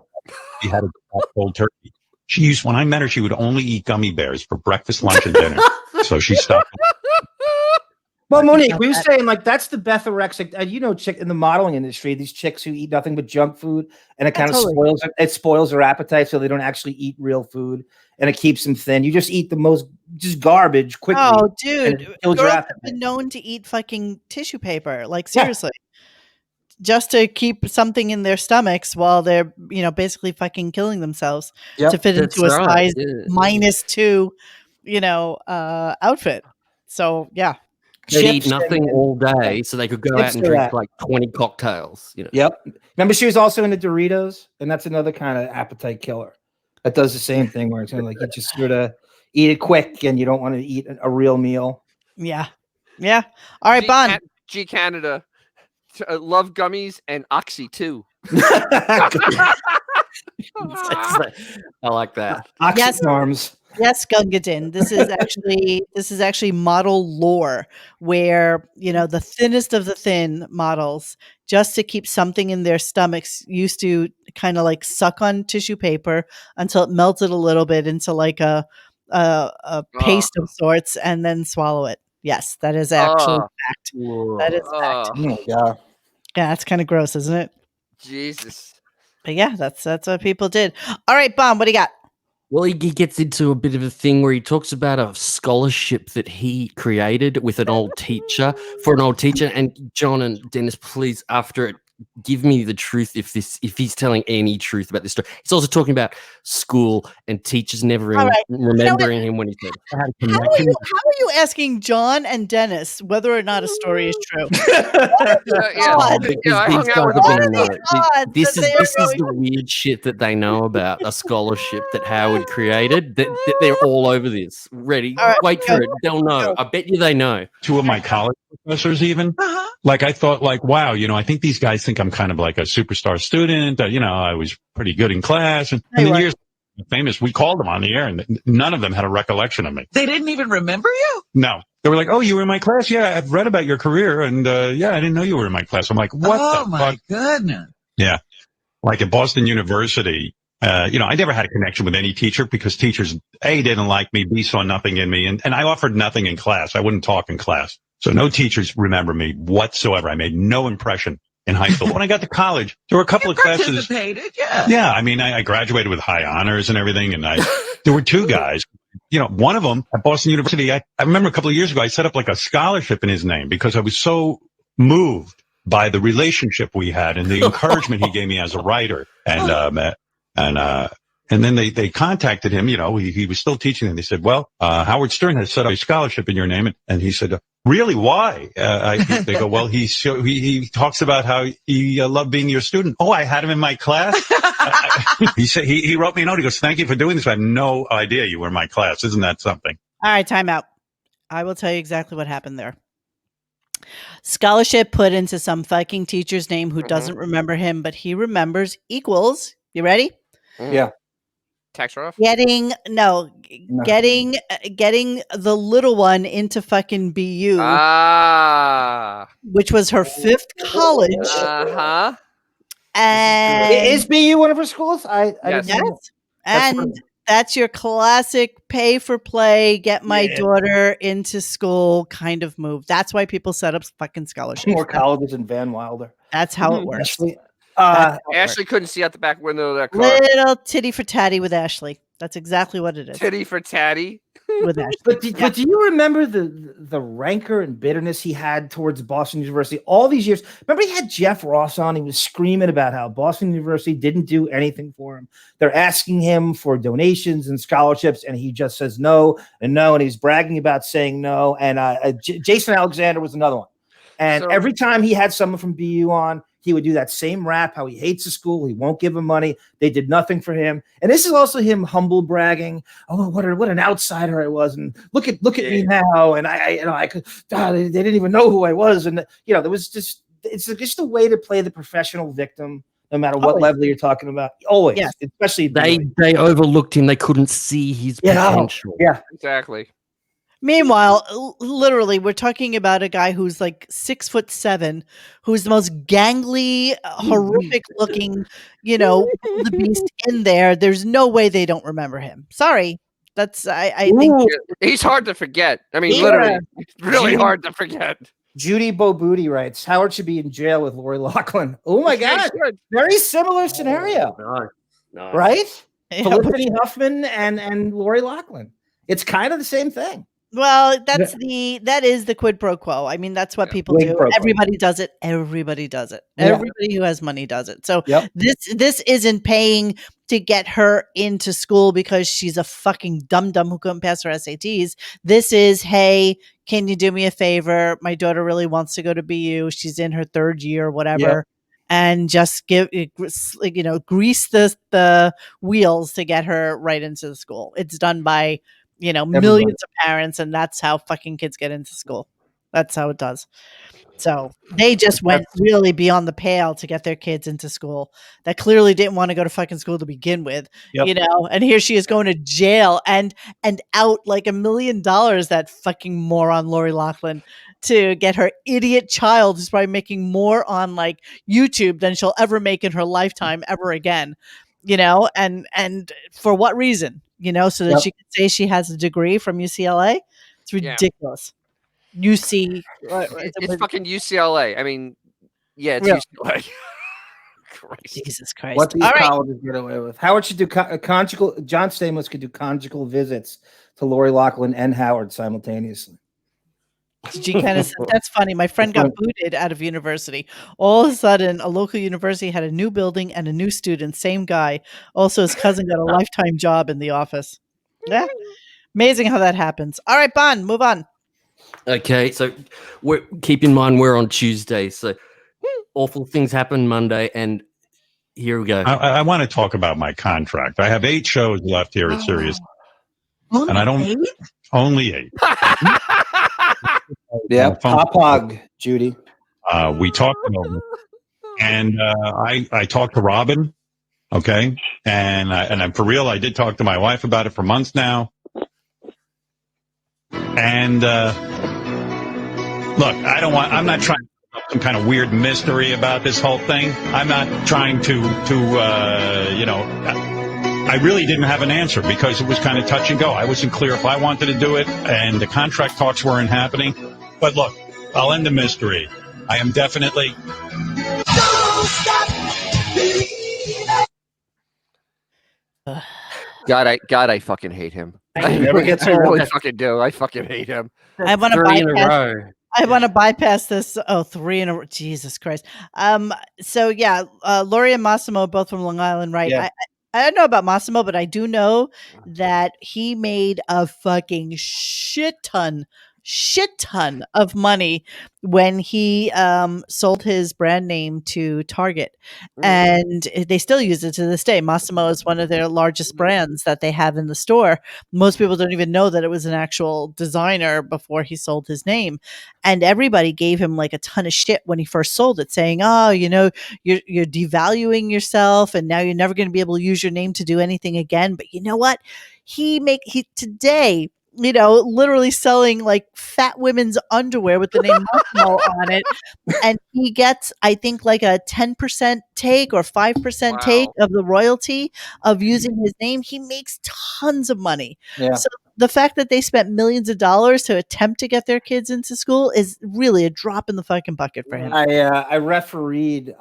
F: She had a cold turkey. When I met her, she would only eat gummy bears for breakfast, lunch, and dinner. So she stopped.
D: Well, Monique, we were saying like that's the Bethorexic. Chick in the modeling industry, these chicks who eat nothing but junk food, and it kind of spoils their appetite, so they don't actually eat real food, and it keeps them thin. You just eat the most garbage quickly.
B: Oh,
D: and
B: dude,
D: it kills your
B: girls
D: appetite.
B: have been known to eat fucking tissue paper. Like seriously, just to keep something in their stomachs while they're basically fucking killing themselves to fit into a size -2, outfit. So yeah.
A: They'd eat nothing all day, so they could go out and drink like 20 cocktails.
D: Yep. Remember, she was also into Doritos, and that's another kind of appetite killer. That does the same thing, where it's kind of like you just sort of eat it quick, and you don't want to eat a real meal.
B: Yeah. Yeah. All right, Bon.
C: G Canada. Love gummies and Oxy too.
A: I like that.
B: Yes.
D: Arms.
B: Yes, Gungadin. This is actually model lore where, the thinnest of the thin models, just to keep something in their stomachs, used to kind of like suck on tissue paper until it melted a little bit into like a paste of sorts and then swallow it. Yes, that is actually fact. That is fact.
D: Oh my God.
B: Yeah, that's kind of gross, isn't it?
C: Jesus.
B: But yeah, that's what people did. All right, Bon, what do you got?
A: Well, he gets into a bit of a thing where he talks about a scholarship that he created with an old teacher for an old teacher. And John and Dennis, please, after it, give me the truth if he's telling any truth about this story. He's also talking about school and teachers never remembering him when he said,
B: How are you asking John and Dennis whether or not a story is true?
C: I hung out with them.
A: This is the weird shit that they know about a scholarship that Howard created. That they're all over this. Ready? Wait for it. They'll know. I bet you they know.
F: 2 of my college professors even. Like, I thought, like, wow, I think these guys think I'm kind of like a superstar student. I was pretty good in class. And then years famous, we called them on the air, and none of them had a recollection of me.
E: They didn't even remember you?
F: No. They were like, oh, you were in my class? Yeah, I've read about your career, and I didn't know you were in my class. I'm like, what the fuck?
E: Oh, my goodness.
F: Yeah. Like at Boston University, I never had a connection with any teacher because teachers, A, didn't like me, B, saw nothing in me, and I offered nothing in class. I wouldn't talk in class. So no teachers remember me whatsoever. I made no impression in high school. When I got to college, there were a couple of classes. Yeah. I mean, I graduated with high honors and everything. And there were 2 guys, one of them at Boston University. I remember a couple of years ago, I set up like a scholarship in his name because I was so moved by the relationship we had and the encouragement he gave me as a writer. And And then they contacted him, he was still teaching, and they said, well, Howard Stern has set up a scholarship in your name. And he said, really, why? They go, well, he talks about how he loved being your student. Oh, I had him in my class. He said, he wrote me a note. He goes, thank you for doing this. I had no idea you were in my class. Isn't that something?
B: All right, time out. I will tell you exactly what happened there. Scholarship put into some fucking teacher's name who doesn't remember him, but he remembers equals. You ready?
D: Yeah.
C: Tax write-off?
B: Getting the little one into fucking BU, which was her 5th college.
C: Uh-huh.
B: And
D: Is BU one of her schools? I
C: Yes.
D: didn't know.
B: And that's your classic pay for play, get my daughter into school kind of move. That's why people set up fucking scholarships.
D: More colleges in Van Wilder.
B: That's how it works.
C: Ashley couldn't see out the back window of that car.
B: Little titty for tatty with Ashley. That's exactly what it is.
C: Titty for tatty.
B: With Ashley.
D: But do you remember the rancor and bitterness he had towards Boston University all these years? Remember he had Jeff Ross on. He was screaming about how Boston University didn't do anything for him. They're asking him for donations and scholarships, and he just says no and no. And he's bragging about saying no. And Jason Alexander was another one. And every time he had someone from BU on, he would do that same rap, how he hates the school. He won't give him money. They did nothing for him. And this is also him humble bragging. Oh, what an outsider I was. And look at me now. And they didn't even know who I was. And, there was it's just a way to play the professional victim, no matter what level you're talking about. Always.
B: Yes.
D: Especially.
A: They overlooked him. They couldn't see his potential.
D: Yeah.
C: Exactly.
B: Meanwhile, literally, we're talking about a guy who's like 6'7", who's the most gangly, horrific looking, the beast in there. There's no way they don't remember him. Sorry. That's I think
C: he's hard to forget. I mean, literally, it's really hard to forget.
D: Judy Bo Booty writes, Howard should be in jail with Lori Loughlin. Oh my God. Very similar scenario.
A: No.
D: Right? Felicity Huffman and Lori Loughlin. It's kind of the same thing.
B: Well, that is the quid pro quo. I mean, that's what people do. Everybody does it. Everybody does it.
D: Yeah.
B: Everybody who has money does it. So this isn't paying to get her into school because she's a fucking dum-dum who couldn't pass her SATs. This is, hey, can you do me a favor? My daughter really wants to go to BU. She's in her 3rd year, whatever.
D: Yep.
B: And just grease the wheels to get her right into the school. It's done by millions of parents, and that's how fucking kids get into school. That's how it does. So they just went really beyond the pale to get their kids into school that clearly didn't want to go to fucking school to begin with, and here she is going to jail and out like $1 million, that fucking moron Lori Loughlin, to get her idiot child who's probably making more on like YouTube than she'll ever make in her lifetime ever again, and for what reason? So that she can say she has a degree from UCLA. It's ridiculous.
C: It's fucking UCLA. I mean, it's UCLA.
B: Jesus Christ.
D: What these colleges get away with. Howard should do conjugal. John Stamos could do conjugal visits to Lori Loughlin and Howard simultaneously.
B: She kind of said, that's funny. My friend got booted out of university. All of a sudden, a local university had a new building and a new student. Same guy. Also, his cousin got a lifetime job in the office. Yeah. Amazing how that happens. All right, Bon, move on.
A: Okay, so keep in mind we're on Tuesday. So awful things happen Monday, and here we go.
F: I want to talk about my contract. I have 8 shows left here at Sirius. And I don't...
E: 8?
F: Only 8.
D: Yeah, pop hog, Judy.
F: We talked about it, and I talked to Robin, okay, and I'm for real. I did talk to my wife about it for months now, and look, I'm not trying to put some kind of weird mystery about this whole thing. I'm not trying to I really didn't have an answer because it was kind of touch and go. I wasn't clear if I wanted to do it, and the contract talks weren't happening. But look, I'll end the mystery. I am definitely...
C: God, I fucking hate him.
D: He never gets old.
C: I really fucking do. I fucking hate him.
B: I want to bypass this. Oh, 3 in a row. Jesus Christ. So yeah, Lori and Massimo, both from Long Island, right?
D: Yeah.
B: I don't know about Massimo, but I do know that he made a fucking shit ton of money when he sold his brand name to Target. And they still use it to this day. Massimo is one of their largest brands that they have in the store. Most people don't even know that it was an actual designer before he sold his name. And everybody gave him like a ton of shit when he first sold it, saying, "Oh, you're devaluing yourself, and now you're never going to be able to use your name to do anything again." But you know what? He today, literally selling like fat women's underwear with the name Massimo on it, and he gets, I think, like a 10% take or 5% take of the royalty of using his name. He makes tons of money.
D: Yeah.
B: So the fact that they spent millions of dollars to attempt to get their kids into school is really a drop in the fucking bucket for him.
D: I refereed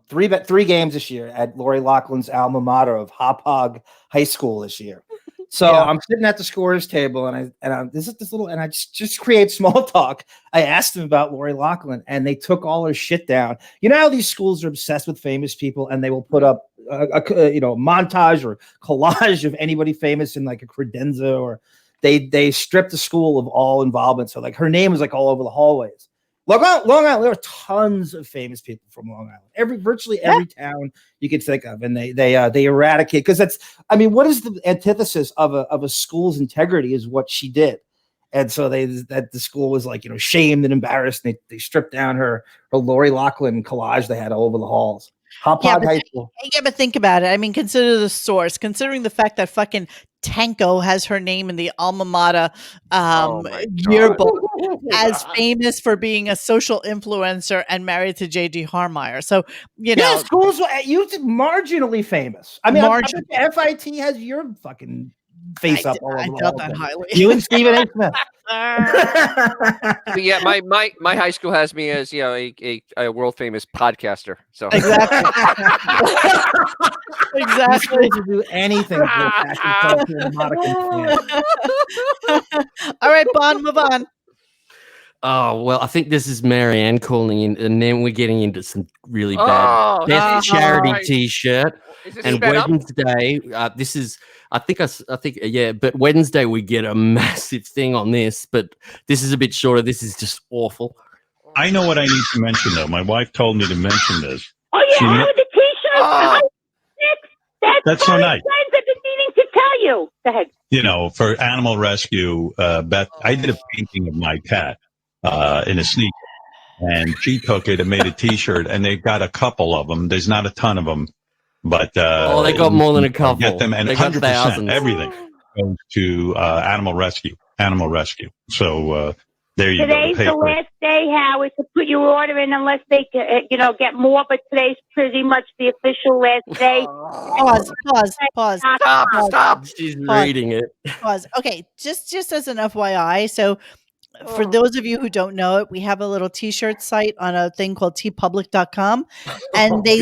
D: three games this year at Lori Loughlin's alma mater of Hop Hog High School this year. So I'm sitting at the scorers table, and I just create small talk. I asked them about Lori Loughlin, and they took all her shit down. You know how these schools are obsessed with famous people, and they will put up a montage or collage of anybody famous in like a credenza, or they stripped the school of all involvement. So like her name was like all over the hallways. Long Island, there are tons of famous people from Long Island. Virtually every town you could think of, and they eradicate, because what is the antithesis of a school's integrity is what she did, and so the school was like shamed and embarrassed. And they stripped down her Lori Loughlin collage they had all over the halls. Hop Hog High School.
B: Yeah, but think about it. I mean, consider the source. Considering the fact that fucking Tanko has her name in the alma mater yearbook as famous for being a social influencer and married to J.D. Harmeyer. So,
D: schools you marginally famous. I mean, I bet FIT has your fucking face up all over the
B: doubt that highly.
D: You and Stephen A. Smith.
C: But yeah, my high school has me as a world famous podcaster. So
B: exactly.
D: Exactly. To do anything.
B: All right, Bon, move on.
A: Oh, well, I think this is Marianne calling in, and then we're getting into some really bad Death Charity T-shirt. And Wednesday, but Wednesday we get a massive thing on this, but this is a bit shorter. This is just awful.
F: I know what I need to mention, though. My wife told me to mention this.
P: Oh, you have the T-shirt?
F: That's so nice.
P: I've been meaning to tell you. Go ahead.
F: For animal rescue, Beth, I did a painting of my cat in a sneaker, and she took it and made a T-shirt, and they've got a couple of them. There's not a ton of them, but
A: they got more than a couple.
F: Get them, and
A: they got
F: 100%,
A: thousands.
F: everything goes to animal rescue. So there you
P: Today's
F: go.
P: the last day, Howard, to put your order in unless they, get more. But today's pretty much the official last day.
B: Pause.
C: Stop.
A: She's reading it.
B: Pause. Okay, just as an FYI, so for those of you who don't know it, we have a little T-shirt site on a thing called tpublic.com, and they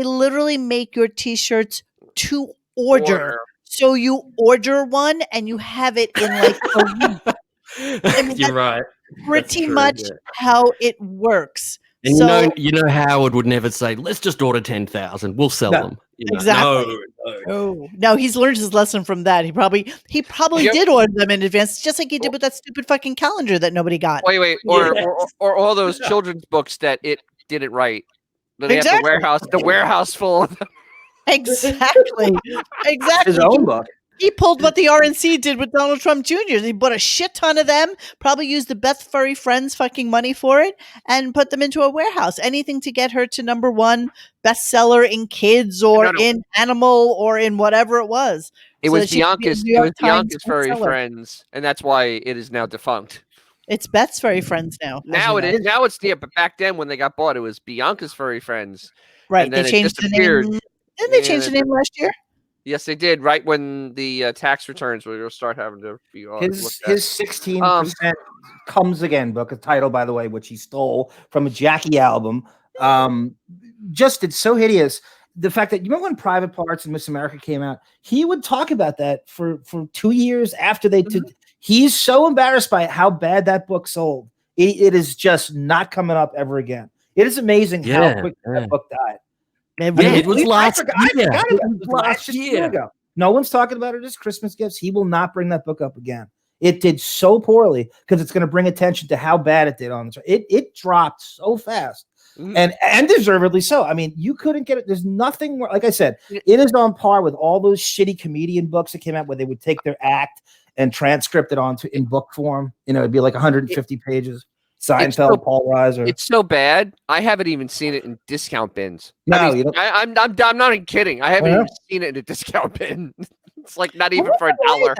B: literally make your T-shirts to order. So you order one and you have it in like a week.
A: You're right.
B: Pretty much how it works.
A: And you know, Howard would never say, "Let's just order 10,000. We'll sell them."
B: Exactly. No, he's learned his lesson from that. He probably did order them in advance, just like he did with that stupid fucking calendar that nobody got.
C: Wait, or all those children's books that it didn't write. That they have the warehouse full of them.
B: Exactly.
D: His own book.
B: He pulled what the RNC did with Donald Trump Jr. He bought a shit ton of them, probably used the Beth Furry Friends fucking money for it, and put them into a warehouse. Anything to get her to #1 bestseller in kids or in animal or in whatever it was.
C: It was Bianca's Furry Friends, and that's why it is now defunct.
B: It's Beth's Furry Friends now.
C: Now it is. Now it's but back then when they got bought, it was Bianca's Furry Friends.
B: Right.
C: And then
B: they changed the name. Didn't they change the name last year?
C: Yes, they did. Right when the tax returns will start having to be
D: his 16% Comes Again book, a title, by the way, which he stole from a Jackie album. Just it's so hideous. The fact that, you remember when Private Parts and Miss America came out, he would talk about that for 2 years after they did. He's so embarrassed by how bad that book sold. It is just not coming up ever again. It is amazing how quick that book died.
A: It was last year.
D: I forgot
A: It
D: about
A: was
D: it.
A: last
D: Just a
A: year.
D: ago. No one's talking about it as Christmas gifts. He will not bring that book up again. It did so poorly because it's going to bring attention to how bad it did on the. It dropped so fast, and deservedly so. I mean, you couldn't get it. There's nothing more. Like I said, it is on par with all those shitty comedian books that came out where they would take their act and transcript it onto in book form. You know, it'd be like 150 pages. Seinfeld, Paul Reiser.
C: It's so bad. I haven't even seen it in discount bins.
D: No,
C: I mean,
D: you don't.
C: I'm not even kidding. I haven't even seen it in a discount bin. It's like not even for $1.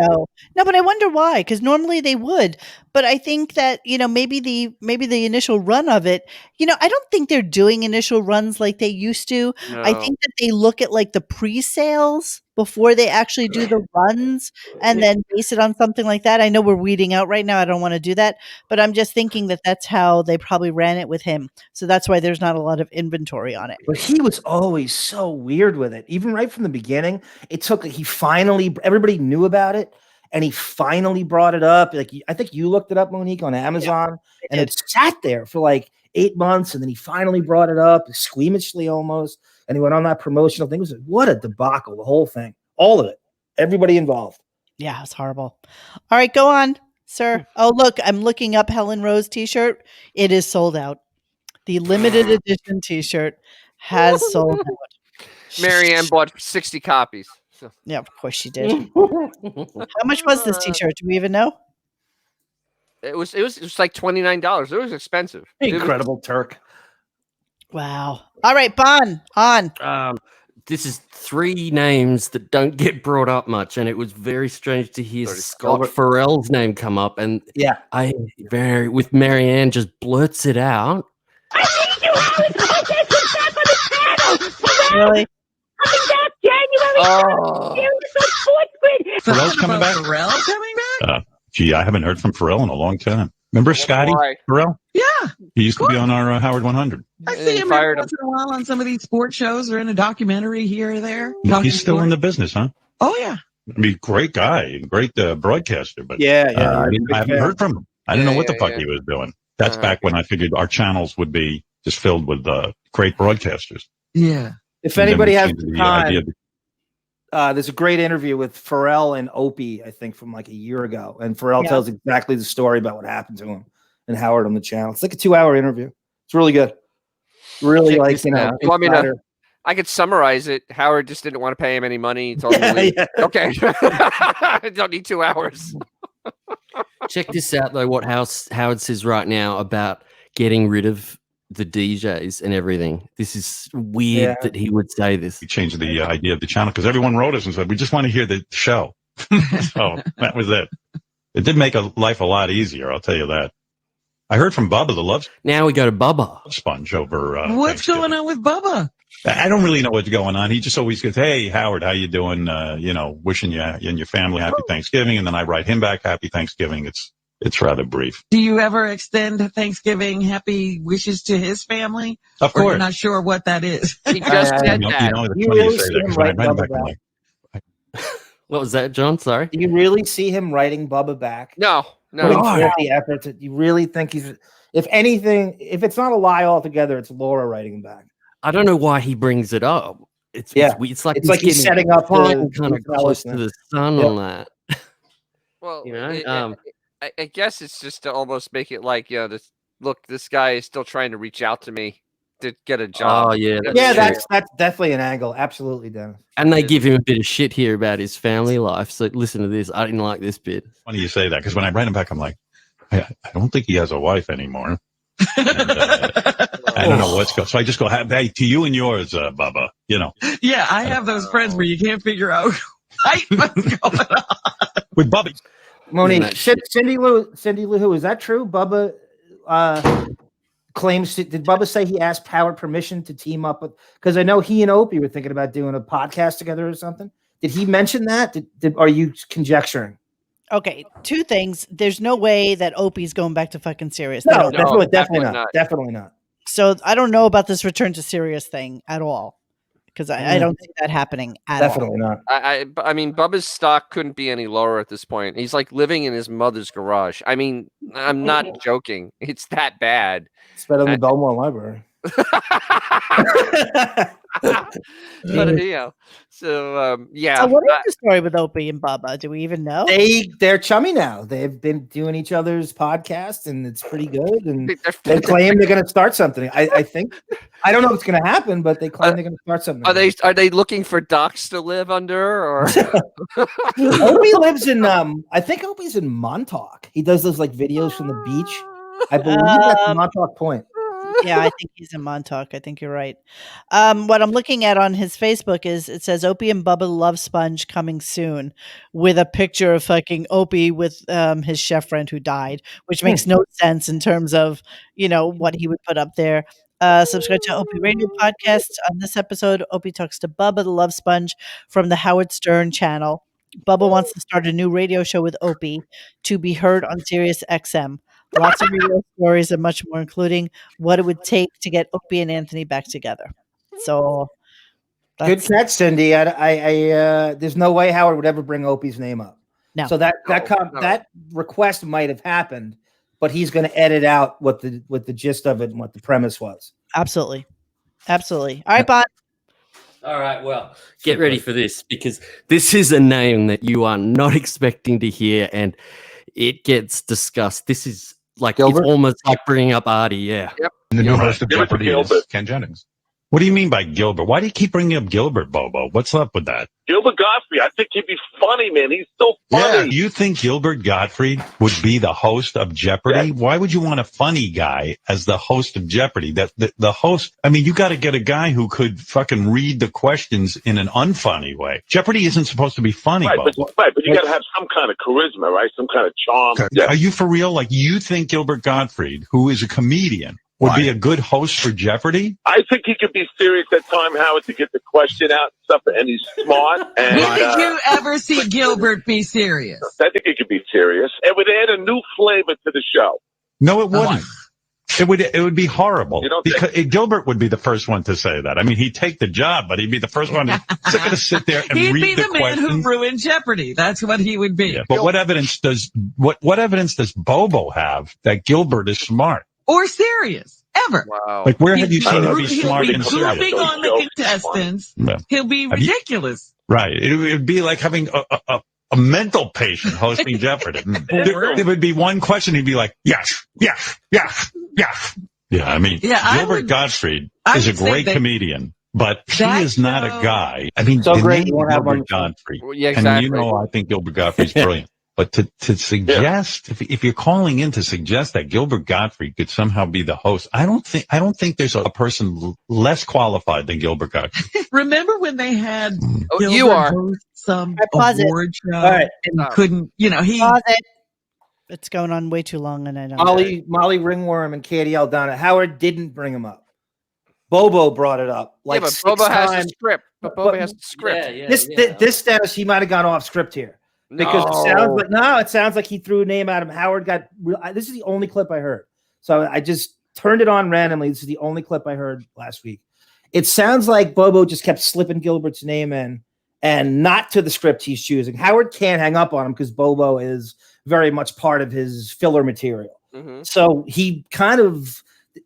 B: No, but I wonder why, because normally they would. But I think that, maybe the initial run of it, I don't think they're doing initial runs like they used to. I
C: No.
B: think that they look at like the pre-sales before they actually do the runs and then base it on something like that. I know we're weeding out right now. I don't want to do that, but I'm just thinking that that's how they probably ran it with him. So that's why there's not a lot of inventory on it.
D: But he was always so weird with it. Even right from the beginning, everybody knew about it, and he finally brought it up. Like, I think you looked it up, Monique, on Amazon, and it sat there for like 8 months, and then he finally brought it up, squeamishly almost, and he went on that promotional thing. It was what a debacle, the whole thing, all of it, everybody involved.
B: Yeah, it's horrible. All right, go on, sir. Oh, look, I'm looking up Helen Rose t-shirt. It is sold out. The limited edition t-shirt has sold out.
C: Marianne bought 60 copies. So.
B: Yeah, of course she did. How much was this t-shirt? Do we even know?
C: It was like $29. It was expensive.
D: Incredible Turk.
B: Wow. All right, Bon, on.
A: This is 3 names that don't get brought up much, and it was very strange to hear Scott Farrell's name come up. And with Marianne just blurts it out.
B: Really?
F: Pharrell's coming back.
E: Pharrell coming back?
F: Gee, I haven't heard from Pharrell in a long time. Remember Scotty Pharrell?
E: Yeah.
F: He used to be on our Howard 100.
E: I see him every once in a while on some of these sports shows or in a documentary here or there.
F: He's still in the business, huh?
E: Oh, yeah.
F: I mean, great guy, great broadcaster, but
D: I
F: haven't heard from him. I didn't know what the fuck he was doing. That's back when I figured our channels would be just filled with great broadcasters.
E: Yeah.
D: If anybody has the time, there's a great interview with Pharrell and Opie, I think, from like a year ago. And Pharrell tells exactly the story about what happened to him and Howard on the channel. It's like a 2-hour interview. It's really good. Really,
C: you want me to? I could summarize it. Howard just didn't want to pay him any money. He told him to leave. Okay. I don't need 2 hours.
A: Check this out, though, what Howard says right now about getting rid of the DJs and everything. This is weird that he would say this.
F: He changed the idea of the channel because everyone wrote us and said, we just want to hear the show. So that was it. It did make life a lot easier, I'll tell you that. I heard from Bubba the Love.
A: Now we go to Bubba.
F: Sponge over.
E: What's going on with Bubba?
F: I don't really know what's going on. He just always goes, "Hey, Howard, how you doing? Wishing you and your family happy Thanksgiving." And then I write him back, "Happy Thanksgiving." It's rather brief.
E: Do you ever extend Thanksgiving happy wishes to his family?
F: Of course.
E: Or you're not sure what that is.
C: He just said that.
D: You really see him write Bubba back?
A: What was that, John? Sorry.
D: Do you really see him writing Bubba back?
C: No.
D: The effort you really think he's, if anything, if it's not a lie altogether, it's Laura writing him back.
A: I don't know why he brings it up. It's like
D: he's setting up
A: kind of close to the sun on that.
C: Well, I guess it's just to almost make it like, this guy is still trying to reach out to me to get a job.
A: Oh yeah,
D: that's definitely an angle. Absolutely, Dennis.
A: And they give him a bit of shit here about his family life. So listen to this. I didn't like this bit.
F: Funny you say that because when I write him back, I'm like, I don't think he has a wife anymore. And, I don't know what's going. So I just go, "Hey, to you and yours, Bubba."
E: Yeah, I have those friends where you can't figure out what's going on
F: with Bubba.
D: Monique, Cindy Lou, is that true? Bubba claims. Did Bubba say he asked Howard permission to team up with? Because I know he and Opie were thinking about doing a podcast together or something. Did he mention that? Are you conjecturing?
B: Okay, 2 things. There's no way that Opie's going back to fucking Sirius.
D: No, definitely not. Definitely not.
B: So I don't know about this return to Sirius thing at all. Because I don't see that happening at all.
D: Definitely not.
C: I mean, Bubba's stock couldn't be any lower at this point. He's like living in his mother's garage. I mean, I'm not joking. It's that bad.
D: It's better than the Belmore Library.
C: But so yeah.
B: So what is the story with Opie and Bubba? Do we even know?
D: They're chummy now. They've been doing each other's podcasts, and it's pretty good. And they claim they're going to start something. I think I don't know if it's going to happen, but they claim they're going to start something.
C: Are they looking for docks to live under, or
D: Opie lives in I think Opie's in Montauk. He does those like videos from the beach. I believe that's Montauk Point.
B: Yeah, I think he's in Montauk. I think you're right. What I'm looking at on his Facebook is it says Opie and Bubba Love Sponge coming soon, with a picture of fucking Opie with his chef friend who died, which makes no sense in terms of what he would put up there. Subscribe to Opie Radio Podcast. On this episode, Opie talks to Bubba the Love Sponge from the Howard Stern channel. Bubba wants to start a new radio show with Opie to be heard on Sirius XM. Lots of radio stories and much more, including what it would take to get Opie and Anthony back together. So,
D: good catch, Cindy. I there's no way Howard would ever bring Opie's name up.
B: No.
D: So that request might have happened, but he's going to edit out what the gist of it and what the premise was.
B: Absolutely. All right, Bot.
A: All right, well, get ready for this, because this is a name that you are not expecting to hear, and it gets discussed. This is like Gilbert? It's almost like bringing up Artie, yeah.
F: Yep. And the new host of Jeopardy is Ken Jennings. What do you mean by Gilbert? Why do you keep bringing up Gilbert, Bobo? What's up with that?
Q: Gilbert Gottfried, I think he'd be funny, man. He's so funny.
F: Yeah, you think Gilbert Gottfried would be the host of Jeopardy? Yeah. Why would you want a funny guy as the host of Jeopardy? The host, I mean, you got to get a guy who could fucking read the questions in an unfunny way. Jeopardy isn't supposed to be funny,
Q: right?
F: Bobo.
Q: But you got to have some kind of charisma, right? Some kind of charm.
F: Okay. Yeah. Are you for real? Like, you think Gilbert Gottfried, who is a comedian, would be a good host for Jeopardy?
Q: I think he could be serious at time, Howard, to get the question out and stuff, and he's smart. And,
E: did you ever see Gilbert be serious?
Q: I think he could be serious. It would add a new flavor to the show.
F: No, it wouldn't. It would be horrible. Because Gilbert would be the first one to say that. I mean, he'd take the job, but he'd be the first one to sit there and
E: he'd
F: read
E: be the man
F: questions.
E: who ruined Jeopardy. That's what he would be.
F: Yeah, but what evidence does Bobo have that Gilbert is smart?
E: Or serious, ever.
C: Wow.
F: Like, where have you seen him be smart and serious?
E: He'll be goofing on the contestants. Yeah. He'll be ridiculous.
F: Right. It would be like having a mental patient hosting Jeopardy. There would be one question. He'd be like, yes. Yeah, I mean, Gilbert Gottfried is a great comedian, but he is not a guy. I mean,
D: so great.
F: Gilbert Gottfried.
C: Well, yeah, exactly.
F: And I think Gilbert Gottfried's brilliant. But to suggest, if you're calling in to suggest that Gilbert Gottfried could somehow be the host, I don't think there's a person less qualified than Gilbert Gottfried.
E: Remember when they had
C: you are
E: host some award show and couldn't,
B: It's going on way too long, and I don't.
D: Molly Ringworm and Katie Aldana. Howard didn't bring him up. Bobo brought it up. Like,
C: but Bobo has the script. Bobo has the script.
D: This status, he might have gone off script here. Because it sounds like he threw a name at him. Howard got this is the only clip I heard. So I just turned it on randomly. This is the only clip I heard last week. It sounds like Bobo just kept slipping Gilbert's name in and not to the script he's choosing. Howard can't hang up on him because Bobo is very much part of his filler material. Mm-hmm. So he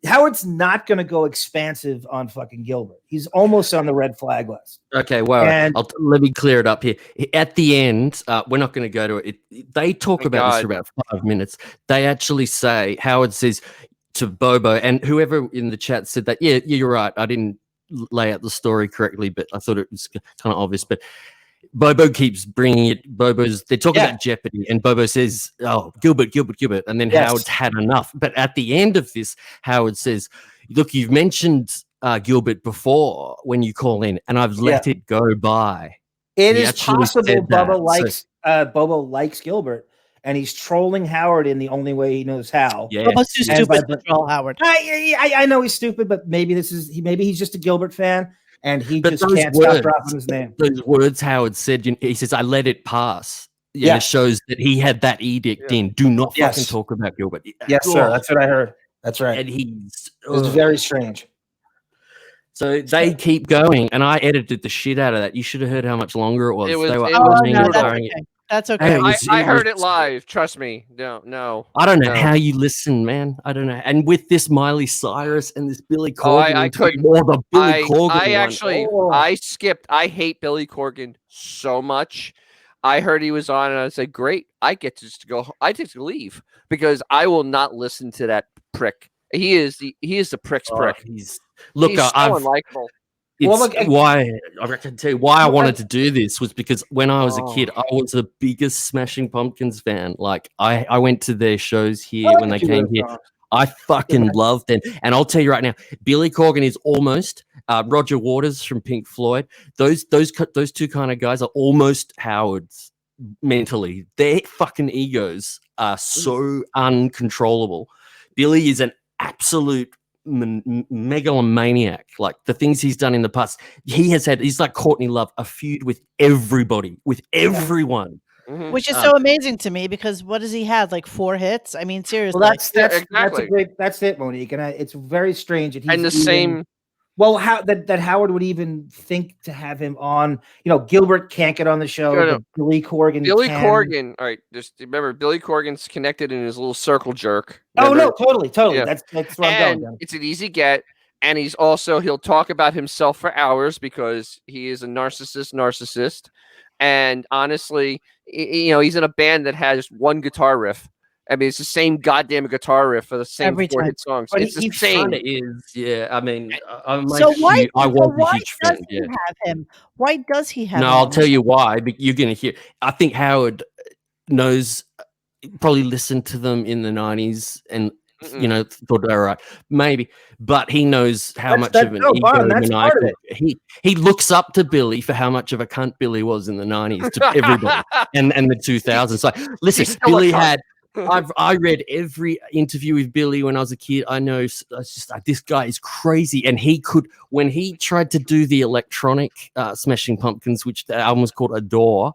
D: Howard's not going to go expansive on fucking Gilbert. He's almost on the red flag list.
A: Okay, well, let me clear it up here. At the end, we're not going to go to it. They talk about this for about 5 minutes. They actually say, Howard says to Bobo, and whoever in the chat said that, yeah, you're right. I didn't lay out the story correctly, but I thought it was kind of obvious. But Bobo keeps bringing it. They're talking about Jeopardy, and Bobo says, "Oh, Gilbert," and then Howard's had enough. But at the end of this, Howard says, "Look, you've mentioned Gilbert before when you call in, and I've let it go by."
D: It is possible Bobo likes Gilbert, and he's trolling Howard in the only way he knows how.
B: Yeah, Bobo's too stupid to troll Howard.
D: I know he's stupid, but maybe he's just a Gilbert fan. And he just can't stop dropping his name.
A: Those words Howard said, he says, "I let it pass." It shows that he had that edict in. Do not fucking talk about Gilbert.
D: Yes, sir. That's what I heard. That's right.
A: And
D: it's very strange.
A: So they keep going, and I edited the shit out of that. You should have heard how much longer it was.
B: That's
A: Hey,
B: okay.
C: I heard it live. Trust me. No.
A: I don't know
C: no.
A: how you listen, man. I don't know. And with this Miley Cyrus and this Billy
C: Oh,
A: Corgan
C: I
A: interview,
C: couldn't.
A: more the Billy Corgan
C: I
A: one.
C: actually
A: Oh.
C: I skipped. I hate Billy Corgan so much. I heard he was on, and I said, "Great! I get to just go. I get to leave because I will not listen to that prick. He is the prick's prick.
A: He's
C: He's so unlikable.
A: It's why I can tell you why I wanted to do this was because when I was a kid, I was the biggest Smashing Pumpkins fan. Like I went to their shows here when they came here. I fucking loved them, and I'll tell you right now, Billy Corgan is almost Roger Waters from Pink Floyd. Those two kind of guys are almost Howard's mentally. Their fucking egos are so uncontrollable. Billy is an absolute megalomaniac. Like the things he's done in the past, he's like Courtney Love, a feud with everybody, with everyone.
B: Which is so amazing to me because what has he had? Like 4 hits? I mean, seriously.
D: Well, that's
C: exactly.
D: that's it, Monique, and it's very strange that he's
C: And the same.
D: Well, how that Howard would even think to have him on? You know, Gilbert can't get on the show.
C: No.
D: But Billy Corgan.
C: Corgan. All right, just remember, Billy Corgan's connected in his little circle jerk.
D: Remember? Oh no, totally.
C: Yeah.
D: That's where I'm going.
C: It's an easy get, and he'll talk about himself for hours because he is a narcissist. And honestly, he's in a band that has one guitar riff. I mean, it's the same goddamn guitar riff for the same 4 hit songs.
A: But
C: it's the same.
A: It is, yeah. I mean, I was
B: So
A: a
B: why
A: huge fan.
B: does he have him? Why does he have him?
A: No, I'll tell you why. You're going to hear. I think Howard knows. Probably listened to them in the 90s and thought they were right, maybe. But he knows how much of an egomaniac he looks up to Billy for how much of a cunt Billy was in the 90s to everybody and the 2000s. So listen, Billy had. I read every interview with Billy when I was a kid. I know it's just like this guy is crazy, and he could when he tried to do the electronic Smashing Pumpkins, which the album was called Adore.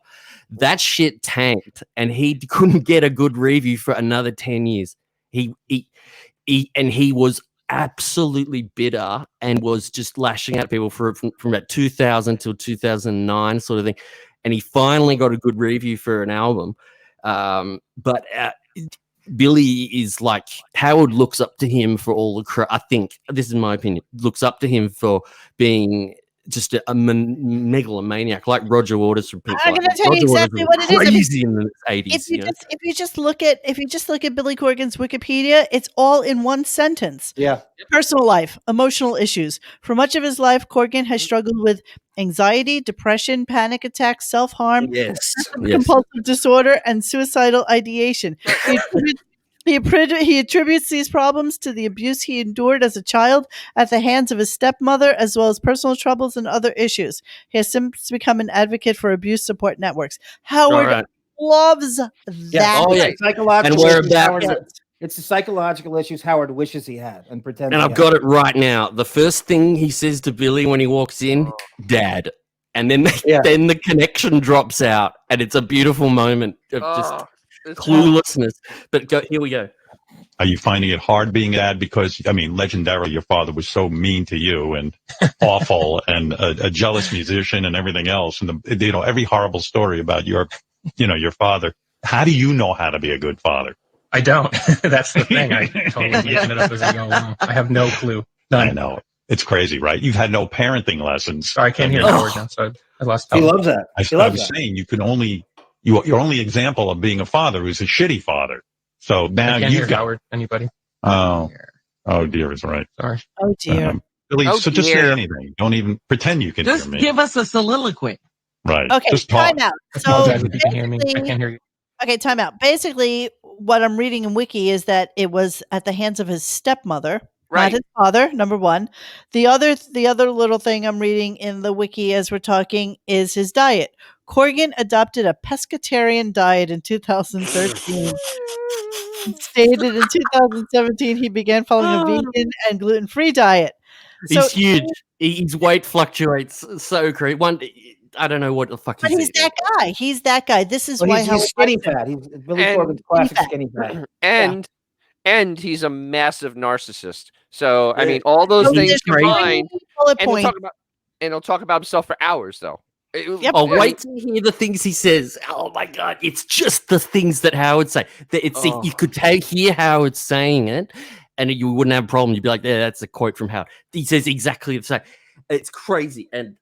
A: That shit tanked, and he couldn't get a good review for another 10 years. He was absolutely bitter and was just lashing out at people from about 2000 till 2009 sort of thing. And he finally got a good review for an album. But Billy is like, Howard looks up to him for all the I think, this is my opinion, looks up to him for being just a megalomaniac, like Roger Waters from Pink Floyd.
B: I'm going to tell you exactly what it is.
A: Crazy in the 80s.
B: If you just look at Billy Corgan's Wikipedia, it's all in one sentence.
D: Yeah.
B: Personal life, emotional issues. For much of his life, Corgan has struggled with anxiety, depression, panic attacks, self-harm, compulsive disorder, and suicidal ideation. He attributes these problems to the abuse he endured as a child at the hands of his stepmother, as well as personal troubles and other issues. He has since become an advocate for abuse support networks. Howard loves that.
D: Psychological.
A: And
D: it's the psychological issues Howard wishes he had and pretends.
A: And I've got it right now. The first thing he says to Billy when he walks in, "Dad," and then then the connection drops out, and it's a beautiful moment of just cluelessness. But here we go.
F: Are you finding it hard being a dad? Because, I mean, legendarily, your father was so mean to you and awful and a jealous musician and everything else. And, every horrible story about your father. How do you know how to be a good father?
H: I don't. That's the thing. I totally making it up as I go along. I have no clue. None.
F: I know. It's crazy, right? You've had no parenting lessons.
H: Sorry, I can't hear Howard now, so I lost.
D: He loves that.
F: I was saying you can only your only example of being a father is a shitty father. So now you've got
H: Howard. Anybody?
F: Oh dear is right.
H: Sorry.
B: Oh dear.
F: Billy, just say anything. Don't even pretend you can hear me.
E: Just give us a soliloquy.
F: Right.
B: Okay.
F: Just talk.
B: Time out.
H: So if you can hear me, I can't hear you.
B: Okay, time out. Basically, what I'm reading in Wiki is that it was at the hands of his stepmother, not his father, number one. The other little thing I'm reading in the Wiki as we're talking is his diet. Corgan adopted a pescatarian diet in 2013. Stated in 2017 he began following a vegan and gluten-free diet.
A: He's huge. His weight fluctuates so crazy. I don't know what the fuck
B: he's that guy. He's that guy. This is why
D: he's skinny fat. He's Billy Corgan's classic skinny fat.
C: And he's a massive narcissist. So I mean, all those things combined. And he'll talk about himself for hours, though.
A: Oh, wait to hear the things he says. Oh my god, it's just the things that Howard say. You could hear Howard saying it, and you wouldn't have a problem. You'd be like, "Yeah, that's a quote from Howard." He says exactly the same. It's crazy. And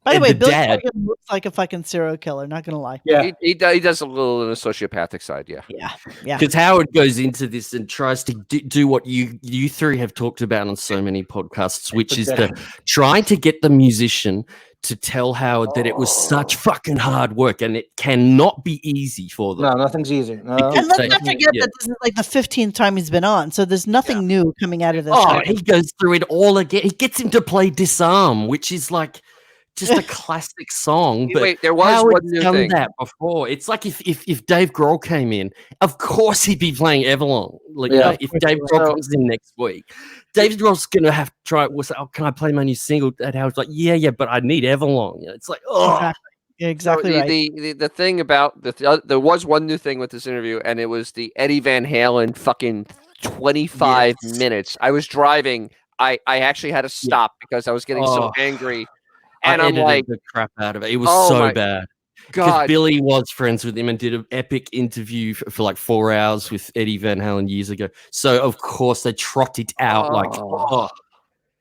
B: by the way, Billy
A: dad
B: Corgan looks like a fucking serial killer. Not gonna lie.
D: Yeah,
C: he does a little on the sociopathic side. Yeah.
A: Because Howard goes into this and tries to do what you three have talked about on so many podcasts, which is trying to get the musician to tell Howard that it was such fucking hard work and it cannot be easy for them.
D: No, nothing's easy. No.
B: And let's not forget that this is like the 15th time he's been on, so there's nothing new coming out of this.
A: Oh, he goes through it all again. He gets him to play Disarm, which is like just a classic song. But
C: wait, there was
A: Howard's
C: one new
A: done
C: thing.
A: that before. It's like if Dave Grohl came in, of course he'd be playing Everlong. Like if Dave Grohl comes in next week, Dave Grohl's gonna have to try. Can I play my new single? And Howard's like, yeah, but I need Everlong. It's like, oh.
B: Exactly
C: so
B: right.
C: The thing about there was one new thing with this interview, and it was the Eddie Van Halen fucking 25 minutes. I was driving. I actually had to stop because I was getting so angry. And
A: I
C: I'm like,
A: the crap out of it. It was so bad. Because
C: God.
A: Billy was friends with him and did an epic interview for like 4 hours with Eddie Van Halen years ago. So of course they trotted out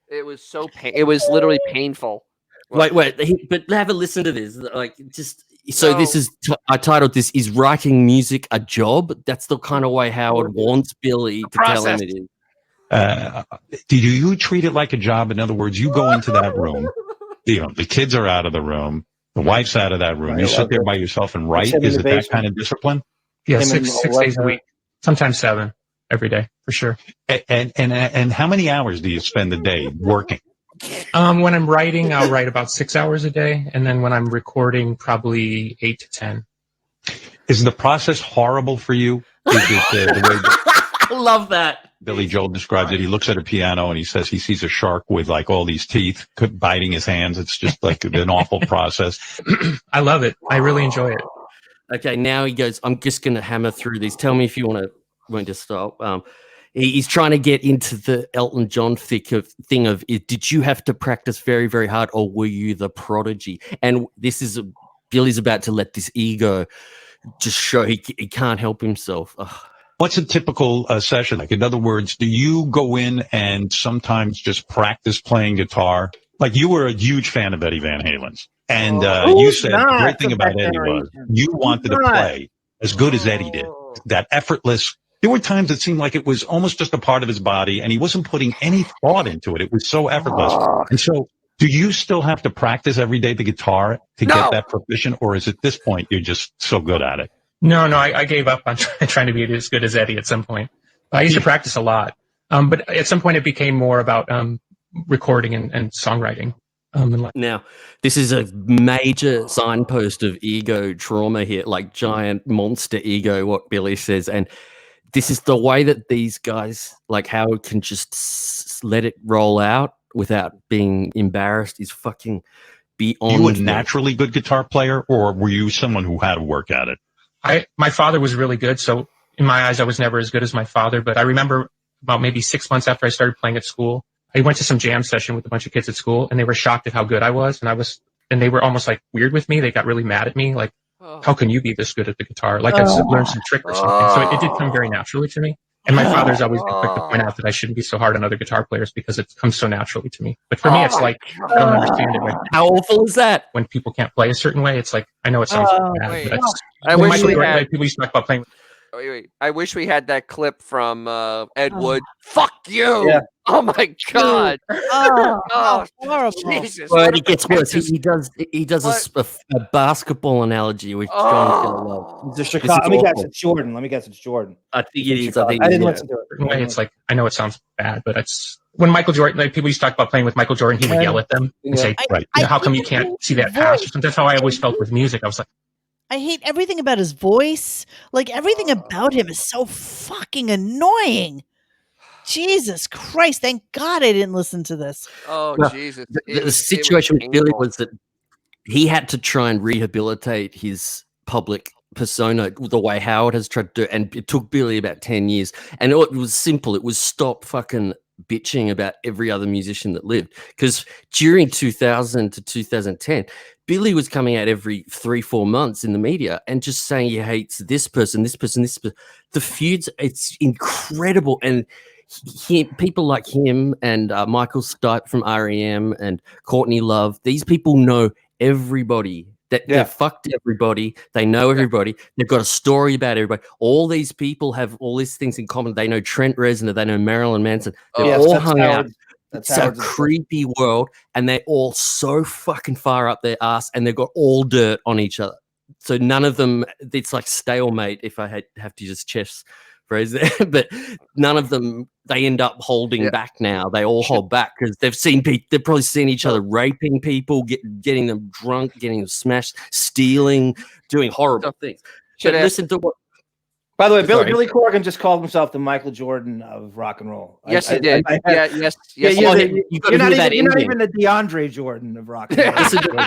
C: it was so it was literally painful.
A: Wait, but have a listen to this. Like, just this is I titled this: "Is writing music a job?" That's the kind of way Howard wants Billy to tell him it is.
F: Do you treat it like a job? In other words, you go into that room. The kids are out of the room. The wife's out of that room. You sit there by yourself and write. Is it that kind of discipline?
R: Yeah, 6 days a week, sometimes 7 every day for sure.
F: And how many hours do you spend a day working?
R: When I'm writing, I'll write about 6 hours a day, and then when I'm recording, probably 8 to 10.
F: Is the process horrible for you? Is it the way
A: I love that.
F: Billy Joel describes it? He looks at a piano and he says he sees a shark with like all these teeth biting his hands. It's just like an awful process.
R: I love it. I really enjoy it.
A: Okay, now he goes, I'm just going to hammer through these. Tell me if you want to stop. He's trying to get into the Elton John thing of did you have to practice very, very hard, or were you the prodigy? And this is Billy's about to let this ego just show he can't help himself. Ugh.
F: What's a typical session like? In other words, do you go in and sometimes just practice playing guitar? Like, you were a huge fan of Eddie Van Halen's, and you said the great thing about Eddie was you wanted to play as good as Eddie did. That effortless. There were times it seemed like it was almost just a part of his body, and he wasn't putting any thought into it. It was so effortless. And so, do you still have to practice every day the guitar to get that proficient, or is at this point you're just so good at it?
R: No, I gave up on trying to be as good as Eddie at some point. I used to practice a lot, but at some point it became more about recording and songwriting.
A: Now, this is a major signpost of ego trauma here, like giant monster ego, what Billy says. And this is the way that these guys, like Howard, can just let it roll out without being embarrassed is fucking beyond.
F: You were a naturally good guitar player, or were you someone who had to work at it?
R: My father was really good, so in my eyes, I was never as good as my father. But I remember about maybe 6 months after I started playing at school, I went to some jam session with a bunch of kids at school, and they were shocked at how good I was. And they were almost like weird with me. They got really mad at me, like, how can you be this good at the guitar? Like I'd learned some trick or something. So it did come very naturally to me. And my father's always been quick to point out that I shouldn't be so hard on other guitar players because it comes so naturally to me. But for me, it's like, I don't understand it.
A: How awful is that?
R: When people can't play a certain way, it's like, I know it sounds bad, but
C: I wish we had.
R: People used to talk about playing.
C: Wait. I wish we had that clip from Ed Wood. Fuck you! Yeah. Oh my god!
B: Oh, horrible!
C: Jesus!
A: But it gets worse. He does a basketball analogy, which John's gonna love.
D: It's a Chicago. Let me guess, it's Jordan.
A: I think it is.
D: I didn't listen to it.
R: It's like, I know it sounds bad, but it's when Michael Jordan. Like people used to talk about playing with Michael Jordan, he would yell at them and say, "How come you can't see that pass?" Or something. That's how I always felt with music. I was like,
B: I hate everything about his voice. Like everything about him is so fucking annoying. Jesus Christ! Thank God I didn't listen to this.
C: Oh Jesus!
A: The situation with Billy was that he had to try and rehabilitate his public persona the way Howard has tried to do, and it took Billy about 10 years. And it was simple. It was stop fucking bitching about every other musician that lived. Because during 2000 to 2010, Billy was coming out every 3-4 months in the media and just saying he hates this person, this person, this person. The feuds, it's incredible. And people like him and Michael Stipe from REM and Courtney Love, these people know everybody. They've fucked everybody. They know everybody. They've got a story about everybody. All these people have all these things in common. They know Trent Reznor. They know Marilyn Manson. They're all hung out. It's a creepy world, and they're all so fucking far up their ass, and they've got all dirt on each other. So none of them, it's like stalemate, if I have to use chess phrase there, but none of them, they end up holding back now. They all hold back because they've probably seen each other raping people, getting them drunk, getting them smashed, stealing, doing horrible things. But listen to what.
D: By the way, Billy Corgan just called himself the Michael Jordan of rock and roll.
C: Yes, he did. Yes.
D: You're not even the DeAndre Jordan of rock and roll.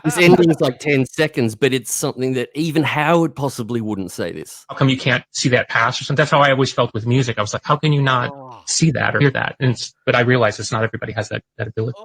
A: This ending is like 10 seconds, but it's something that even Howard possibly wouldn't say this.
R: How come you can't see that past or something? That's how I always felt with music. I was like, how can you not see that or hear that? But I realized it's not everybody has that ability.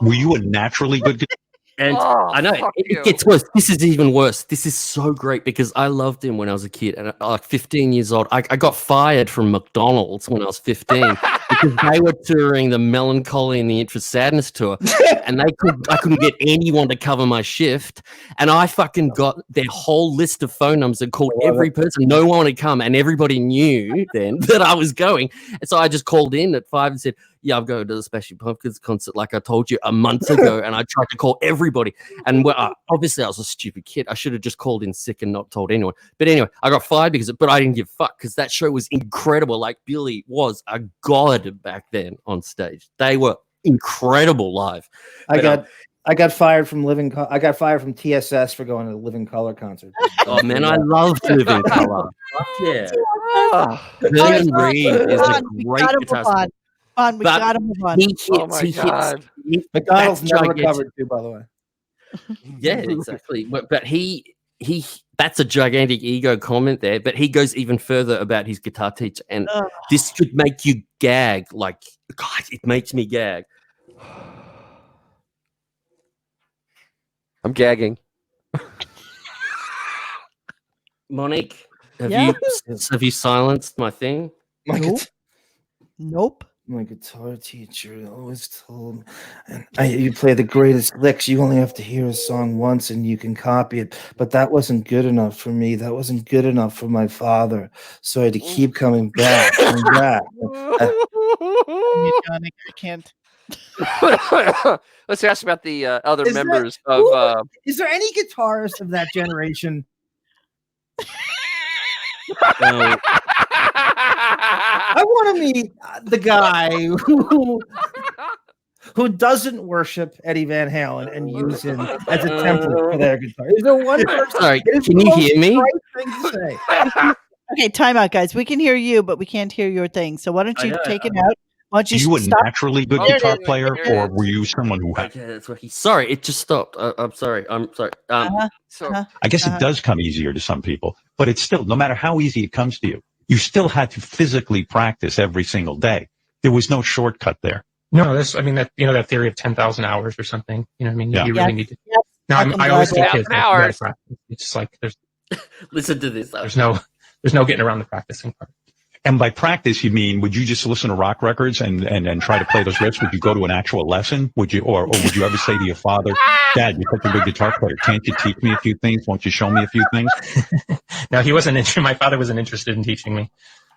F: Were you a naturally good guitarist?
A: And I know it gets worse. This is even worse. This is so great because I loved him when I was a kid, and like 15 years old, I got fired from McDonald's when I was 15 because they were touring the Melancholy and the Intra Sadness tour, and I couldn't get anyone to cover my shift, and I fucking got their whole list of phone numbers and called every person. No one would come, and everybody knew then that I was going, and so I just called in at 5 and said, yeah, I'm going to the Smashing Pumpkins concert like I told you a month ago, and I tried to call everybody. And obviously I was a stupid kid. I should have just called in sick and not told anyone. But anyway, I got fired but I didn't give a fuck because that show was incredible. Like Billy was a god back then on stage. They were incredible live.
D: I got fired from I got fired from TSS for going to the Living Color concert.
A: Oh man, I loved Living Color. Yeah. William Reed is a great guitar.
B: We gotta move on.
D: McDonald's never recovered too, by the way.
A: Yeah, exactly. But he that's a gigantic ego comment there. But he goes even further about his guitar teacher, and this could make you gag. Like, God, it makes me gag.
C: I'm gagging.
A: Monique, have you silenced my thing?
B: Nope.
D: My guitar teacher always told me, and you play the greatest licks. You only have to hear a song once and you can copy it. But that wasn't good enough for me. That wasn't good enough for my father. So I had to keep coming back and back.
B: I can't.
C: Let's ask about the other members of.
D: Is there any guitarist of that generation? I want to meet the guy who doesn't worship Eddie Van Halen and use him as a template for their guitar. Is there one person?
A: Sorry, can you hear me?
D: Right thing to say.
B: Okay, time out, guys. We can hear you, but we can't hear your thing. So why don't you take it out? Why don't
F: you a naturally good guitar player, or were you someone who had?
A: Okay, that's what Sorry, it just stopped. I'm sorry. I
F: guess it does come easier to some people, but it's still, no matter how easy it comes to you, you still had to physically practice every single day. There was no shortcut there.
R: No, that theory of 10,000 hours or something. You know what I mean?
F: Yeah.
R: You really need to. No, I always tell kids, it's like there's.
A: Listen to this.
R: There's no getting around the practicing part.
F: And by practice, you mean, would you just listen to rock records and try to play those riffs? Would you go to an actual lesson? Would you, or would you ever say to your father, Dad, you're such a good guitar player. Can't you teach me a few things? Won't you show me a few things?
R: No, he wasn't. My father wasn't interested in teaching me.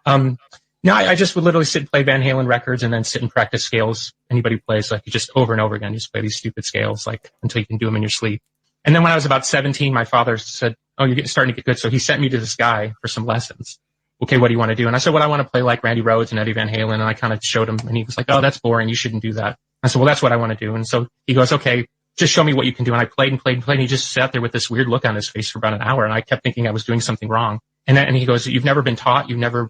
R: No, I just would literally sit and play Van Halen records and then sit and practice scales. Anybody plays, like, you just over and over again, you just play these stupid scales, like, until you can do them in your sleep. And then when I was about 17, my father said, oh, you're starting to get good. So he sent me to this guy for some lessons. Okay, what do you want to do? And I said, well, I want to play like Randy Rhoads and Eddie Van Halen. And I kind of showed him, and he was like, oh, that's boring. You shouldn't do that. I said, well, that's what I want to do. And so he goes, okay, just show me what you can do. And I played and played and played. And he just sat there with this weird look on his face for about an hour. And I kept thinking I was doing something wrong. And he goes, you've never been taught? You've never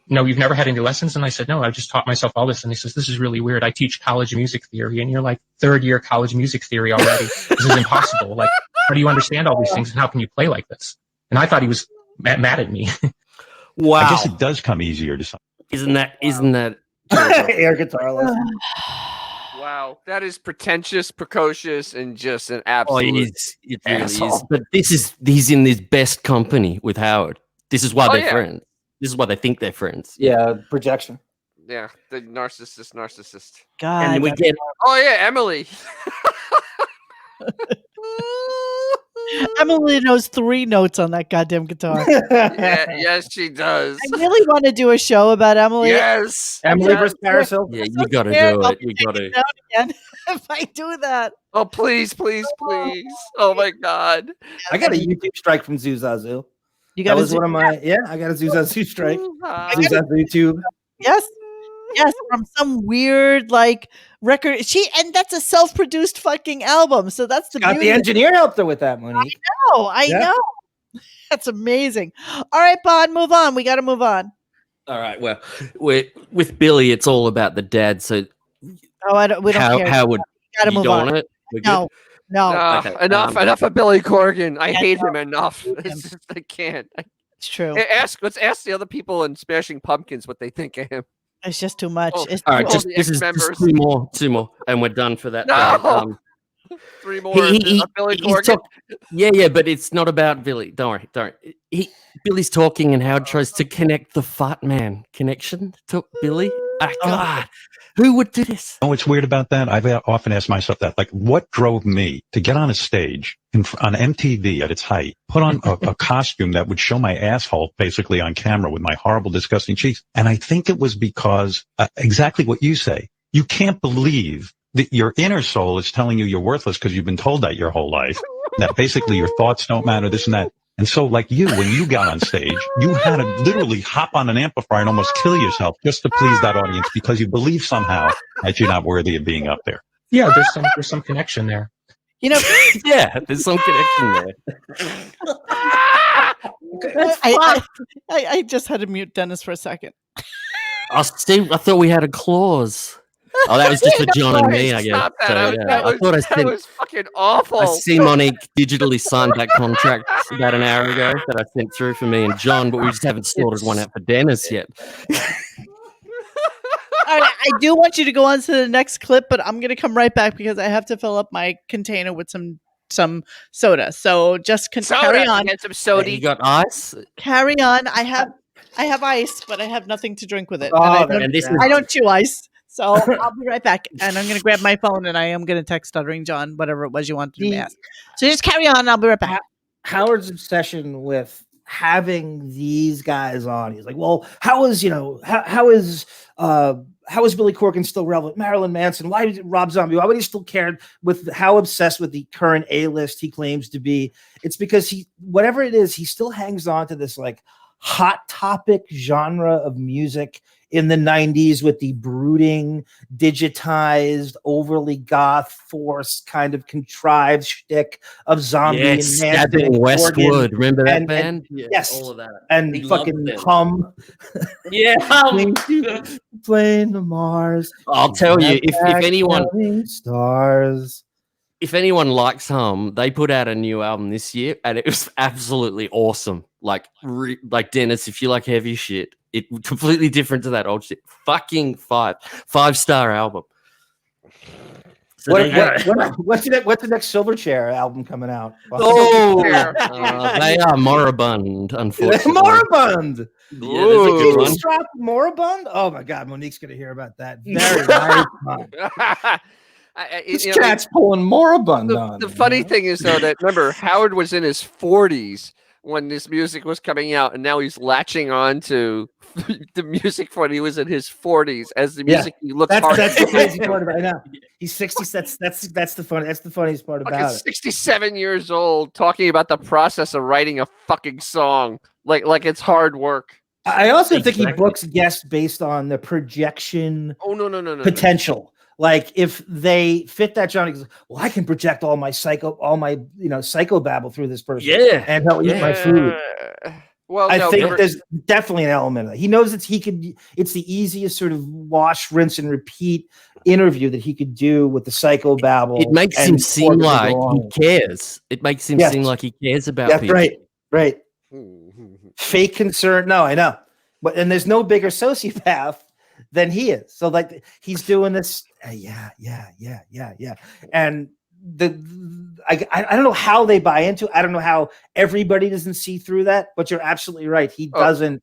R: had any lessons? And I said, no, I've just taught myself all this. And he says, this is really weird. I teach college music theory, and you're like third year college music theory already. This is impossible. Like, how do you understand all these things? And how can you play like this? And I thought he was mad at me.
A: Wow.
F: I guess it does come easier to some.
A: Isn't that
D: Air guitar lesson.
C: Wow, that is pretentious, precocious, and just an
A: Oh,
C: absolute
A: it really is.
C: asshole.
A: But he's in his best company with Howard. This is why they're
C: yeah.
A: friends. This is why they think they're friends.
D: Yeah, projection.
C: Yeah, the narcissist.
B: God.
A: And we get
C: Oh yeah, Emily.
B: Emily knows 3 notes on that goddamn guitar.
C: Yes, she does.
B: I really want to do a show about Emily.
C: Yes,
D: Emily versus Paris Hilton.
A: Yeah, you got to
B: scared
A: do
B: I'll
A: it. You
B: take
A: got
B: it
A: to.
B: down again if I do that.
C: Oh please. Oh my God.
D: I got a YouTube strike from Zuzazu.
B: You
D: That
B: got
D: was one of my I got a Zuzazu strike. Zuzazu YouTube.
B: Yes, from some weird like record. And that's a self-produced fucking album. So that's the
D: Got
B: beauty.
D: the engineer helped her with that, Monique.
B: I know. That's amazing. All right, Bon, move on. We got to move on.
A: All right. Well, with Billy, it's all about the dad. So
B: Oh, we don't care.
A: How would
B: Got to
A: you
B: move
A: don't
B: on.
A: want it? We're good?
B: No.
A: Okay,
C: Enough of Billy Corgan. I
B: Yeah,
C: hate
B: no,
C: him enough. It's just, I can't.
B: It's true.
C: Let's ask the other people in Smashing Pumpkins what they think of him.
B: It's just too much.
C: Oh,
B: It's
A: All right,
B: too
A: just
C: the
A: this is
C: ex-members.
A: just two more, and we're done for that.
C: No!
A: day.
C: 3 more.
A: He-
C: Billy
A: he's
C: Corgan.
A: Yeah, but it's not about Billy. Don't worry. Billy's talking, and Howard tries to connect the fart man connection to Billy. God, who would do this?
F: Oh, what's weird about that? I've often asked myself that. Like, what drove me to get on a stage on MTV at its height, put on a costume that would show my asshole basically on camera with my horrible, disgusting cheeks? And I think it was because exactly what you say. You can't believe that your inner soul is telling you you're worthless because you've been told that your whole life, that basically your thoughts don't matter, this and that. And so like you, when you got on stage, you had to literally hop on an amplifier and almost kill yourself just to please that audience because you believe somehow that you're not worthy of being up there.
R: Yeah, there's some connection there.
B: You know,
A: Yeah, there's some connection there.
B: I just had to mute Dennis for a second.
A: I thought we had a clause. Oh, that was just for John and me, I guess.
C: Stop that.
A: So, yeah, I thought
C: That was fucking awful.
A: I see Monique digitally signed that contract about an hour ago that I sent through for me and John, but we just haven't sorted one out for Dennis yet.
B: All right, I do want you to go on to the next clip, but I'm going to come right back because I have to fill up my container with some soda. So just carry on.
C: Get some soda.
A: You got ice?
B: Carry on. I have ice, but I have nothing to drink with it.
D: Oh,
B: and I don't chew ice. So I'll be right back, and I'm going to grab my phone, and I am going to text Stuttering John, whatever it was you wanted to ask. So just carry on, and I'll be right back.
D: Howard's obsession with having these guys on. He's like, well, how is Billy Corgan still relevant? Marilyn Manson, why did Rob Zombie? Why would he still care with how obsessed with the current A-list he claims to be? It's because whatever it is, he still hangs on to this like hot topic genre of music in the 90s with the brooding, digitized, overly goth, forced, kind of contrived shtick of Zombie and Manson.
A: Stabbing Westwood. Remember that band?
D: Yes.
A: All of that.
D: And
A: He
D: fucking
A: loved it.
D: Hum.
A: Yeah,
D: Playing to Mars.
A: I'll tell you, if anyone
D: stars.
A: If anyone likes Hum, they put out a new album this year, and it was absolutely awesome. Like Dennis, if you like heavy shit, it completely different to that old shit. Fucking 5-star album. So
D: What's the next Silverchair album coming out?
A: They are moribund, unfortunately.
D: Moribund.
A: Yeah, there's a good one.
D: Drop Moribund. Oh my God, Monique's gonna hear about that. Very nice. This cat's pulling Moribund on.
C: The funny thing is, though, that remember Howard was in his 40s when this music was coming out, and now he's latching on to the music when he was in his 40s as the music he looks hard.
D: That's the crazy part about it now. He's 60. That's the funniest part about it.
C: 67 years old, talking about the process of writing a fucking song, like it's hard work.
D: I also think he books guests based on the projection.
C: Oh no
D: potential. Like if they fit that genre, well, I can project all my psychobabble through this person.
A: Yeah,
D: and he'll eat my food.
C: Well,
D: I think there's definitely an element of that. He knows that it's the easiest sort of wash, rinse, and repeat interview that he could do with the psychobabble.
A: It makes him seem like he cares. It makes him seem like he cares about people.
D: Right. Fake concern. No, I know. And there's no bigger sociopath than he is. So like he's doing this, yeah, and I don't know how they buy into it. I don't know how everybody doesn't see through that, but you're absolutely right. He doesn't.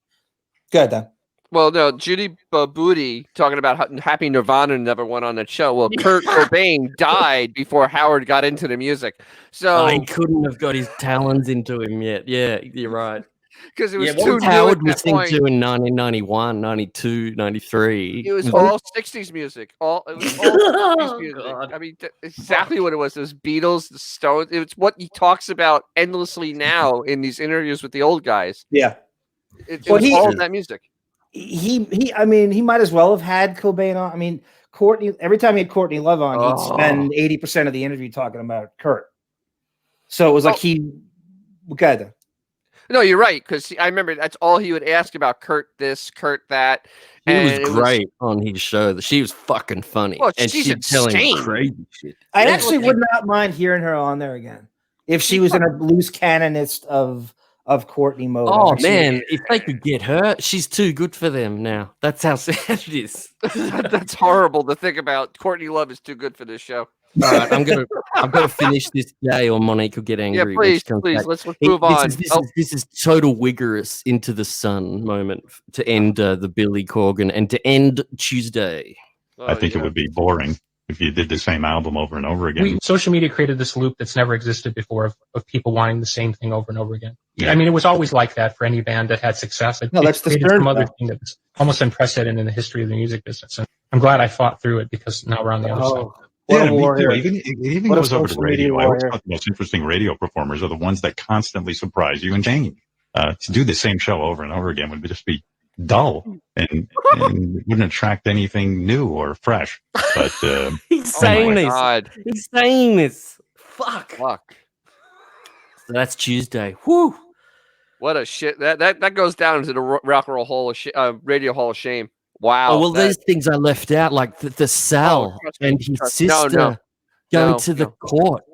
D: Good.
C: Well, no, Judy Booty talking about how Happy Nirvana never went on that show. Well, Kurt Cobain died before Howard got into the music. So
A: he couldn't have got his talons into him yet. Yeah, you're right.
C: Because it was
A: what
C: too
A: was
C: new
A: Howard
C: at that
A: listening
C: point.
A: to in 1991, 92, 93?
C: It was all 60s music. It was all 60s music.
A: God.
C: I mean, exactly what it was. Those Beatles, the Stones. It's what he talks about endlessly now in these interviews with the old guys.
D: Yeah.
C: It was all of that music.
D: I mean, he might as well have had Cobain on. I mean, Courtney, every time he had Courtney Love on, he'd spend 80% of the interview talking about Kurt. So it was like good.
C: No, you're right, because I remember that's all he would ask about Kurt this, Kurt that.
A: He was great on his show. She was fucking funny.
C: Well,
A: and
C: she's
A: she'd tell him
C: insane.
A: crazy shit.
D: I actually would not mind hearing her on there again if she was in a loose canonist of Courtney mode.
A: Oh man, if they could get her, she's too good for them now. That's how sad it is.
C: That's horrible to think about. Courtney Love is too good for this show.
A: All right, I've got to finish this day, or Monique will get angry.
C: Yeah, please, let's move on.
A: This is total Wiggerous into the sun moment to end the Billy Corgan and to end Tuesday.
F: I think it would be boring if you did the same album over and over again.
R: Social media created this loop that's never existed before of people wanting the same thing over and over again. I mean, it was always like that for any band that had success. It
D: that's
R: created some other thing that's almost unprecedented in the history of the music business. And I'm glad I fought through it because now we're on the other side.
F: Yeah, me too. It even goes over to radio. I always thought the most interesting radio performers are the ones that constantly surprise you and change. To do the same show over and over again would just be dull and wouldn't attract anything new or fresh. But
A: he's saying this. He's saying this. Fuck. So that's Tuesday. Whew.
C: What a shit. That goes down into the Rock and Roll Hall of Radio Hall of Shame. Wow.
A: Oh, well, these things I left out, like the Sal and his sister going to the court.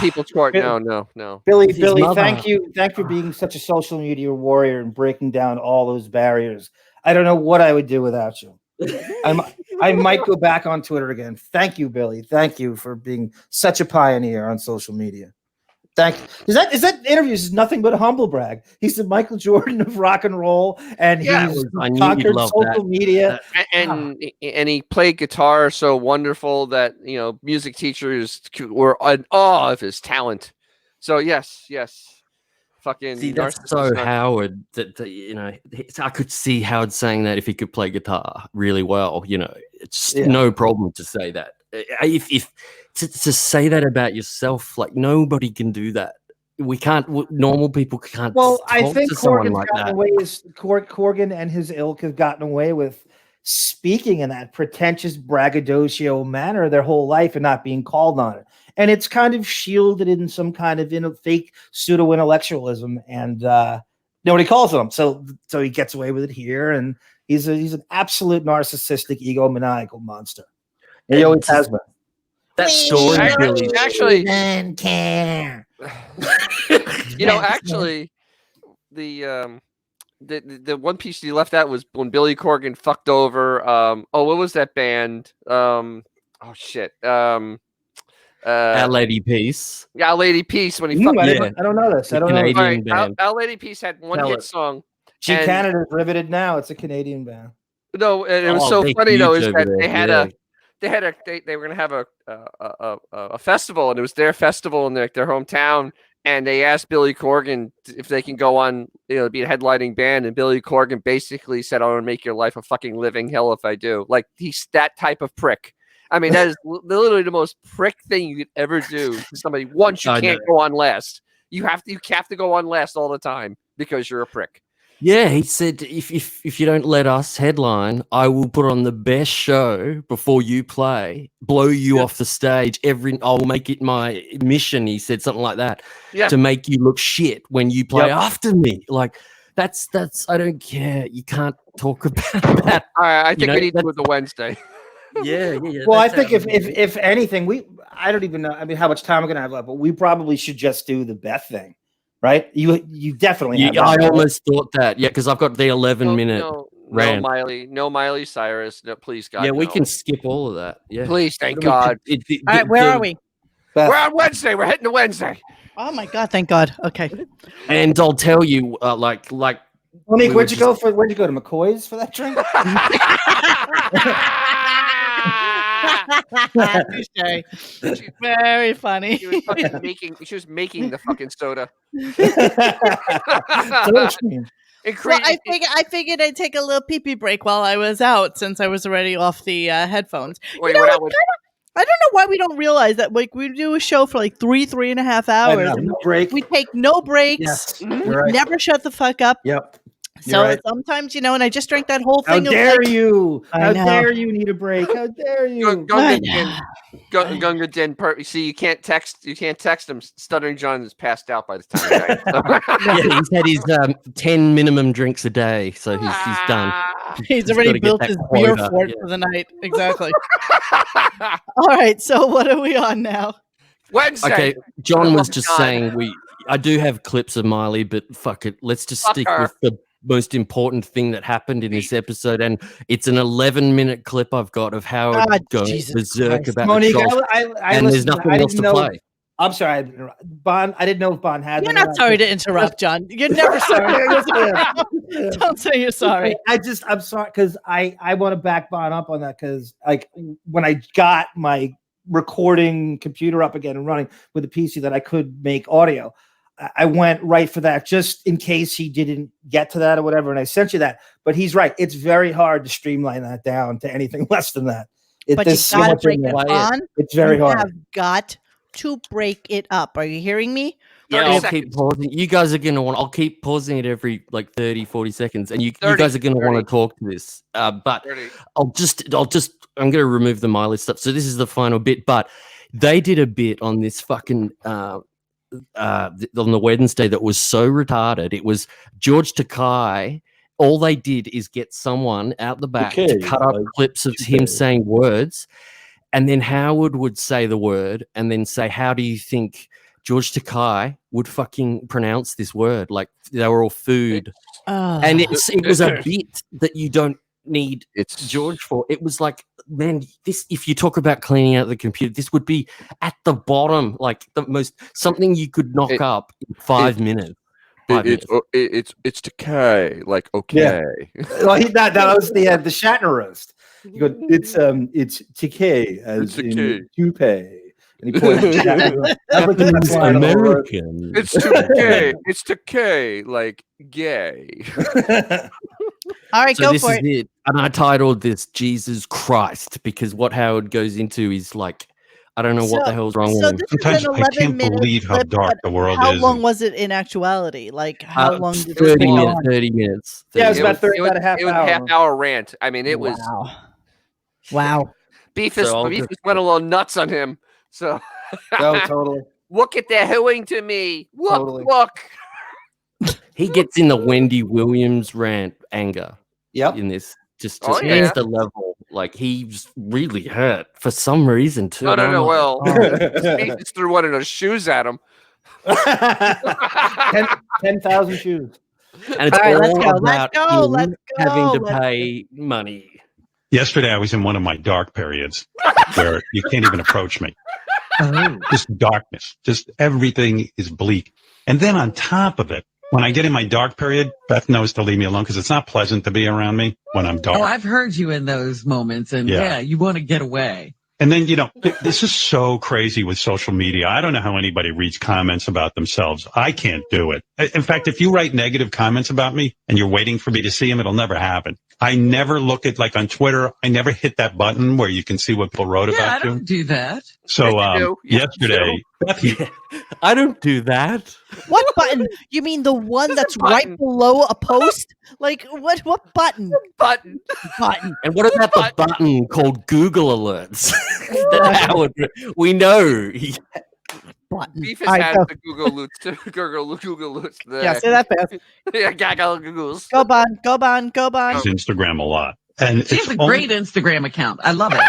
C: People's court. No.
D: Billy, thank you for being such a social media warrior and breaking down all those barriers. I don't know what I would do without you. I might go back on Twitter again. Thank you, Billy. Thank you for being such a pioneer on social media. Thank you. Is that interviews is nothing but a humble brag. He's the Michael Jordan of rock and roll, and he's conquered social media.
C: And he played guitar so wonderful that music teachers were in awe of his talent. So yes. Fucking
A: see, that's so Howard that I could see Howard saying that if he could play guitar really well. It's no problem to say that. If to say that about yourself, like nobody can do that. We can't. Normal people can't.
D: Well, I think
A: Corgan
D: and his ilk have gotten away with speaking in that pretentious braggadocio manner their whole life and not being called on it. And it's kind of shielded in some kind of fake pseudo intellectualism, and nobody calls on him. So he gets away with it here, and he's an absolute narcissistic, egomaniacal monster. He always has been.
A: That story really
C: actually
D: doesn't care.
C: Actually, the one piece you left out was when Billy Corgan fucked over. What was that band? Our
A: Lady Peace.
C: Yeah, Our Lady Peace. When he
D: fucked. I don't know this. I don't know.
C: Right, Our Lady Peace had one hit song.
D: Canada's riveted now. It's a Canadian band.
C: No, and it was so funny though is that they were gonna have a festival, and it was their festival in their hometown, and they asked Billy Corgan if they can go on, be a headlining band, and Billy Corgan basically said, "I want to make your life a fucking living hell if I do." Like he's that type of prick. I mean, that is literally the most prick thing you could ever do to somebody. Once you can't go on last, you have to go on last all the time because you're a prick.
A: Yeah, he said, if you don't let us headline, I will put on the best show before you play, blow you off the stage. I'll make it my mission. He said something like that to make you look shit when you play after me. Like that's. I don't care. You can't talk about that.
C: All right, I think we need to do it the Wednesday.
A: Yeah.
D: Well, I think if anything, I don't even know. I mean, how much time we're gonna have left, but we probably should just do the Beth thing. Right, you definitely.
A: I almost thought that, because I've got the 11-minute rant.
C: No Miley Cyrus. No, please, God.
A: Yeah, we
C: no.
A: can skip all of that. Yeah,
C: Please, thank God.
B: All right, where are we?
C: We're on Wednesday. We're heading to Wednesday.
B: Oh my God! Thank God. Okay.
A: And I'll tell you, like.
D: Monique, where'd you go to McCoy's for that drink?
B: Touche. Very funny.
C: She was fucking making the fucking soda.
B: Well, I figured I'd take a little pee-pee break while I was out since I was already off the headphones.
C: Wait,
B: I don't know why we don't realize that. Like, we do a show for like 3.5 hours.
D: No break.
B: We take no breaks.
D: Yes,
B: We
D: you're right.
B: never shut the fuck up.
D: Yep.
B: So
D: right.
B: sometimes, and I just drank that whole
D: How
B: thing.
D: dare you?
B: I
D: How
B: know.
D: dare you need a break? How dare you?
C: Gunga didn't. See, you can't text him. Stuttering John is passed out by the time.
A: Yeah, he's had his 10 minimum drinks a day, so he's done.
B: He's already built his beer fort for the night. Exactly. All right, so what are we on now?
C: Wednesday.
A: Okay, John was just saying I do have clips of Miley, but fuck it. Let's just stick with the most important thing that happened in this episode, and it's an 11-minute clip I've got of Howard going berserk about
D: Monique,
A: the Trolls, and there's nothing else to play.
D: I'm sorry, Bond. I didn't know if Bond had.
B: You're not sorry to interrupt, John. You're never sorry. Don't say you're sorry.
D: I'm sorry because I want to back Bond up on that because like when I got my recording computer up again and running with a PC that I could make audio, I went right for that just in case he didn't get to that or whatever. And I sent you that, but he's right. It's very hard to streamline that down to anything less than that.
B: But you gotta break it on.
D: It's very hard.
B: You have got to break it up. Are you hearing me?
A: Yeah, I'll keep pausing. You guys are gonna want. I'll keep pausing it every like 30, 40 seconds, and you guys are gonna want to talk to this. But 30. I'm gonna remove the Miley stuff. So this is the final bit. But they did a bit on this fucking on the Wednesday that was so retarded. It was George Takei. All they did is get someone out the back to cut up clips of him saying words, and then Howard would say the word, and then say, "How do you think George Takei would fucking pronounce this word?" Like they were all food, and it was a bit that you don't need George for. It was like, man, this, if you talk about cleaning out the computer, this would be at the bottom, like the most something you could knock up in 5 minutes.
S: It's decay, like okay.
D: Yeah. Well, that was the Shatner roast. You go, it's decay as in toupee. And he pointed
A: American.
S: It's decay. It's decay, like gay.
B: All right,
A: So
B: go
A: this
B: for
A: is it. And I titled this Jesus Christ because what Howard goes into is like, I don't know what the hell's wrong with him.
F: Sometimes I can't believe how dark the world
B: How
F: is.
B: long was it in actuality? Like how long did
A: 30
B: this go
A: minutes,
B: on?
A: 30 minutes.
D: Yeah, it was about
C: It
D: a half
C: was
D: hour.
C: half-hour rant. I mean, it was.
B: Wow.
C: Beefus went a little nuts on him. So.
D: Oh, totally.
C: Look at that hooing to me. Look.
A: He gets in the Wendy Williams rant anger.
D: Yep.
A: In this, just next level. Like he's really hurt for some reason too.
C: No. Well, Beefus threw one of those shoes at him.
D: 10,000 shoes.
A: And it's all about
B: let's go.
A: having to pay money.
F: Yesterday, I was in one of my dark periods where you can't even approach me. Just darkness. Just everything is bleak. And then on top of it, when I get in my dark period, Beth knows to leave me alone because it's not pleasant to be around me when I'm dark.
E: Oh, I've heard you in those moments, and yeah you want to get away.
F: And then, this is so crazy with social media. I don't know how anybody reads comments about themselves. I can't do it. In fact, if you write negative comments about me and you're waiting for me to see them, it'll never happen. I never look at, like on Twitter, I never hit that button where you can see what people wrote about
E: I
F: you.
E: don't do that.
F: So yesterday,
A: I don't do that.
B: What button? You mean the one that's right below a post? Like what button?
C: Button.
A: And what about the button called Google Alerts? That Howard, we know.
C: Beefus has the Google Alerts.
B: Yeah, say that fast.
C: Yeah, gaggle Googles.
B: Go Bon.
F: Instagram a lot. And
E: She has a great Instagram account. I love it.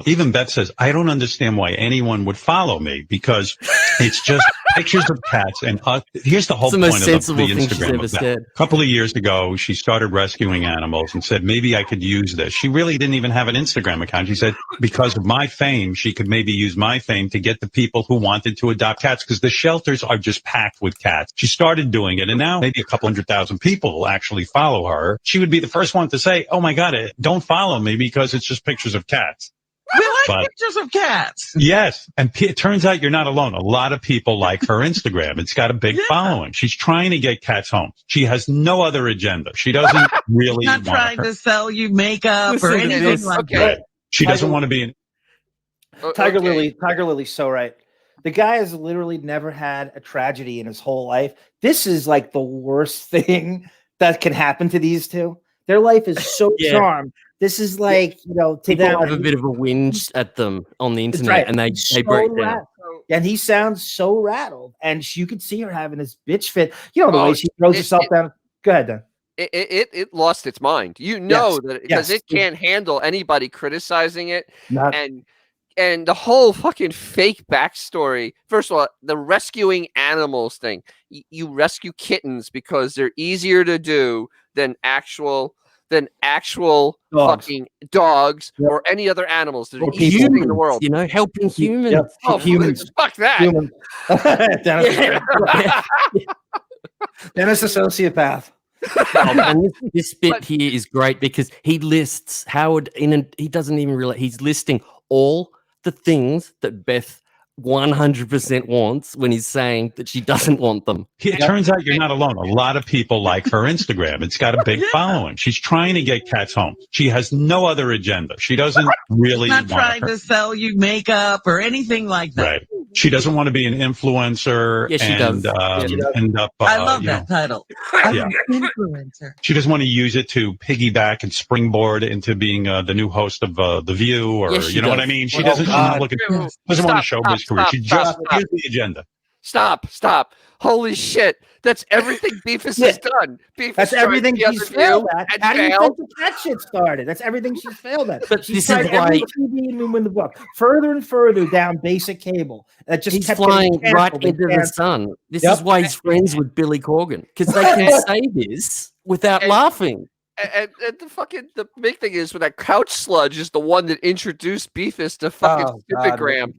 F: Even Beth says, I don't understand why anyone would follow me because it's just pictures of cats. And here's the whole
A: It's the most
F: point of the
A: sensible thing she's
F: Instagram
A: ever
F: of that.
A: said.
F: A couple of years ago, she started rescuing animals and said, maybe I could use this. She really didn't even have an Instagram account. She said, because of my fame, she could maybe use my fame to get the people who wanted to adopt cats, because the shelters are just packed with cats. She started doing it, and now maybe a couple 100,000 people will actually follow her. She would be the first one to say, oh my God, don't follow me because it's just pictures of cats.
E: We like pictures of cats.
F: Yes. And it turns out you're not alone. A lot of people like her Instagram. It's got a big following. She's trying to get cats home. She has no other agenda. She doesn't really
E: Not
F: want
E: trying to sell you makeup or
D: Listen to
E: anything
D: this.
E: like
D: Okay.
E: that.
F: She doesn't want to be in.
D: Tiger Lily's so right. The guy has literally never had a tragedy in his whole life. This is like the worst thing that can happen to these two. Their life is so charmed. This is like, to
A: People
D: them.
A: have a bit of a whinge at them on the
D: That's
A: internet,
D: right.
A: and they
D: So
A: break down.
D: rattled. And he sounds so rattled. And you could see her having this bitch fit. The way she throws herself down. Go ahead, Dan.
C: It lost its mind. That because it can't handle anybody criticizing it. And the whole fucking fake backstory. First of all, the rescuing animals thing. You rescue kittens because they're easier to do than actual fucking dogs or any other animals that are easiest thing in the world.
A: Helping humans.
D: Yep.
C: Oh,
D: humans.
C: Fuck that.
D: Humans. Dennis, a sociopath.
A: And this bit here is great because he lists Howard he doesn't even realize he's listing all the things that Beth 100% wants when he's saying that she doesn't want them.
F: It turns out you're not alone. A lot of people like her Instagram. It's got a big following. She's trying to get cats home. She has no other agenda. She doesn't really
E: Not
F: want
E: trying
F: her.
E: to sell you makeup or anything like that.
F: Right. She doesn't want to be an influencer
A: Yes, she
F: and
A: does.
F: end up.
E: I love that title. I'm
F: Yeah.
E: an influencer.
F: She doesn't want to use it to piggyback and springboard into being the new host of The View, or
A: Yes, she
F: you know what
A: does.
F: I mean. She doesn't. She's not looking. Doesn't want to show his career. She just here's the agenda.
C: Stop. Holy shit. That's everything Beefus has done. Beefus
D: That's everything
C: tried
D: she's
C: the other
D: failed
C: view
D: at.
C: and
D: How do you
C: failed.
D: think the cat shit started? That's everything she's failed at.
A: But
D: She's
A: this
D: tried
A: is why
D: every TV and in the book, further and further down basic cable. That just
A: he's
D: kept
A: flying
D: getting
A: right
D: canceled
A: into
D: and
A: the
D: canceled.
A: sun. This
D: Yep.
A: is why he's friends with Billy Corgan, because they can say this without laughing.
C: And the big thing is when that couch sludge is the one that introduced Beefus to fucking Stipigram.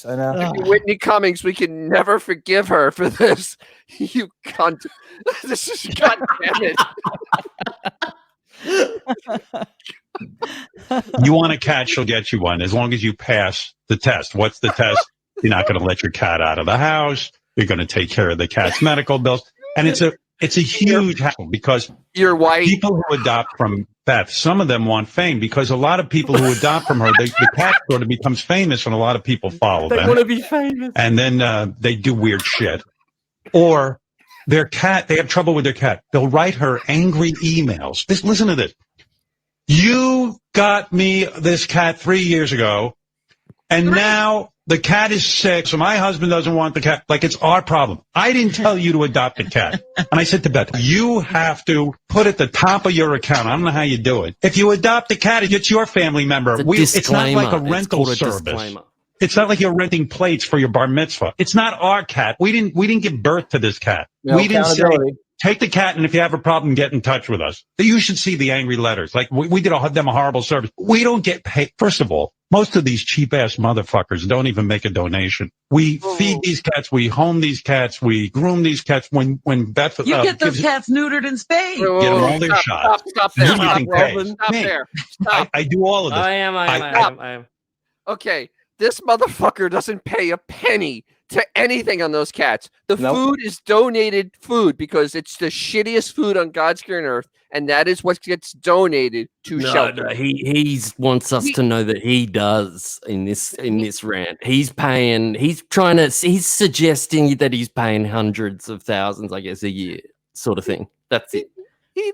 D: I know.
C: Whitney Cummings, we can never forgive her for this. You cunt. This is goddamn it.
F: You want a cat, she'll get you one as long as you pass the test. What's the test? You're not going to let your cat out of the house. You're going to take care of the cat's medical bills, and it's a huge hassle because
C: you're white.
F: People who adopt from Beth, some of them want fame because a lot of people who adopt from her, the cat sort of becomes famous, and a lot of people follow
A: They
F: them.
A: want to be famous.
F: And then they do weird shit. Or their cat, they have trouble with their cat. They'll write her angry emails. Listen to this. You got me this cat 3 years ago, and now the cat is sick, so my husband doesn't want the cat. Like, it's our problem. I didn't tell you to adopt a cat. And I said to Beth, you have to put at the top of your account, I don't know how you do it. If you adopt a cat, it's your family member. It's not like a rental service. It's not like you're renting plates for your bar mitzvah. It's not our cat. We didn't give birth to this cat.
D: No
F: we didn't say,
D: accountability.
F: take the cat, and if you have a problem, get in touch with us. You should see the angry letters. Like, we did them a horrible service. We don't get paid. First of all, most of these cheap-ass motherfuckers don't even make a donation. We feed these cats. We home these cats. We groom these cats. When Beth...
E: You get those cats neutered and spayed.
F: Get them all their shots.
C: Stop there.
F: You're
C: Stop,
F: getting paid.
C: Robin. Stop
F: Me.
C: there. Stop.
F: I do all of this.
A: I am.
C: Okay, this motherfucker doesn't pay a penny to anything on those cats. The food is donated food because it's the shittiest food on God's green earth, and that is what gets donated to shelter.
A: No, he wants us to know that he does in this rant. He's suggesting that he's paying hundreds of thousands, I guess, a year, sort of thing. That's it.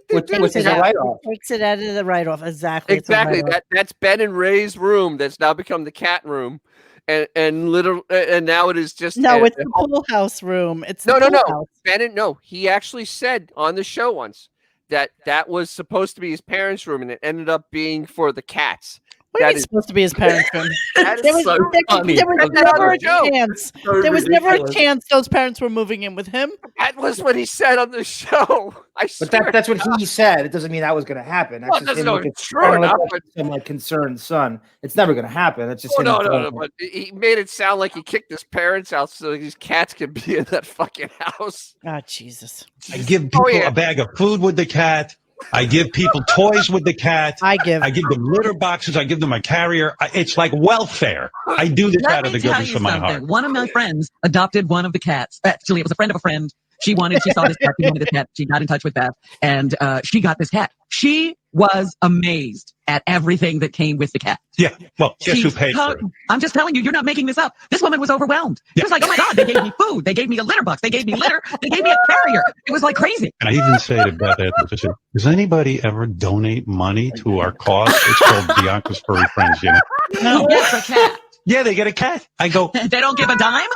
B: Takes it out of the write-off. Exactly.
C: That's Ben and Ray's room that's now become the cat room. And now it is just
B: it's the pool house room. It's the pool house.
C: Ben he actually said on the show once that was supposed to be his parents' room, and it ended up being for the cats.
B: What are you supposed to be his parents from?
C: That
B: There
C: is
B: was,
C: so funny.
B: there was
C: That's
B: never a
C: joke.
B: chance.
C: So
B: There was never a
C: ridiculous.
B: chance those parents were moving in with him.
C: That was what he said on the show. I
D: But
C: swear.
D: that's what he said. It doesn't mean that was going to happen. That's
C: Well,
D: just
C: that's
D: him
C: no,
D: looking,
C: true
D: trying to look
C: enough,
D: like
C: but-
D: some like concerned son. It's never going to happen. That's just
C: Oh,
D: him.
C: no,
D: telling it.
C: but he made it sound like he kicked his parents out so these cats could be in that fucking house.
B: Oh, Jesus.
F: I give people a bag of food with the cat. I give people toys with the cat.
B: I give
F: them litter boxes. I give them a carrier. It's like welfare. I do this
E: Let
F: out of
E: me
F: the
E: tell
F: goodness
E: you
F: of my
E: something.
F: heart.
E: One of my friends adopted one of the cats. Actually, it was a friend of a friend. She saw this cat. She wanted this cat. She got in touch with Beth, and she got this cat. She was amazed at everything that came with the cat.
F: Yeah. Well, guess who paid for it?
E: I'm just telling you, you're not making this up. This woman was overwhelmed. She was like, oh my God, they gave me food. They gave me a litter box. They gave me litter. They gave me a carrier. It was like crazy.
F: And I even say to Beth afterwards, I said, does anybody ever donate money to our cause? It's called Bianca's Furry Friends, you know?
E: Who gets a cat?
F: Yeah, they get a cat. I go,
E: They don't give a dime?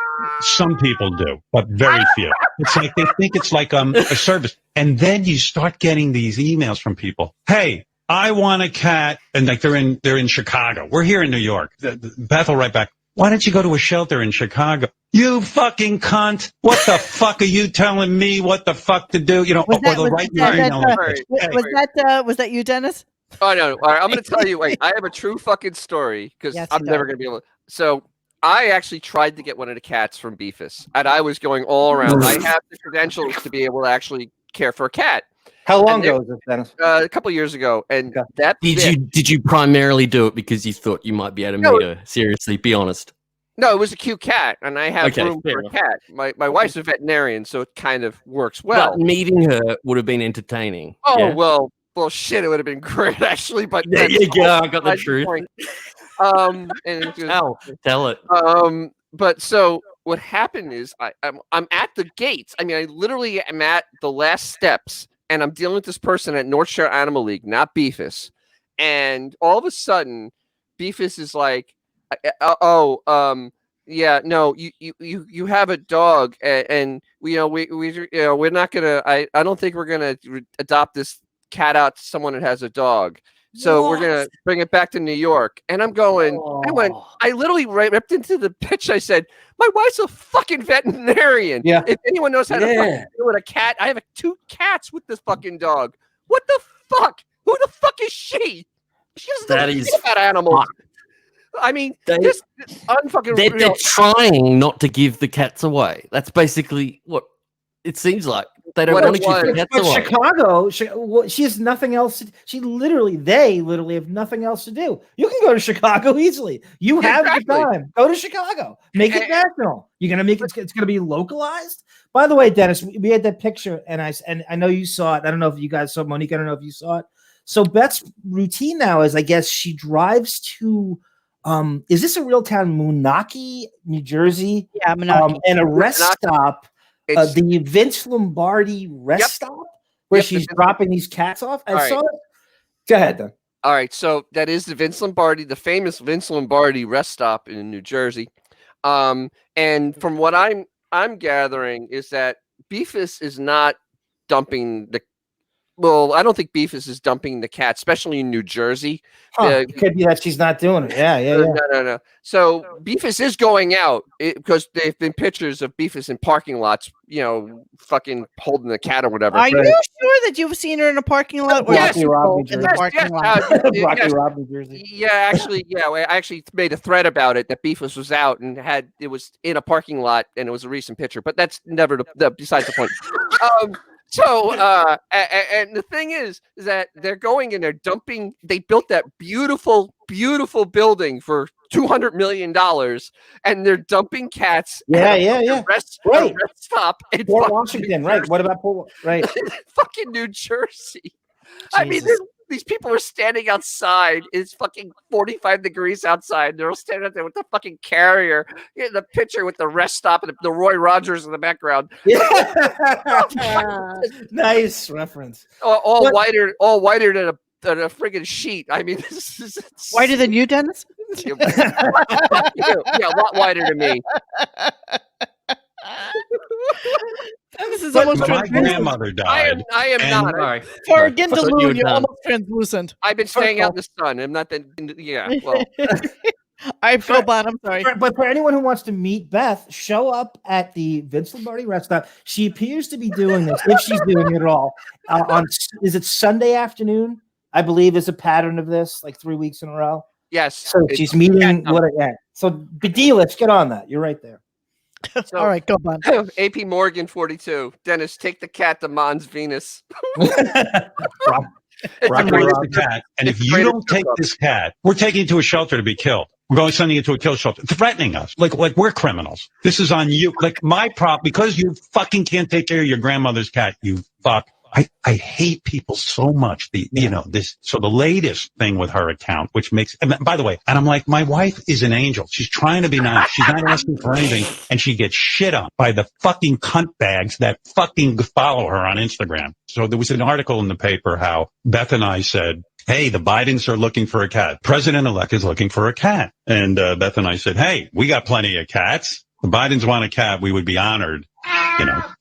F: some people do, but very few. It's like they think it's like a service. And then you start getting these emails from people. Hey, I want a cat. And like they're in Chicago. We're here in New York. Beth will write back, why don't you go to a shelter in Chicago? You fucking cunt. What the fuck are you telling me what the fuck to do? You know, or they'll write you an email like this. Hey.
B: Was that you, Dennis?
C: Oh, no. All right, I'm going to tell you. Wait, I have a true fucking story because
B: Yes,
C: I'm
B: you
C: never
B: do.
C: going to be able to. So I actually tried to get one of the cats from Beefus, and I was going all around. I have the credentials to be able to actually care for a cat.
D: How long ago was this, Dennis?
C: A couple of years ago, and that
A: Did you primarily do it because you thought you might be able to
C: No.
A: meet her? Seriously, be honest.
C: No, it was a cute cat, and I have
A: Okay,
C: room
A: fair
C: for a
A: enough.
C: cat. My wife's a veterinarian, so it kind of works well.
A: But meeting her would have been entertaining.
C: Oh
A: yeah?
C: well, shit, it would have been great actually. But
A: There
C: that's
A: you go, I got the
C: beside
A: truth.
C: point. And it just,
A: Tell it.
C: But so what happened is I'm at the gates. I mean, I literally am at the last steps, and I'm dealing with this person at North Shore Animal League, not Beefus. And all of a sudden, Beefus is like, yeah, no, you have a dog, and we're not gonna. I don't think we're gonna adopt this cat out to someone that has a dog. So we're gonna bring it back to New York. And I'm going. I literally ripped into the pitch. I said, "My wife's a fucking veterinarian.
D: Yeah.
C: If anyone knows how to fucking deal with a cat, I have 2 cats with this fucking dog. What the fuck? Who the fuck is she? She doesn't know
A: That
C: anything
A: is
C: about animals. I mean, this unfucking.
A: They're trying not to give the cats away. That's basically what it seems like. They don't
C: What
A: want
C: it
A: to give the
C: was.
A: cats
D: But
A: away.
D: Chicago, she has nothing else. They literally have nothing else to do. You can go to Chicago easily. You have the time. Go to Chicago. Make it national. You're gonna make it. It's gonna be localized. By the way, Dennis, we had that picture, and I know you saw it. I don't know if you guys saw it. Monique, I don't know if you saw it. So Beth's routine now is, I guess, she drives to. Is this a real town, Moonachie, New Jersey?
B: Yeah, Moonachie.
D: And a rest stop.
C: It's-
D: The Vince Lombardi rest stop where she's dropping these cats off. I
C: All
D: saw
C: right.
D: it. Go ahead, then.
C: All right, so that is the famous Vince Lombardi rest stop in New Jersey. And from what I'm gathering is that Beefus is not dumping the. Well, I don't think Beefus is dumping the cat, especially in New Jersey.
D: It could be that she's not doing it. Yeah.
C: No. So Beefus is going out because there've been pictures of Beefus in parking lots, fucking holding the cat or whatever.
B: Are you sure that you've seen her in a parking lot? Or
C: Yes,
B: in the parking lot?
D: Broccoli Rob, New Jersey.
C: Yeah, actually, I actually made a thread about it that Beefus was out and it was in a parking lot, and it was a recent picture. But that's never besides the point. So, and the thing is that they're going and they're dumping. They built that beautiful, beautiful building for $200 million, and they're dumping cats.
D: Yeah.
C: A rest stop in
D: Port
C: fucking
D: Washington,
C: New
D: right?
C: Jersey.
D: What about Port? Right.
C: Fucking New Jersey. I mean, these people are standing outside. It's fucking 45 degrees outside. They're all standing out there with the fucking carrier in the picture with the rest stop and the Roy Rogers in the background.
D: Nice reference.
C: All whiter than a friggin' sheet. I mean, this is
B: Whiter than you, Dennis?
C: yeah, a lot whiter than me.
B: Dennis is almost
F: my
B: translucent.
F: grandmother died.
C: I am
F: and-
C: not.
A: Sorry.
B: For a
A: I thought you were
B: Gindaloon, you're
A: done.
B: almost translucent.
C: I've been staying out in the sun. I'm not that. Yeah. Well,
B: Go Bon, I'm sorry.
D: But for anyone who wants to meet Beth, show up at the Vince Lombardi rest stop. She appears to be doing this, if she's doing it at all. Is it Sunday afternoon? I believe is a pattern of this, like 3 weeks in a row.
C: yes.
D: So she's meeting So Badee, let's get on that. You're right there.
C: So,
B: All right, go Bon.
C: AP Morgan 42. Dennis, take the cat to Mons Venus.
F: Rob raised the cat, and if you don't take this cat, we're taking it to a shelter to be killed. We're going sending it to a kill shelter, threatening us like we're criminals. This is on you. Like my prop, because you fucking can't take care of your grandmother's cat. You fuck. I hate people so much. So the latest thing with her account, which makes, and by the way, and I'm like, my wife is an angel. She's trying to be nice. She's not asking for anything. And she gets shit on by the fucking cunt bags that fucking follow her on Instagram. So there was an article in the paper how Beth and I said, hey, the Bidens are looking for a cat. President-elect is looking for a cat. And Beth and I said, hey, we got plenty of cats. The Bidens want a cat. We would be honored.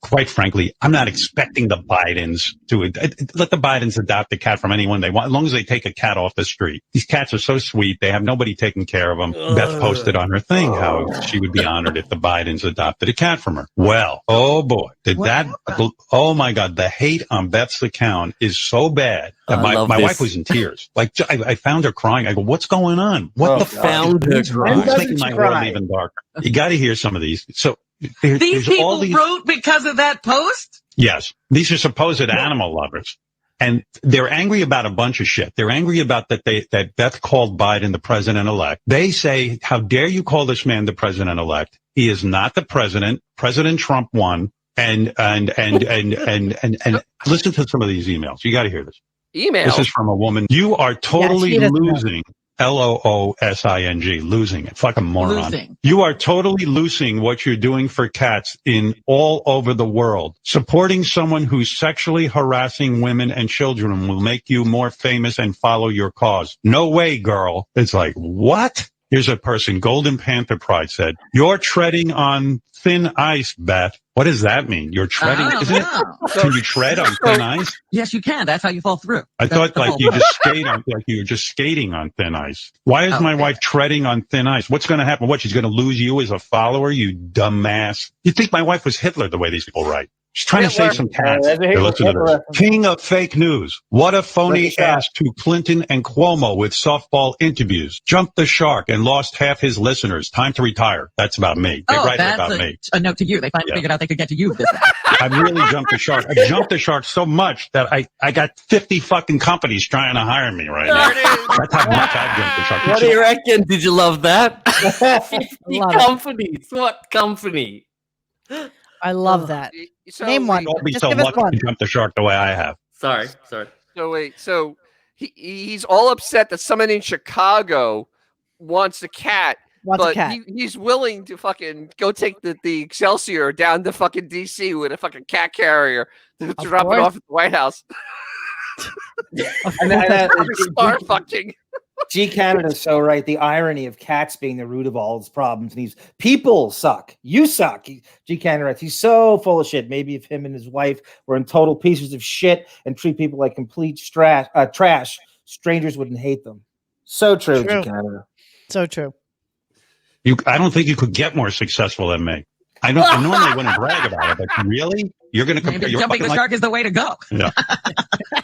F: Quite frankly, I'm not expecting the Bidens to let the Bidens adopt a cat from anyone they want, as long as they take a cat off the street. These cats are so sweet. They have nobody taking care of them. Beth posted on her thing how she would be honored if the Bidens adopted a cat from her. Well, oh boy, oh my God, the hate on Beth's account is so bad that my wife was in tears. Like I found her crying. I go, what's going on? What the fuck? It's making my world even darker. You got to hear some of these. So
E: these people wrote because of that post?
F: Yes. These are supposed animal lovers. And they're angry about a bunch of shit. They're angry about that Beth called Biden the president-elect. They say, how dare you call this man the president-elect? He is not the president. President Trump won. And listen to some of these emails. You got to hear this.
C: Email.
F: This is from a woman. You are totally losing. LOOSING, losing it. Fucking moron.
E: Losing.
F: You are totally losing what you're doing for cats in all over the world. Supporting someone who's sexually harassing women and children will make you more famous and follow your cause. No way, girl. It's like, what? Here's a person, Golden Panther Pride said, you're treading on thin ice, Beth. What does that mean? You're treading, isn't it? Can you tread on thin ice?
E: Yes, you can. That's how you fall through.
F: I thought like you just skate on, like you were just skating on thin ice. Why is my wife treading on thin ice? What's going to happen? What, she's going to lose you as a follower, you dumbass? You think my wife was Hitler the way these people write? She's trying to save some cats. Listen to this. King of fake news. What a phony ass to Clinton and Cuomo with softball interviews. Jumped the shark and lost half his listeners. Time to retire. That's about me. They write it about me.
E: A note to you. They finally figured out they could get to you.
F: I really jumped the shark. I jumped the shark so much that I got 50 fucking companies trying to hire me right now. That's how much I jumped the shark.
A: What do you reckon? Did you love that? 50
B: Love it.
A: companies. What company?
B: I love that.
C: So
B: Name one.
F: Don't be
B: Just
F: so
B: give us
F: lucky
B: one.
F: to jump the shark the way I have.
A: Sorry.
C: So wait, so he's all upset that someone in Chicago wants a cat, but he's willing to fucking go take the Excelsior down to fucking DC with a fucking cat carrier to drop it off at the White House. Star fucking.
D: G Canada's so right. The irony of cats being the root of all its problems. And people suck. You suck. G Canada, he's so full of shit. Maybe if him and his wife were in total pieces of shit and treat people like complete trash, strangers wouldn't hate them. So true. G Canada.
B: So true.
F: I don't think you could get more successful than me. I normally wouldn't brag about it, but really? You're going to compare.
E: Jumping the shark is the way to go.
F: Yeah.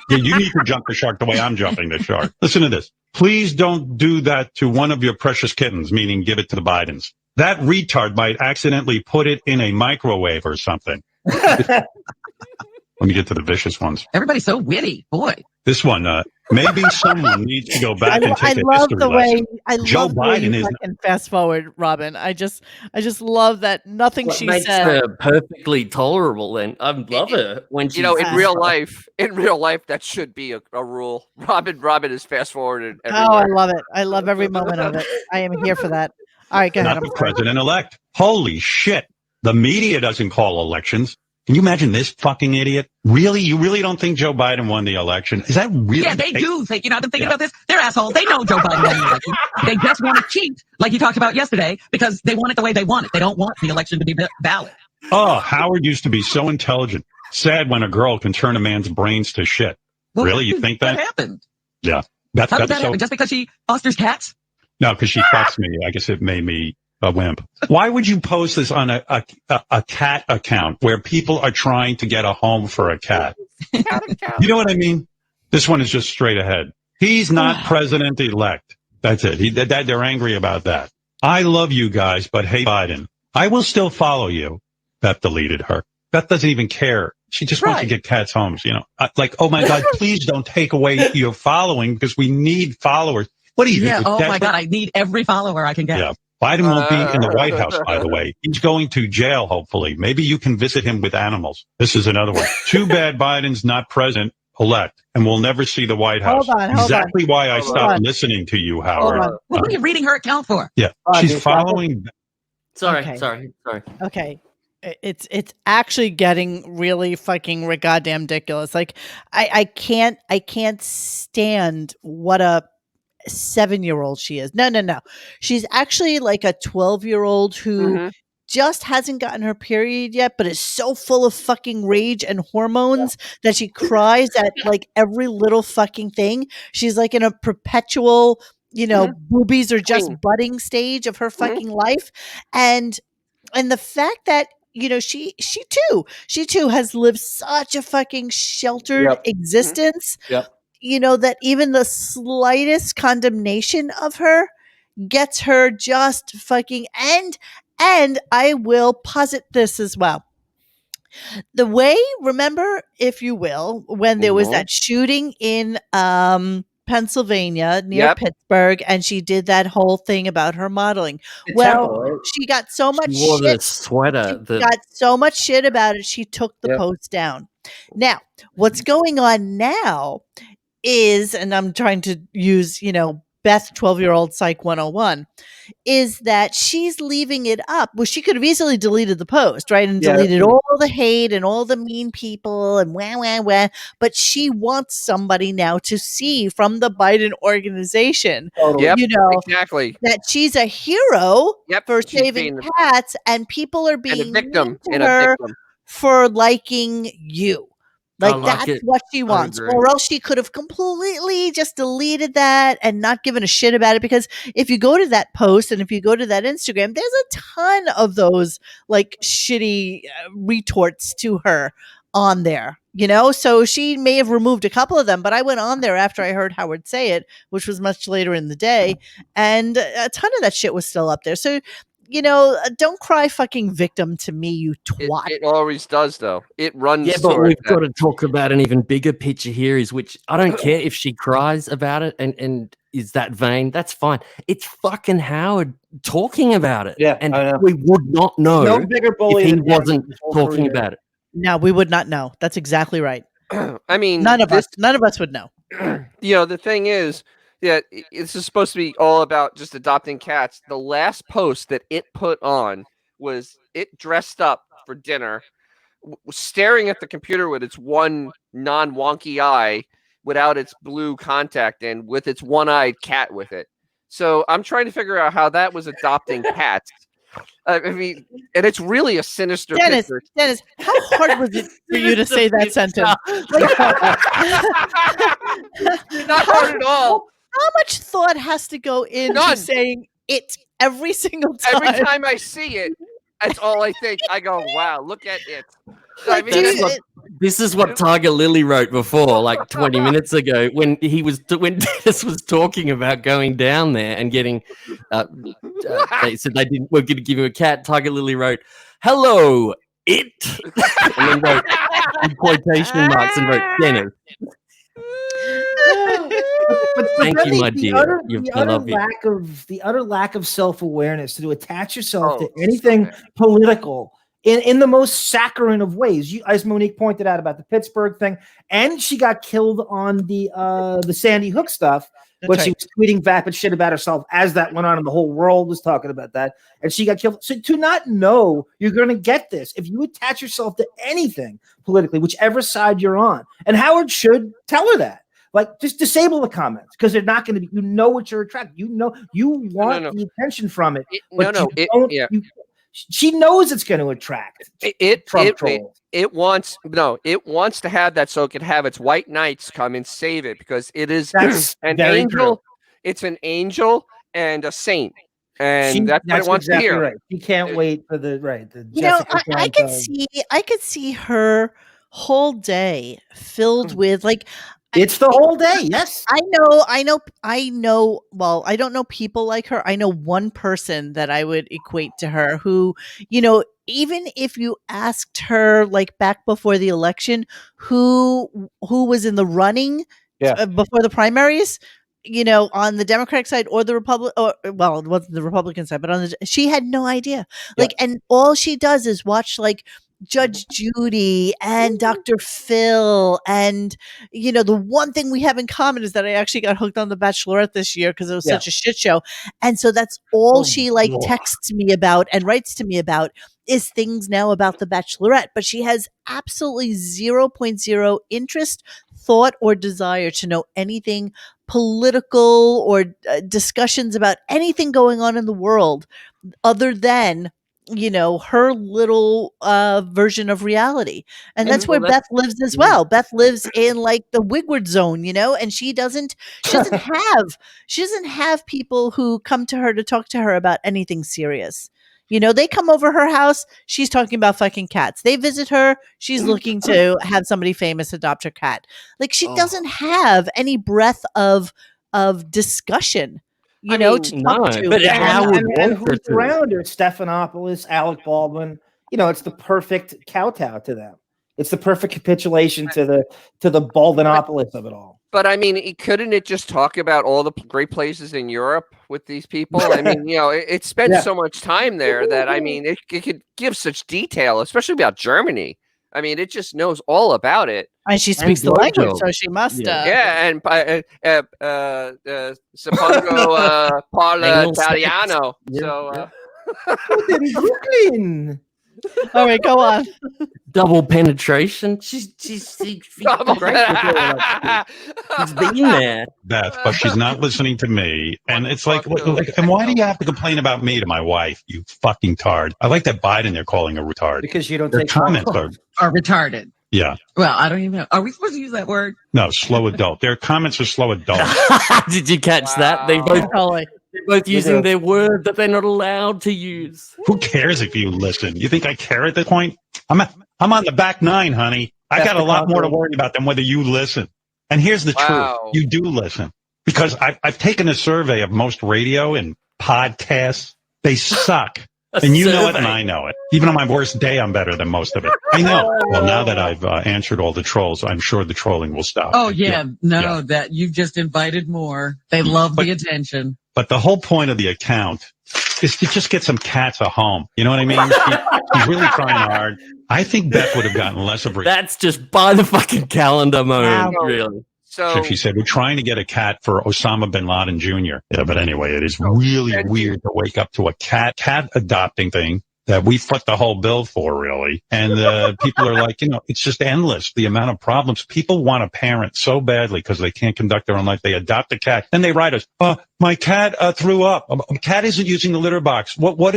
F: Yeah, you need to jump the shark the way I'm jumping the shark. Listen to this. Please don't do that to one of your precious kittens, meaning give it to the Bidens. That retard might accidentally put it in a microwave or something. Let me get to the vicious ones.
E: Everybody's so witty. Boy.
F: This one, maybe someone needs to go back and take a history lesson. Joe Biden is
B: fast forward, Robin. I just love that nothing she
A: makes
B: said.
A: her perfectly tolerable, and I love her when she.
C: in real life, that should be a rule. Robin is fast forwarded.
B: Oh, I love it. I love every moment of it. I am here for that. All right, go ahead.
F: Not the president-elect. Holy shit! The media doesn't call elections. Can you imagine this fucking idiot? Really? You really don't think Joe Biden won the election? Is that really?
E: Yeah, they do think, I've been thinking about this. They're assholes. They know Joe Biden won the election. They just want to cheat, like you talked about yesterday, because they want it the way they want it. They don't want the election to be valid.
F: Oh, Howard used to be so intelligent. Sad when a girl can turn a man's brains to shit. Really? You think that?
E: What happened?
F: Yeah.
E: How did that happen? Just because she fosters cats?
F: No, because she fucks me. I guess it made me a wimp. Why would you post this on a cat account where people are trying to get a home for a cat? You know what I mean? This one is just straight ahead. He's not president-elect. That's it. They're angry about that. I love you guys, but hate Biden. I will still follow you. Beth deleted her. Beth doesn't even care. She just wants to get cats homes, you know. Like, oh my God, please don't take away your following because we need followers. What do you
E: Yeah,
F: think?
E: oh my God, I need every follower I can get.
F: Yeah. Biden won't be in the White House, by the way. He's going to jail, hopefully. Maybe you can visit him with animals. This is another one. Too bad Biden's not president-elect, and we'll never see the White House.
B: Hold on.
F: Exactly why I stopped listening to you, Howard.
E: Well, what are you reading her account for?
F: Yeah, she's following.
A: Sorry.
B: Okay. It's actually getting really fucking goddamn ridiculous. Like I can't stand what a 7-year-old she is. No. She's actually like a 12-year-old who just hasn't gotten her period yet, but is so full of fucking rage and hormones that she cries at like every little fucking thing. She's like in a perpetual, boobies are just budding stage of her fucking life. And the fact that she too has lived such a fucking sheltered existence. That even the slightest condemnation of her gets her just fucking and I will posit this as well. The way, remember, if you will, when there was that shooting in Pennsylvania near Pittsburgh, and she did that whole thing about her modeling. She got so much
A: She wore
B: shit.
A: the sweater.
B: She got so much shit about it. She took the post down. Now, what's going on now is, and I'm trying to use, Beth 12-year-old Psych 101, is that she's leaving it up. Well, she could have easily deleted the post, right? And deleted all the hate and all the mean people and wah. But she wants somebody now to see from the Biden organization,
C: exactly,
B: that she's a hero for saving cats, and people are being
C: a victim
B: mean to her for liking you. Like that's what she wants. Or else she could have completely just deleted that and not given a shit about it. Because if you go to that post and if you go to that Instagram, there's a ton of those like shitty retorts to her on there, so she may have removed a couple of them, but I went on there after I heard Howard say it, which was much later in the day. And a ton of that shit was still up there. So, don't cry fucking victim to me, you twat.
C: It always does, though. It runs.
A: Yeah, but we've got to talk about an even bigger picture here. Is which I don't care if she cries about it and is that vain. That's fine. It's fucking Howard talking about it.
D: Yeah,
A: and we would not know
D: no bigger bully
A: if he
D: than
A: wasn't talking about it.
B: No, we would not know. That's exactly right.
C: I mean,
B: none of us would know.
C: The thing is, this is supposed to be all about just adopting cats. The last post that it put on was it dressed up for dinner, staring at the computer with its one non-wonky eye without its blue contact and with its one-eyed cat with it. So I'm trying to figure out how that was adopting cats. I mean, and it's really a sinister picture.
B: Dennis, how hard was it for you to say that sentence?
C: Not hard at all.
B: How much thought has to go into saying it every single time?
C: Every time I see it, that's all I think. I go, wow, look at it.
A: This is what Tiger Lily wrote before, like 20 minutes ago, when Dennis was talking about going down there and getting. They said they were going to give him a cat. Tiger Lily wrote, "Hello, it," and then wrote in quotation marks and wrote Dennis. Thank you, my dear.
D: The utter lack of self-awareness to attach yourself to anything political in the most saccharine of ways. As Monique pointed out about the Pittsburgh thing, and she got killed on the Sandy Hook stuff. But she was tweeting vapid shit about herself as that went on, and the whole world was talking about that. And she got killed. So to not know you're going to get this, if you attach yourself to anything politically, whichever side you're on, and Howard should tell her that. Like, just disable the comments because they're not going to be. What you're attracted. You want the attention from it. She knows it's going to attract Trump trolls.
C: It wants to have that so it can have its white knights come and save it because it is
D: That's
C: an
D: very
C: angel.
D: true.
C: It's an angel and a saint, and that's what it wants
D: exactly
C: to hear.
D: Right. She can't wait for the
B: You know,
D: Jessica
B: I could see her whole day filled with like
D: it's the whole day. Yes.
B: I know. Well, I don't know people like her. I know one person that I would equate to her who, even if you asked her like back before the election, who was in the running before the primaries, on the Democratic side or the it wasn't the Republican side, but she had no idea. Like, and all she does is watch like Judge Judy and Dr. Phil. And, the one thing we have in common is that I actually got hooked on The Bachelorette this year because it was such a shit show. And so that's all she texts me about and writes to me about is things now about The Bachelorette. But she has absolutely 0.0 interest, thought, or desire to know anything political or discussions about anything going on in the world other than her little version of reality. And that's where Beth lives as well. Beth lives in like the Wigward zone, and she doesn't have people who come to her to talk to her about anything serious. They come over her house, she's talking about fucking cats. They visit her, she's looking to have somebody famous adopt her cat. Like she doesn't have any breadth of discussion. To talk to.
A: But
D: and who's around her? Stephanopoulos, Alec Baldwin. It's the perfect kowtow to them. It's the perfect capitulation to the Baldwinopolis of it all.
C: But I mean, couldn't it just talk about all the great places in Europe with these people? I mean, it spent so much time there that I mean, it could give such detail, especially about Germany. I mean, it just knows all about it.
B: And she speaks the language, so she must.
C: And suppongo parla Italiano. So.
D: Brooklyn.
B: All right, go on.
A: Double penetration. She's great. She's been there,
F: Beth, but she's not listening to me. And it's like, and why do you have to complain about me to my wife? You fucking tard. I like that Biden they're calling a retard
D: because you don't
F: Their
D: take
F: comments
E: are retarded.
F: Yeah.
E: Well, I don't even know. Are we supposed to use that word?
F: No, slow adult. Their comments are slow adult.
A: Did you catch that? They're both using their word that they're not allowed to use.
F: Who cares if you listen? You think I care at this point? I'm on the back nine, honey. I got a lot more to worry about than whether you listen. And here's the truth. You do listen. Because I've taken a survey of most radio and podcasts. They suck. And you know it and I know it. Even on my worst day, I'm better than most of it. I know. Well, now that I've answered all the trolls, I'm sure the trolling will stop.
E: Oh, yeah. That you've just invited more. They love the attention.
F: But the whole point of the account is to just get some cats a home. You know what I mean? She's really trying hard. I think Beth would have gotten less of a...
A: That's just by the fucking calendar mode, really.
F: So she said, we're trying to get a cat for Osama bin Laden Jr. Yeah, but anyway, it is really weird to wake up to a cat adopting thing that we foot the whole bill for, really. And people are like, it's just endless, the amount of problems. People want a parent so badly because they can't conduct their own life. They adopt a cat. Then they write us, my cat threw up. My cat isn't using the litter box. What,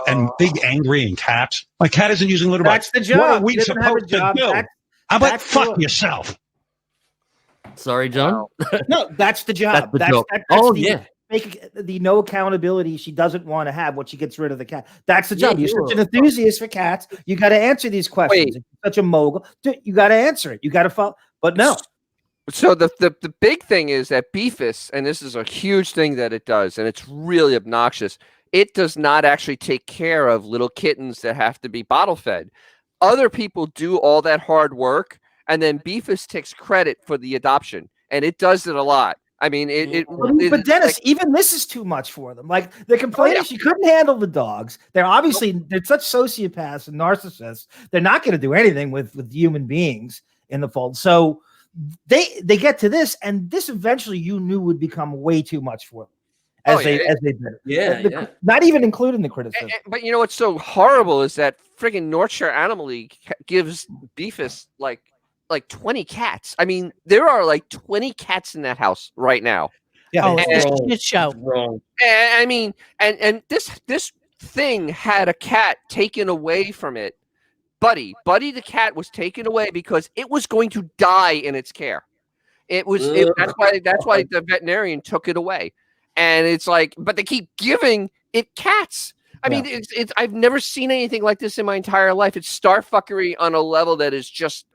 F: and big angry in caps. My cat isn't using the litter box.
D: That's the job.
F: What are we supposed to do? How about fuck yourself?
A: Sorry, John.
D: No, that's the job.
A: That's
D: the no accountability she doesn't want to have when she gets rid of the cat. That's the job. You're such an enthusiast for cats. You got to answer these questions. You're such a mogul. You got to answer it. You got to follow. But no.
C: So the big thing is that Beefus, and this is a huge thing that it does, and it's really obnoxious. It does not actually take care of little kittens that have to be bottle fed. Other people do all that hard work, and then Beefus takes credit for the adoption, and it does it a lot. I mean,
D: but Dennis, even this is too much for them. Like they're complaining she couldn't handle the dogs. They're such sociopaths and narcissists. They're not going to do anything with human beings in the fold. So they get to this, and this eventually you knew would become way too much for them as they did.
A: Yeah,
D: not even including the criticism.
C: But you know what's so horrible is that friggin' North Shore Animal League gives Beefus like 20 cats. I mean, there are like 20 cats in that house right now.
B: Yeah, it's a shit show.
C: And I mean, and this thing had a cat taken away from it. Buddy the cat was taken away because it was going to die in its care. That's why the veterinarian took it away. And it's like, but they keep giving it cats. I mean, it's I've never seen anything like this in my entire life. It's starfuckery on a level that is just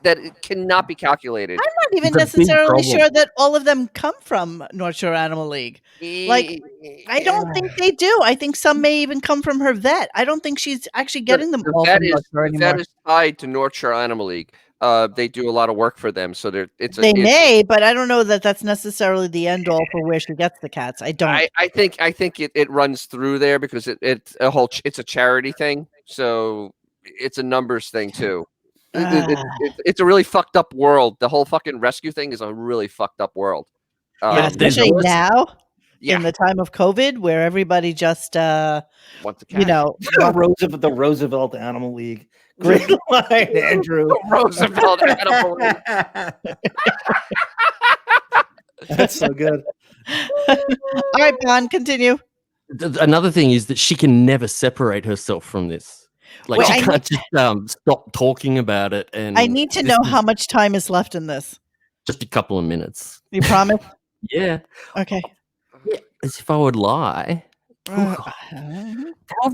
C: that it cannot be calculated.
B: I'm not even necessarily sure that all of them come from North Shore Animal League. Like, I don't think they do. I think some may even come from her vet. I don't think she's actually getting them all from North Shore anymore.
C: That is tied to North Shore Animal League. They do a lot of work for them, so
B: they may, but I don't know that that's necessarily the end all for where she gets the cats. I don't.
C: I think it runs through there because it's a charity thing, so it's a numbers thing too. It's a really fucked up world. The whole fucking rescue thing is a really fucked up world.
B: Especially now, in the time of COVID, where everybody just
C: wants a cat.
D: The Roosevelt Animal League. Great line, Andrew.
C: The Roosevelt Animal League.
D: That's so good.
B: All right, Bon, continue.
A: Another thing is that she can never separate herself from this. Like, she can't just stop talking about it. And
B: I need to know how much time is left in this.
A: Just a couple of minutes.
B: You promise?
A: Yeah.
B: Okay.
A: Yeah, as if I would lie. How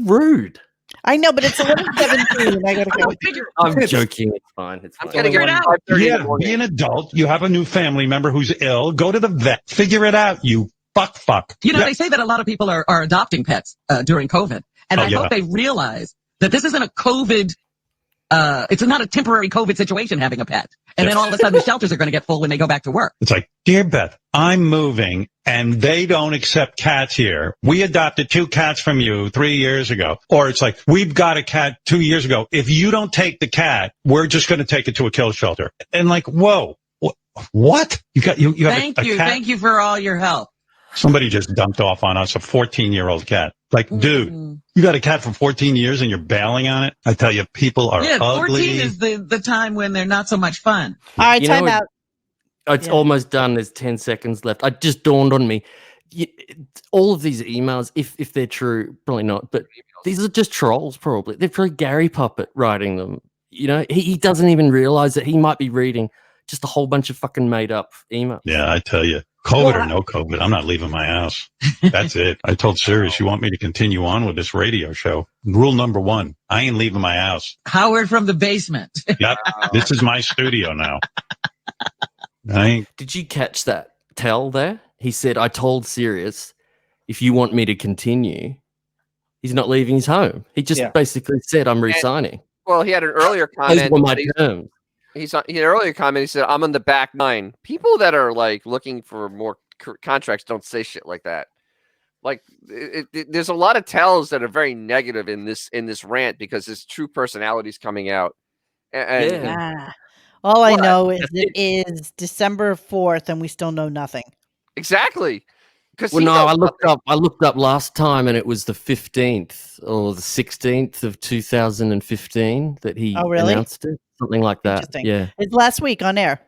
A: rude.
B: I know, but it's 11:17. I gotta go.
A: I'm joking. It's fine. It's fine.
C: Figure it out.
F: Yeah, be an adult. You have a new family member who's ill. Go to the vet. Figure it out. You fuck.
E: You know, they say that a lot of people are adopting pets during COVID, and I hope they realize that this isn't a COVID. It's not a temporary COVID situation having a pet, and then all of a sudden the shelters are going to get full when they go back to work.
F: It's like, dear Beth, I'm moving and they don't accept cats here. We adopted 2 cats from you 3 years ago. Or it's like, we've got a cat 2 years ago. If you don't take the cat, we're just going to take it to a kill shelter. And like, whoa, what? You have
E: Thank you.
F: cat?
E: Thank you for all your help.
F: Somebody just dumped off on us a 14-year-old cat. Like, dude, you got a cat for 14 years and you're bailing on it? I tell you, people are ugly.
E: 14 is the time when they're not so much fun.
B: All right, time out.
A: It's almost done. There's 10 seconds left. It just dawned on me. All of these emails, if they're true, probably not, but these are just trolls, probably. They're probably Gary Puppet writing them. You know, he doesn't even realize that he might be reading just a whole bunch of fucking made up emails.
F: Yeah, I tell you. COVID or no COVID, I'm not leaving my house. That's it. I told Sirius, you want me to continue on with this radio show? Rule number 1, I ain't leaving my house.
E: Howard from the basement.
F: Yep, this is my studio now.
A: Did you catch that tell there? He said, I told Sirius, if you want me to continue, he's not leaving his home. He just basically said, I'm resigning.
C: Well, he had an earlier comment.
A: Those were my terms.
C: He had an earlier comment. He said, I'm on the back nine. People that are like looking for more contracts don't say shit like that. Like there's a lot of tells that are very negative in this rant because his true personality is coming out.
B: All I know is it is December 4th and we still know nothing.
C: Exactly.
A: Well, no, I looked up last time and it was the 15th or the 16th of 2015 that he announced it. Something like that. Yeah.
B: It's last week on air.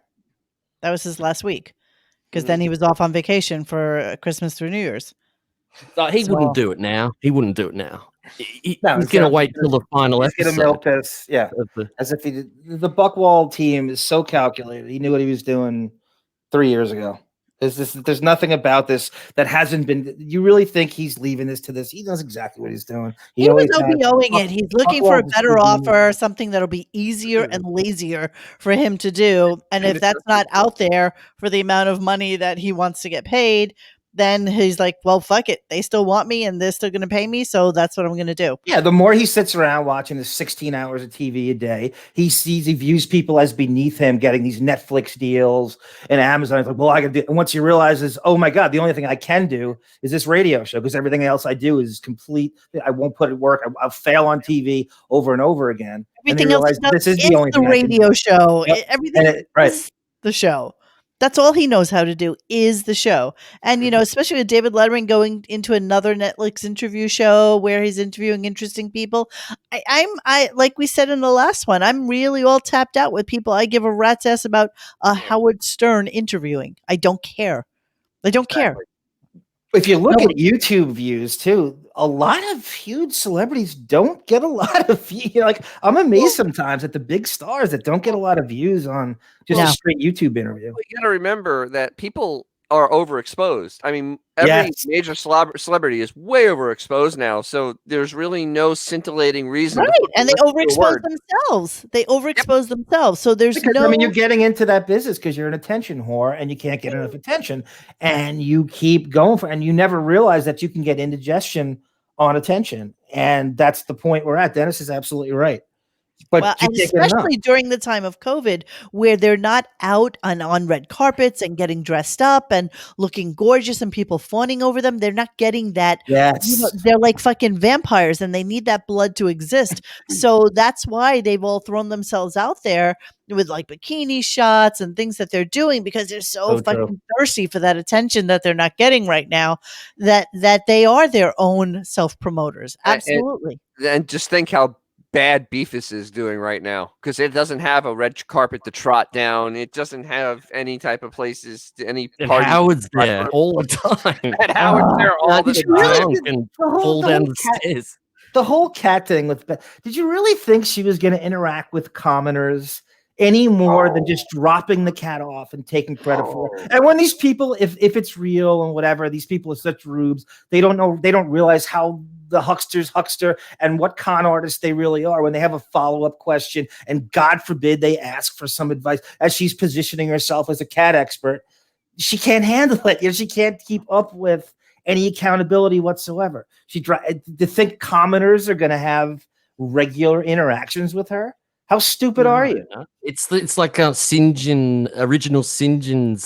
B: That was his last week. Because then he was off on vacation for Christmas through New Year's.
A: He wouldn't do it now. He wouldn't do it now. He's going to wait till the final episode.
D: He's going to milk this. Yeah. As if the Buckwall team is so calculated. He knew what he was doing 3 years ago. There's nothing about this that hasn't been. You really think he's leaving this to this? He knows exactly what he's doing.
B: He was OBOing it. He's looking for a better offer, something that'll be easier and lazier for him to do. And if that's not out there for the amount of money that he wants to get paid, then he's like, well, fuck it. They still want me and they're still going to pay me. So that's what I'm going to do.
D: Yeah. The more he sits around watching the 16 hours of TV a day, he views people as beneath him getting these Netflix deals and Amazon. He's like, well, I can do. And once he realizes, oh my God, the only thing I can do is this radio show because everything else I do is complete. I won't put it work. I'll fail on TV over and over again.
B: Everything else this is the only thing radio show. Yep. Everything is the show. That's all he knows how to do is the show. And, you know, especially with David Letterman going into another Netflix interview show where he's interviewing interesting people. I like we said in the last one, I'm really all tapped out with people. I give a rat's ass about Howard Stern interviewing. I don't care. I don't care.
D: If you look at YouTube views too, a lot of huge celebrities don't get a lot of views. Like, I'm amazed sometimes at the big stars that don't get a lot of views on just a straight YouTube interview.
C: Well, you got to remember that people are overexposed. I mean, every major celebrity is way overexposed now, so there's really no scintillating reason.
B: Right, and they overexpose themselves. They overexpose themselves. So there's
D: Because,
B: no.
D: I mean, you're getting into that business because you're an attention whore and you can't get enough attention, and you keep going for, and you never realize that you can get indigestion on attention, and that's the point we're at. Dennis is absolutely right. But
B: Well,
D: you
B: and
D: can't get enough.
B: especially during the time of COVID, where they're not out on red carpets and getting dressed up and looking gorgeous and people fawning over them, they're not getting that.
D: Yes.
B: They're like fucking vampires and they need that blood to exist. So that's why they've all thrown themselves out there with like bikini shots and things that they're doing because they're so fucking thirsty for that attention that they're not getting right now. That they are their own self promoters. Absolutely.
C: And just think how bad Beefus is doing right now because it doesn't have a red carpet to trot down. It doesn't have any type of places, any party.
A: Howard's there all the time.
C: And Howard's there all the time.
A: And fall down the stairs.
D: The whole cat thing with did you really think she was going to interact with commoners any more than just dropping the cat off and taking credit for it? And when these people, if it's real and whatever, these people are such rubes, they don't realize how the huckster and what con artists they really are when they have a follow-up question and God forbid they ask for some advice as she's positioning herself as a cat expert. She can't handle it. She can't keep up with any accountability whatsoever. To think commoners are going to have regular interactions with her. How stupid are you?
A: It's like original St. John's.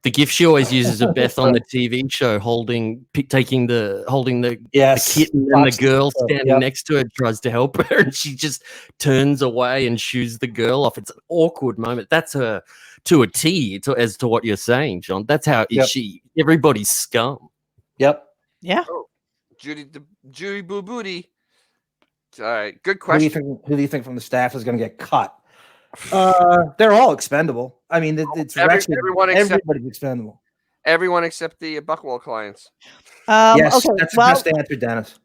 A: The gift she always uses of Beth on the TV show, holding the kitten, and the girl standing next to her tries to help her, and she just turns away and shoos the girl off. It's an awkward moment. That's her to a T, as to what you're saying, John. That's how everybody's scum.
D: Yep.
B: Yeah.
C: Oh, Judy Boo Booty. All right, good question.
D: Who do you think from the staff is going to get cut? They're all expendable. I mean, everybody's expendable.
C: Everyone except the Buckwall clients.
D: Yes,
B: okay,
D: that's the best answer, Dennis.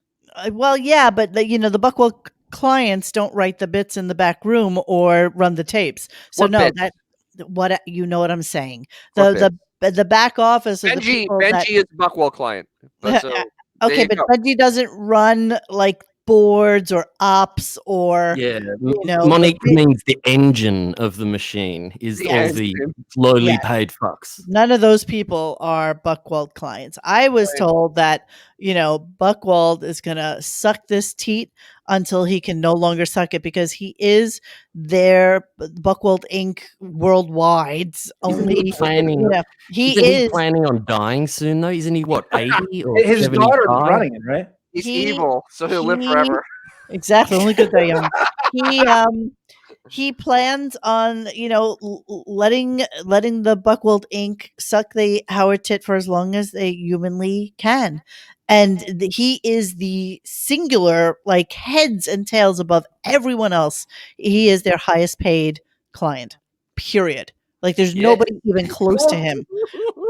B: Well, yeah, but the Buckwell clients don't write the bits in the back room or run the tapes. So you know what I'm saying. The back office.
C: Benji is a Buckwall client.
B: Okay, but Benji doesn't run like boards or ops or
A: Monique means the engine of the machine is all the lowly paid fucks.
B: None of those people are Buckwald clients. I was told that Buckwald is gonna suck this teat until he can no longer suck it because he is their Buckwald Inc. worldwide's only.
A: Planning on dying soon though? Isn't he 80 or
D: his
A: 75?
D: daughter is running it, right?
C: He's evil, so he'll live forever.
B: Exactly. Only good they're young. He plans on, letting the Buckwald Inc. suck the Howard tit for as long as they humanly can. And he is the singular, like heads and tails above everyone else. He is their highest paid client, period. Like there's nobody even close to him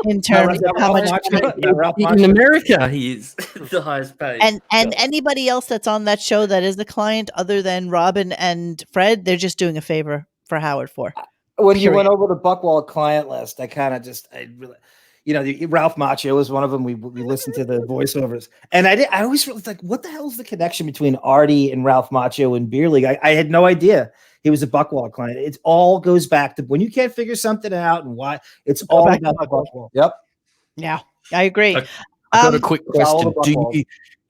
B: in terms of how much
A: in America he's the highest paid.
B: And anybody else that's on that show that is a client other than Robin and Fred, they're just doing a favor for Howard for.
D: When you went over the Buckwald client list, I kind of Ralph Macchio was one of them. We listened to the voiceovers, and I always was like, what the hell is the connection between Artie and Ralph Macchio and Beer League? I had no idea he was a Buckwald client. It all goes back to when you can't figure something out and why. It's all about Buckwald. Yep.
B: Yeah, I agree.
A: I got a quick question.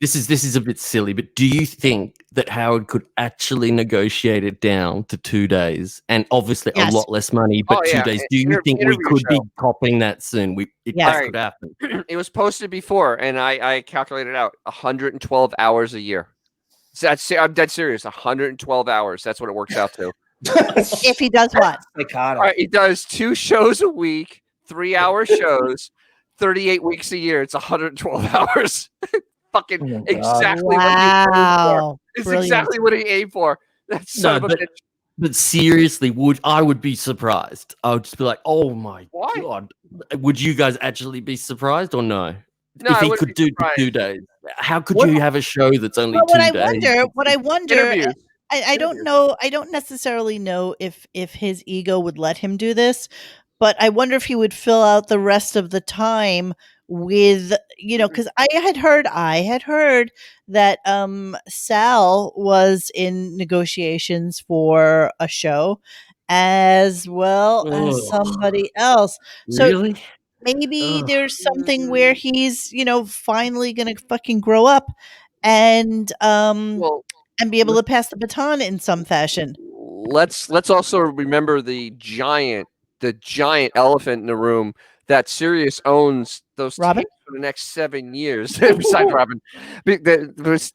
A: This is a bit silly, but do you think that Howard could actually negotiate it down to 2 days and obviously a lot less money, but 2 days? Do you think we could be copping that soon? That could happen.
C: It was posted before, and I calculated out 112 hours a year. So I'm dead serious. 112 hours. That's what it works out to.
B: If he does what?
C: All right, he does 2 shows a week, 3-hour shows, 38 weeks a year. It's 112 hours. Fucking exactly what he aimed for. It's exactly what he aimed for. That son of a bitch.
A: But seriously, I would be surprised. I would just be like, "Oh my god!" Would you guys actually be surprised or no?
C: No,
A: If
C: I
A: he
C: wouldn't
A: could
C: be
A: do
C: surprised.
A: 2 days, how could
D: What-
A: you have a show that's only
B: But
A: 2 days?
B: what I wonder,
C: Interviews.
B: I don't know. I don't necessarily know if his ego would let him do this, but I wonder if he would fill out the rest of the time with, because I had heard that Sal was in negotiations for a show as well as
A: Ugh.
B: somebody else. So
A: Really?
B: maybe
A: Ugh.
B: there's something where he's, finally gonna fucking grow up and
C: Well,
B: be able to pass the baton in some fashion.
C: let's also remember the giant elephant in the room that Sirius owns those
B: Robin?
C: tapes for the next 7 years. Besides Robin,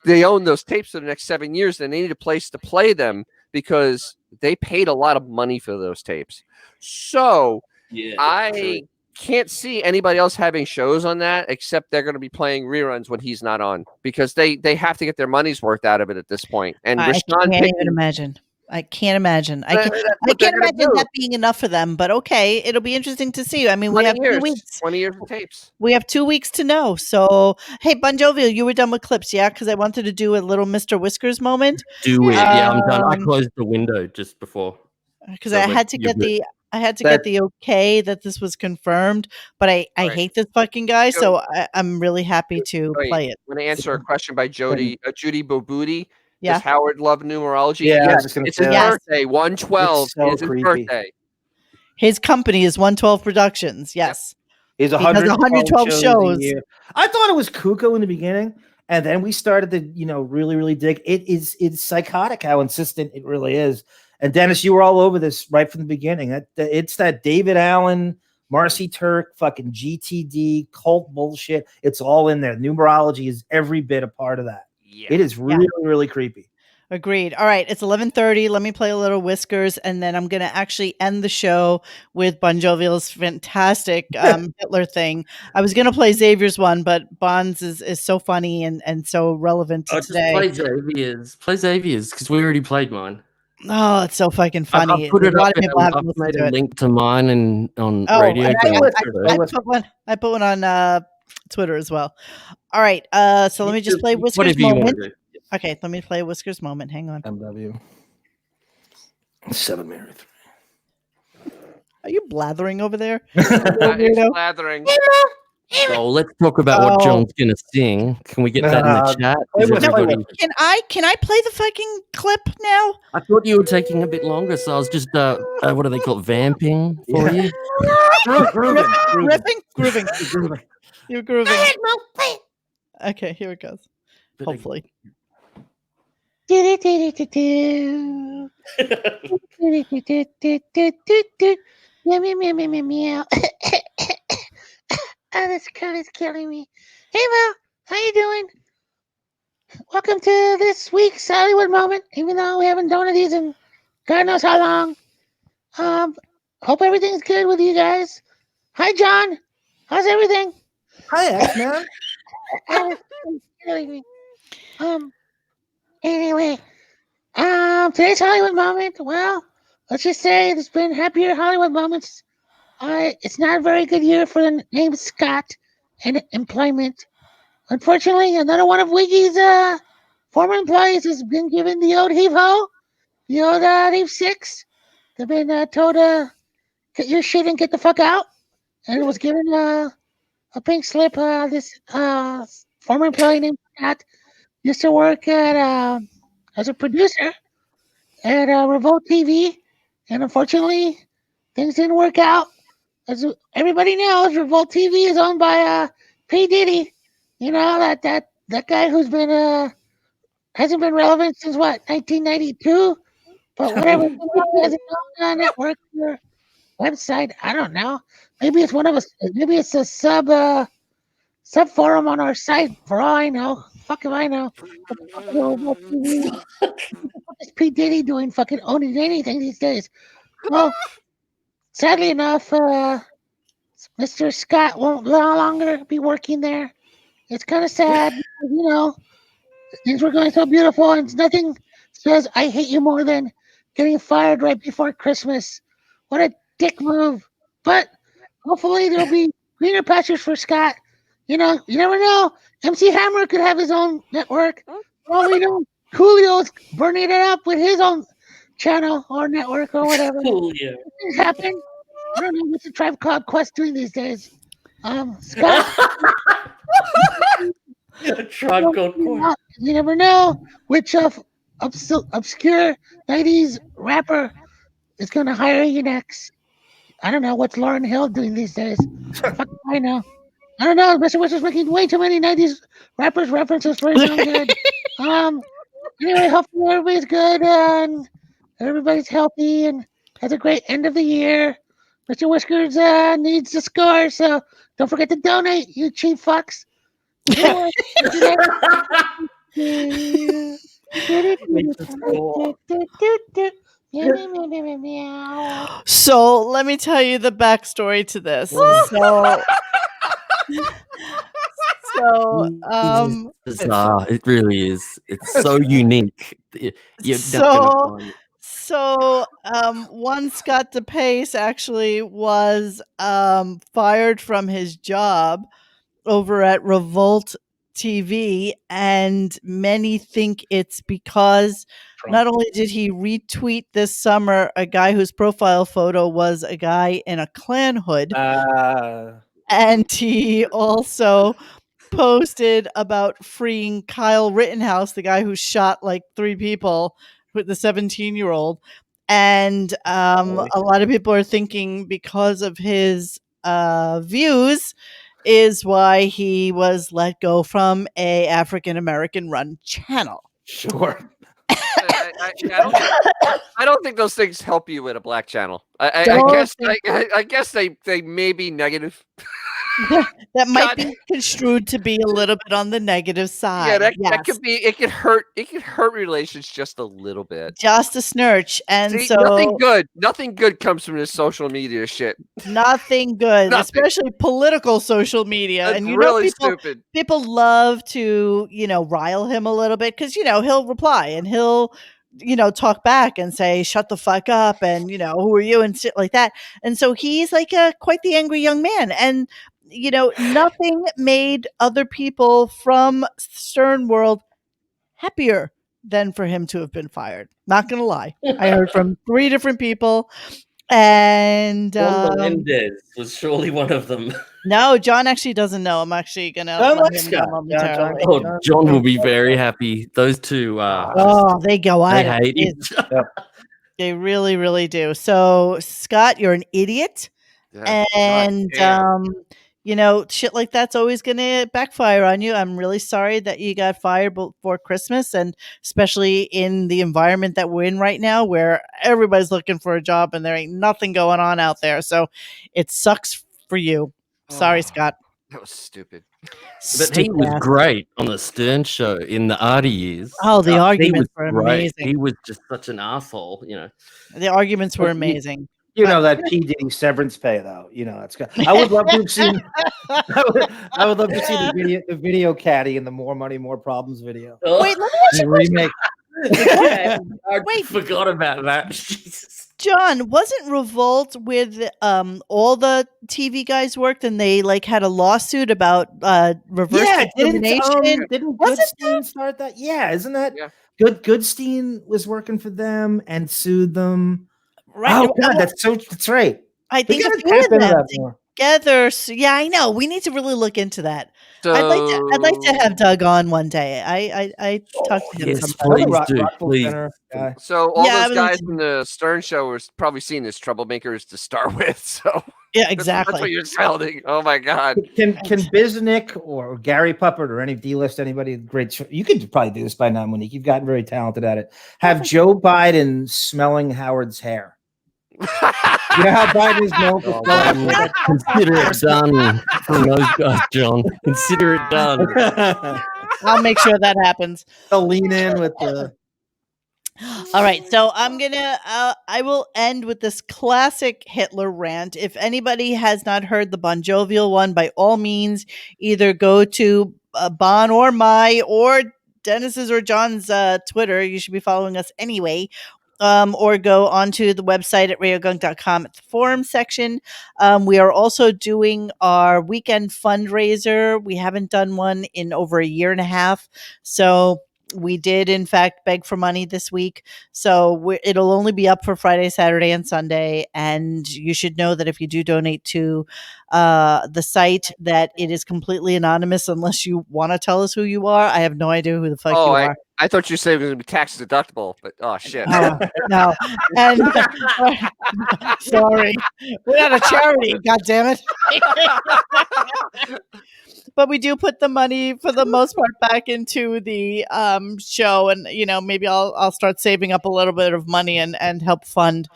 C: they own those tapes for the next 7 years, and they need a place to play them because they paid a lot of money for those tapes. So
A: Yeah,
C: I can't see anybody else having shows on that except they're going to be playing reruns when he's not on because they have to get their money's worth out of it at this point. And
B: I
C: Rashawn
B: can't even
C: Pickens,
B: imagine. I can't imagine. I
C: that's what they're
B: can't
C: gonna
B: imagine
C: do.
B: that being enough for them. But okay, it'll be interesting to see. I mean, we
C: 20
B: have 2
C: years,
B: weeks.
C: 20 years of tapes.
B: We have 2 weeks to know. So, hey, Bon Jovi, you were done with clips, yeah? Because I wanted to do a little Mr. Whiskers moment.
A: Do it. Yeah, I'm done. I closed the window just before.
B: Because
A: So
B: I
A: we're-
B: had to
A: you're
B: get
A: good.
B: the okay that this was confirmed. But I
C: Right.
B: hate this fucking guy, so I'm really happy to
C: Wait,
B: play it.
C: I'm going to answer a question by Judy Boboody.
B: Yeah.
C: Does Howard love numerology?
D: Yeah, I was
C: Yes,
D: just gonna
C: it's
D: say
C: his
D: that.
C: birthday. 112
D: It's so
C: is his
D: creepy.
C: birthday.
B: His company is 112 Productions. Yes.
D: Is
B: He does
D: 112
B: shows.
D: a year. I thought it was cuckoo in the beginning, and then we started to, really, really dig. It's psychotic how insistent it really is. And Dennis, you were all over this right from the beginning. It's that David Allen, Marcy Turk, fucking GTD cult bullshit. It's all in there. Numerology is every bit a part of that.
C: Yeah.
D: It is really, really creepy.
B: Agreed. All right, it's 11:30. Let me play a little Whiskers, and then I'm going to actually end the show with Bon Jovial's fantastic Hitler thing. I was going to play Xavier's one, but Bon's is so funny and so relevant to
A: Just
B: today.
A: play Xavier's. Play Xavier's because we already played mine.
B: Oh, it's so fucking funny.
A: I've put it
B: a lot
A: up.
B: of people haven't
A: I've
B: listened
A: made
B: to
A: a
B: it.
A: link to mine and on
B: Oh,
A: radio.
B: and I put one on Twitter as well. All right, so let me just play Whiskers
A: Whatever you want
B: moment.
A: to do.
B: Okay, let me play Whiskers moment. Hang on.
D: MW 7 Mary 3.
B: Are you blathering over there?
C: It's
B: Weirdo?
C: blathering.
A: So let's talk about what John's going to sing. Can we get that in the chat? Is everybody-
B: Can I play the fucking clip now?
A: I thought you were taking a bit longer, so I was just what do they call it? Vamping for you.
B: Grooving. You're grooving. Okay, here it goes. Hopefully.
T: Meow. Oh, this coat is killing me. Hey, Mo, how you doing? Welcome to this week's Hollywood moment. Even though we haven't done one of these in God knows how long. Hope everything's good with you guys. Hi, John. How's everything?
D: Hi, X-Man.
T: Killing me. Anyway, today's Hollywood moment. Well, let's just say there's been happier Hollywood moments. It's not a very good year for the name Scott and employment. Unfortunately, another one of Wiggy's former employees has been given the old heave-ho, the old heave six. They've been told to get your shit and get the fuck out, and was given a pink slip. This former employee named Scott used to work at as a producer at Revolt TV, and unfortunately, things didn't work out. As everybody knows, Revolt TV is owned by P. Diddy. You know that guy who's been hasn't been relevant since what 1992, but whatever. He has his own network or website. I don't know. Maybe it's one of us. Maybe it's a sub forum on our site. For all I know, fuck if I know. What is P. Diddy doing? Fucking owning anything these days? Well, sadly enough, Mr. Scott won't no longer be working there. It's kind of sad, things were going so beautiful, and nothing says I hate you more than getting fired right before Christmas. What a dick move. But hopefully there'll be greener pastures for Scott. You know, you never know. MC Hammer could have his own network. For all we know, Coolio's burning it up with his own channel or network or whatever.
A: Coolio.
T: Things happen. I don't know what's the Tribe Called Quest doing these days. Scott.
A: Tribe Called Quest.
T: You never know which obscure 90s rapper is going to hire you next. I don't know what's Lauryn Hill doing these days. Fuck, I know. I don't know. Mr. Witch is making way too many 90s rappers references for his own good. Anyway, hopefully everybody's good and everybody's healthy and has a great end of the year. Mr. Whiskers needs to score, so don't forget to donate, you cheap fucks.
B: So let me tell you the backstory to this.
A: Bizarre. It really is. It's so unique. You're not gonna find it.
B: One Scott DePace actually was fired from his job over at Revolt TV, and many think it's because not only did he retweet this summer a guy whose profile photo was a guy in a Klan hood, and he also posted about freeing Kyle Rittenhouse, the guy who shot like 3 people with the 17-year-old. And a lot of people are thinking because of his views is why he was let go from a African American run channel.
A: Sure.
C: I don't think those things help you with a black channel. I guess they may be negative.
B: That might be construed to be a little bit on the negative side.
C: Yeah,
B: yes.
C: that could be. It could hurt relations just a little bit.
B: Just a snurch. And
C: See,
B: so
C: nothing good comes from this social media shit.
B: Nothing good, especially political social media.
C: That's
B: and you
C: really
B: know,
C: stupid.
B: People love to, rile him a little bit because, he'll reply and he'll, talk back and say, shut the fuck up. And, who are you? And shit like that. And so he's like quite the angry young man. And, nothing made other people from Stern World happier than for him to have been fired. Not going to lie. I heard from 3 different people. And
A: John Melendez was surely one of them.
B: no, John actually doesn't know. I'm actually gonna let him know momentarily.
A: John will be very happy. Those two
B: they go
A: they
B: at
A: hate
B: it.
A: each other.
B: They really, really do. So, Scott, you're an idiot. And shit like that's always gonna backfire on you. I'm really sorry that you got fired before Christmas, and especially in the environment that we're in right now where everybody's looking for a job and there ain't nothing going on out there. So it sucks for you. Sorry, Scott.
C: That was stupid.
A: But he was great on the Stern Show in the Artie years.
B: Oh, the
A: He
B: arguments
A: was
B: were
A: great.
B: amazing.
A: He was just such an asshole,
B: The arguments were amazing.
D: That P. Diddy severance pay, though. That's good. I would love to have seen. I would love to see the video caddy in the More Money, More Problems video.
B: Wait, let me ask you a
D: remake.
A: I forgot about that. Jesus.
B: John, wasn't Revolt with all the TV guys worked and they had a lawsuit about reverse discrimination?
D: Didn't Goodstein start that? Yeah, isn't that Goodstein was working for them and sued them.
B: Right.
D: Oh God, that's right.
B: I think a few of them together. So, yeah, I know. We need to really look into that. I'd like to have Doug on one day. I talked to him.
A: Yes, please do. Please.
C: So all those guys in the Stern Show were probably seen as troublemakers to start with. So
B: yeah, exactly.
C: That's what you're sounding. Oh my God.
D: Can Biznick or Gary Puppert or any D-list anybody great? You could probably do this by now, Monique. You've gotten very talented at it. Have Joe Biden smelling Howard's hair. You know how Biden is known for
A: Consider it done from those guys, John. Consider it done.
B: I'll make sure that happens.
D: I'll lean in with the.
B: All right, so I will end with this classic Hitler rant. If anybody has not heard the Bon Jovial one, by all means, either go to Bon or my or Dennis's or John's Twitter. You should be following us anyway. or go onto the website at radiogunk.com at the forum section. We are also doing our weekend fundraiser. We haven't done one in over a year and a half. So we did, in fact, beg for money this week. So it'll only be up for Friday, Saturday, and Sunday. And you should know that if you do donate to the site, that it is completely anonymous unless you want to tell us who you are. I have no idea who the fuck you are.
C: I thought you said it was going to be tax deductible, but oh shit.
B: No. And sorry, we're not a charity. God damn it. But we do put the money for the most part back into the show, and maybe I'll start saving up a little bit of money and help fund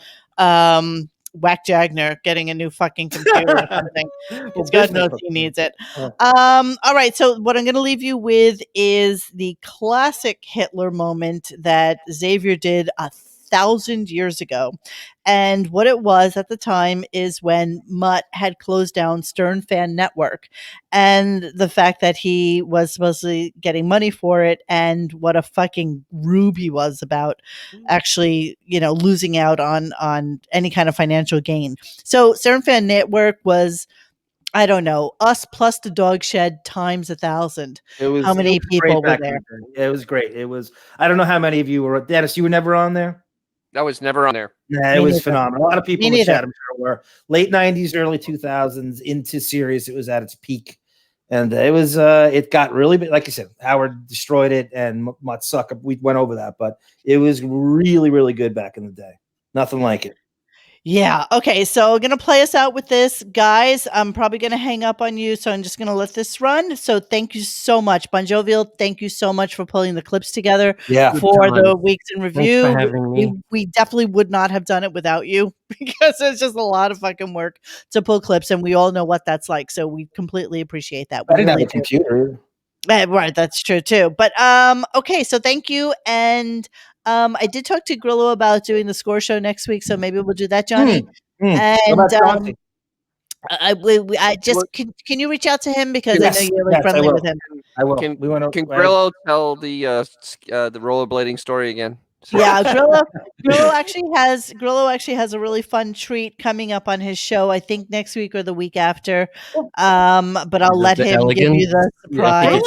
B: Whack Jagner getting a new fucking computer or something, because God knows he needs it. All right, so what I'm going to leave you with is the classic Hitler moment that Xavier did 1,000 years ago. And what it was at the time is when Mutt had closed down Stern Fan Network, and the fact that he was supposedly getting money for it, and what a fucking rube he was about actually, losing out on any kind of financial gain. So Stern Fan Network was, I don't know, us plus the dog shed times 1,000. How many people were there?
D: It was great. It was. I don't know how many of you were. Dennis, you were never on there.
C: That was never on there.
D: Yeah, it was phenomenal. A lot of people in the chat, I'm sure, were late 90s, early 2000s into Sirius. It was at its peak. And it was, it got really big. Like I said, Howard destroyed it and Mutt suck. We went over that, but it was really, really good back in the day. Nothing like it.
B: Yeah. Okay. So I'm going to play us out with this. Guys, I'm probably going to hang up on you. So I'm just going to let this run. So thank you so much. Bon Jovial, thank you so much for pulling the clips together for the Weeks in Review.
A: Thanks for having me.
B: We definitely would not have done it without you, because it's just a lot of fucking work to pull clips. And we all know what that's like. So we completely appreciate that.
D: I didn't have a computer.
B: Right. That's true too. But okay. So thank you. And I did talk to Grillo about doing the score show next week, so maybe we'll do that, Johnny. And I just can you reach out to him, because I know you're really friendly with him.
D: I will.
C: Can Grillo tell the rollerblading story again?
B: Yeah, Grillo actually has a really fun treat coming up on his show. I think next week or the week after. But I'll let him give you the surprise.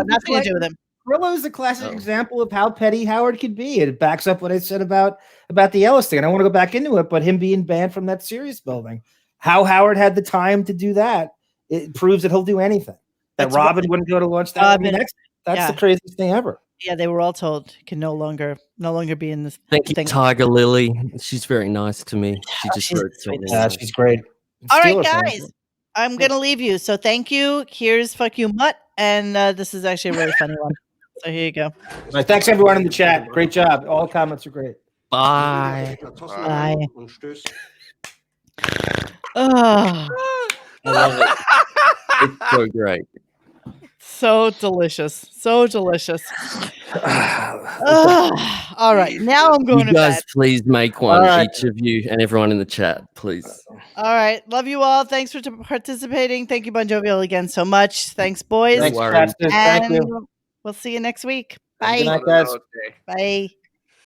B: Nothing to do with him.
D: Grillo is a classic example of how petty Howard could be. It backs up what I said about the Ellis thing. And I want to go back into it, but him being banned from that Sirius building, how Howard had the time to do that, it proves that he'll do anything. That Robin wouldn't go to lunch. That I mean, that's the craziest thing ever.
B: Yeah, they were all told can no longer be in this.
A: Thank you, Tiger Lily. She's very nice to me. She just wrote something.
D: Yeah, she's great.
B: All right, guys. I'm gonna leave you. So thank you. Here's Fuck You Mutt, and this is actually a really funny one. So here you go.
D: All right, thanks everyone in the chat. Great job. All the comments are great.
A: Bye.
B: Bye. Oh,
A: I love it. It's so great.
B: So delicious. So delicious. All right. Now I'm going to
A: guys,
B: bed.
A: please make one, each of you and everyone in the chat, please.
B: All right. Love you all. Thanks for participating. Thank you, Bon Jovial, again so much. Thanks, boys.
D: Thanks, Thank you.
B: We'll see you next week. Bye.
D: Good night, guys.
B: Bye.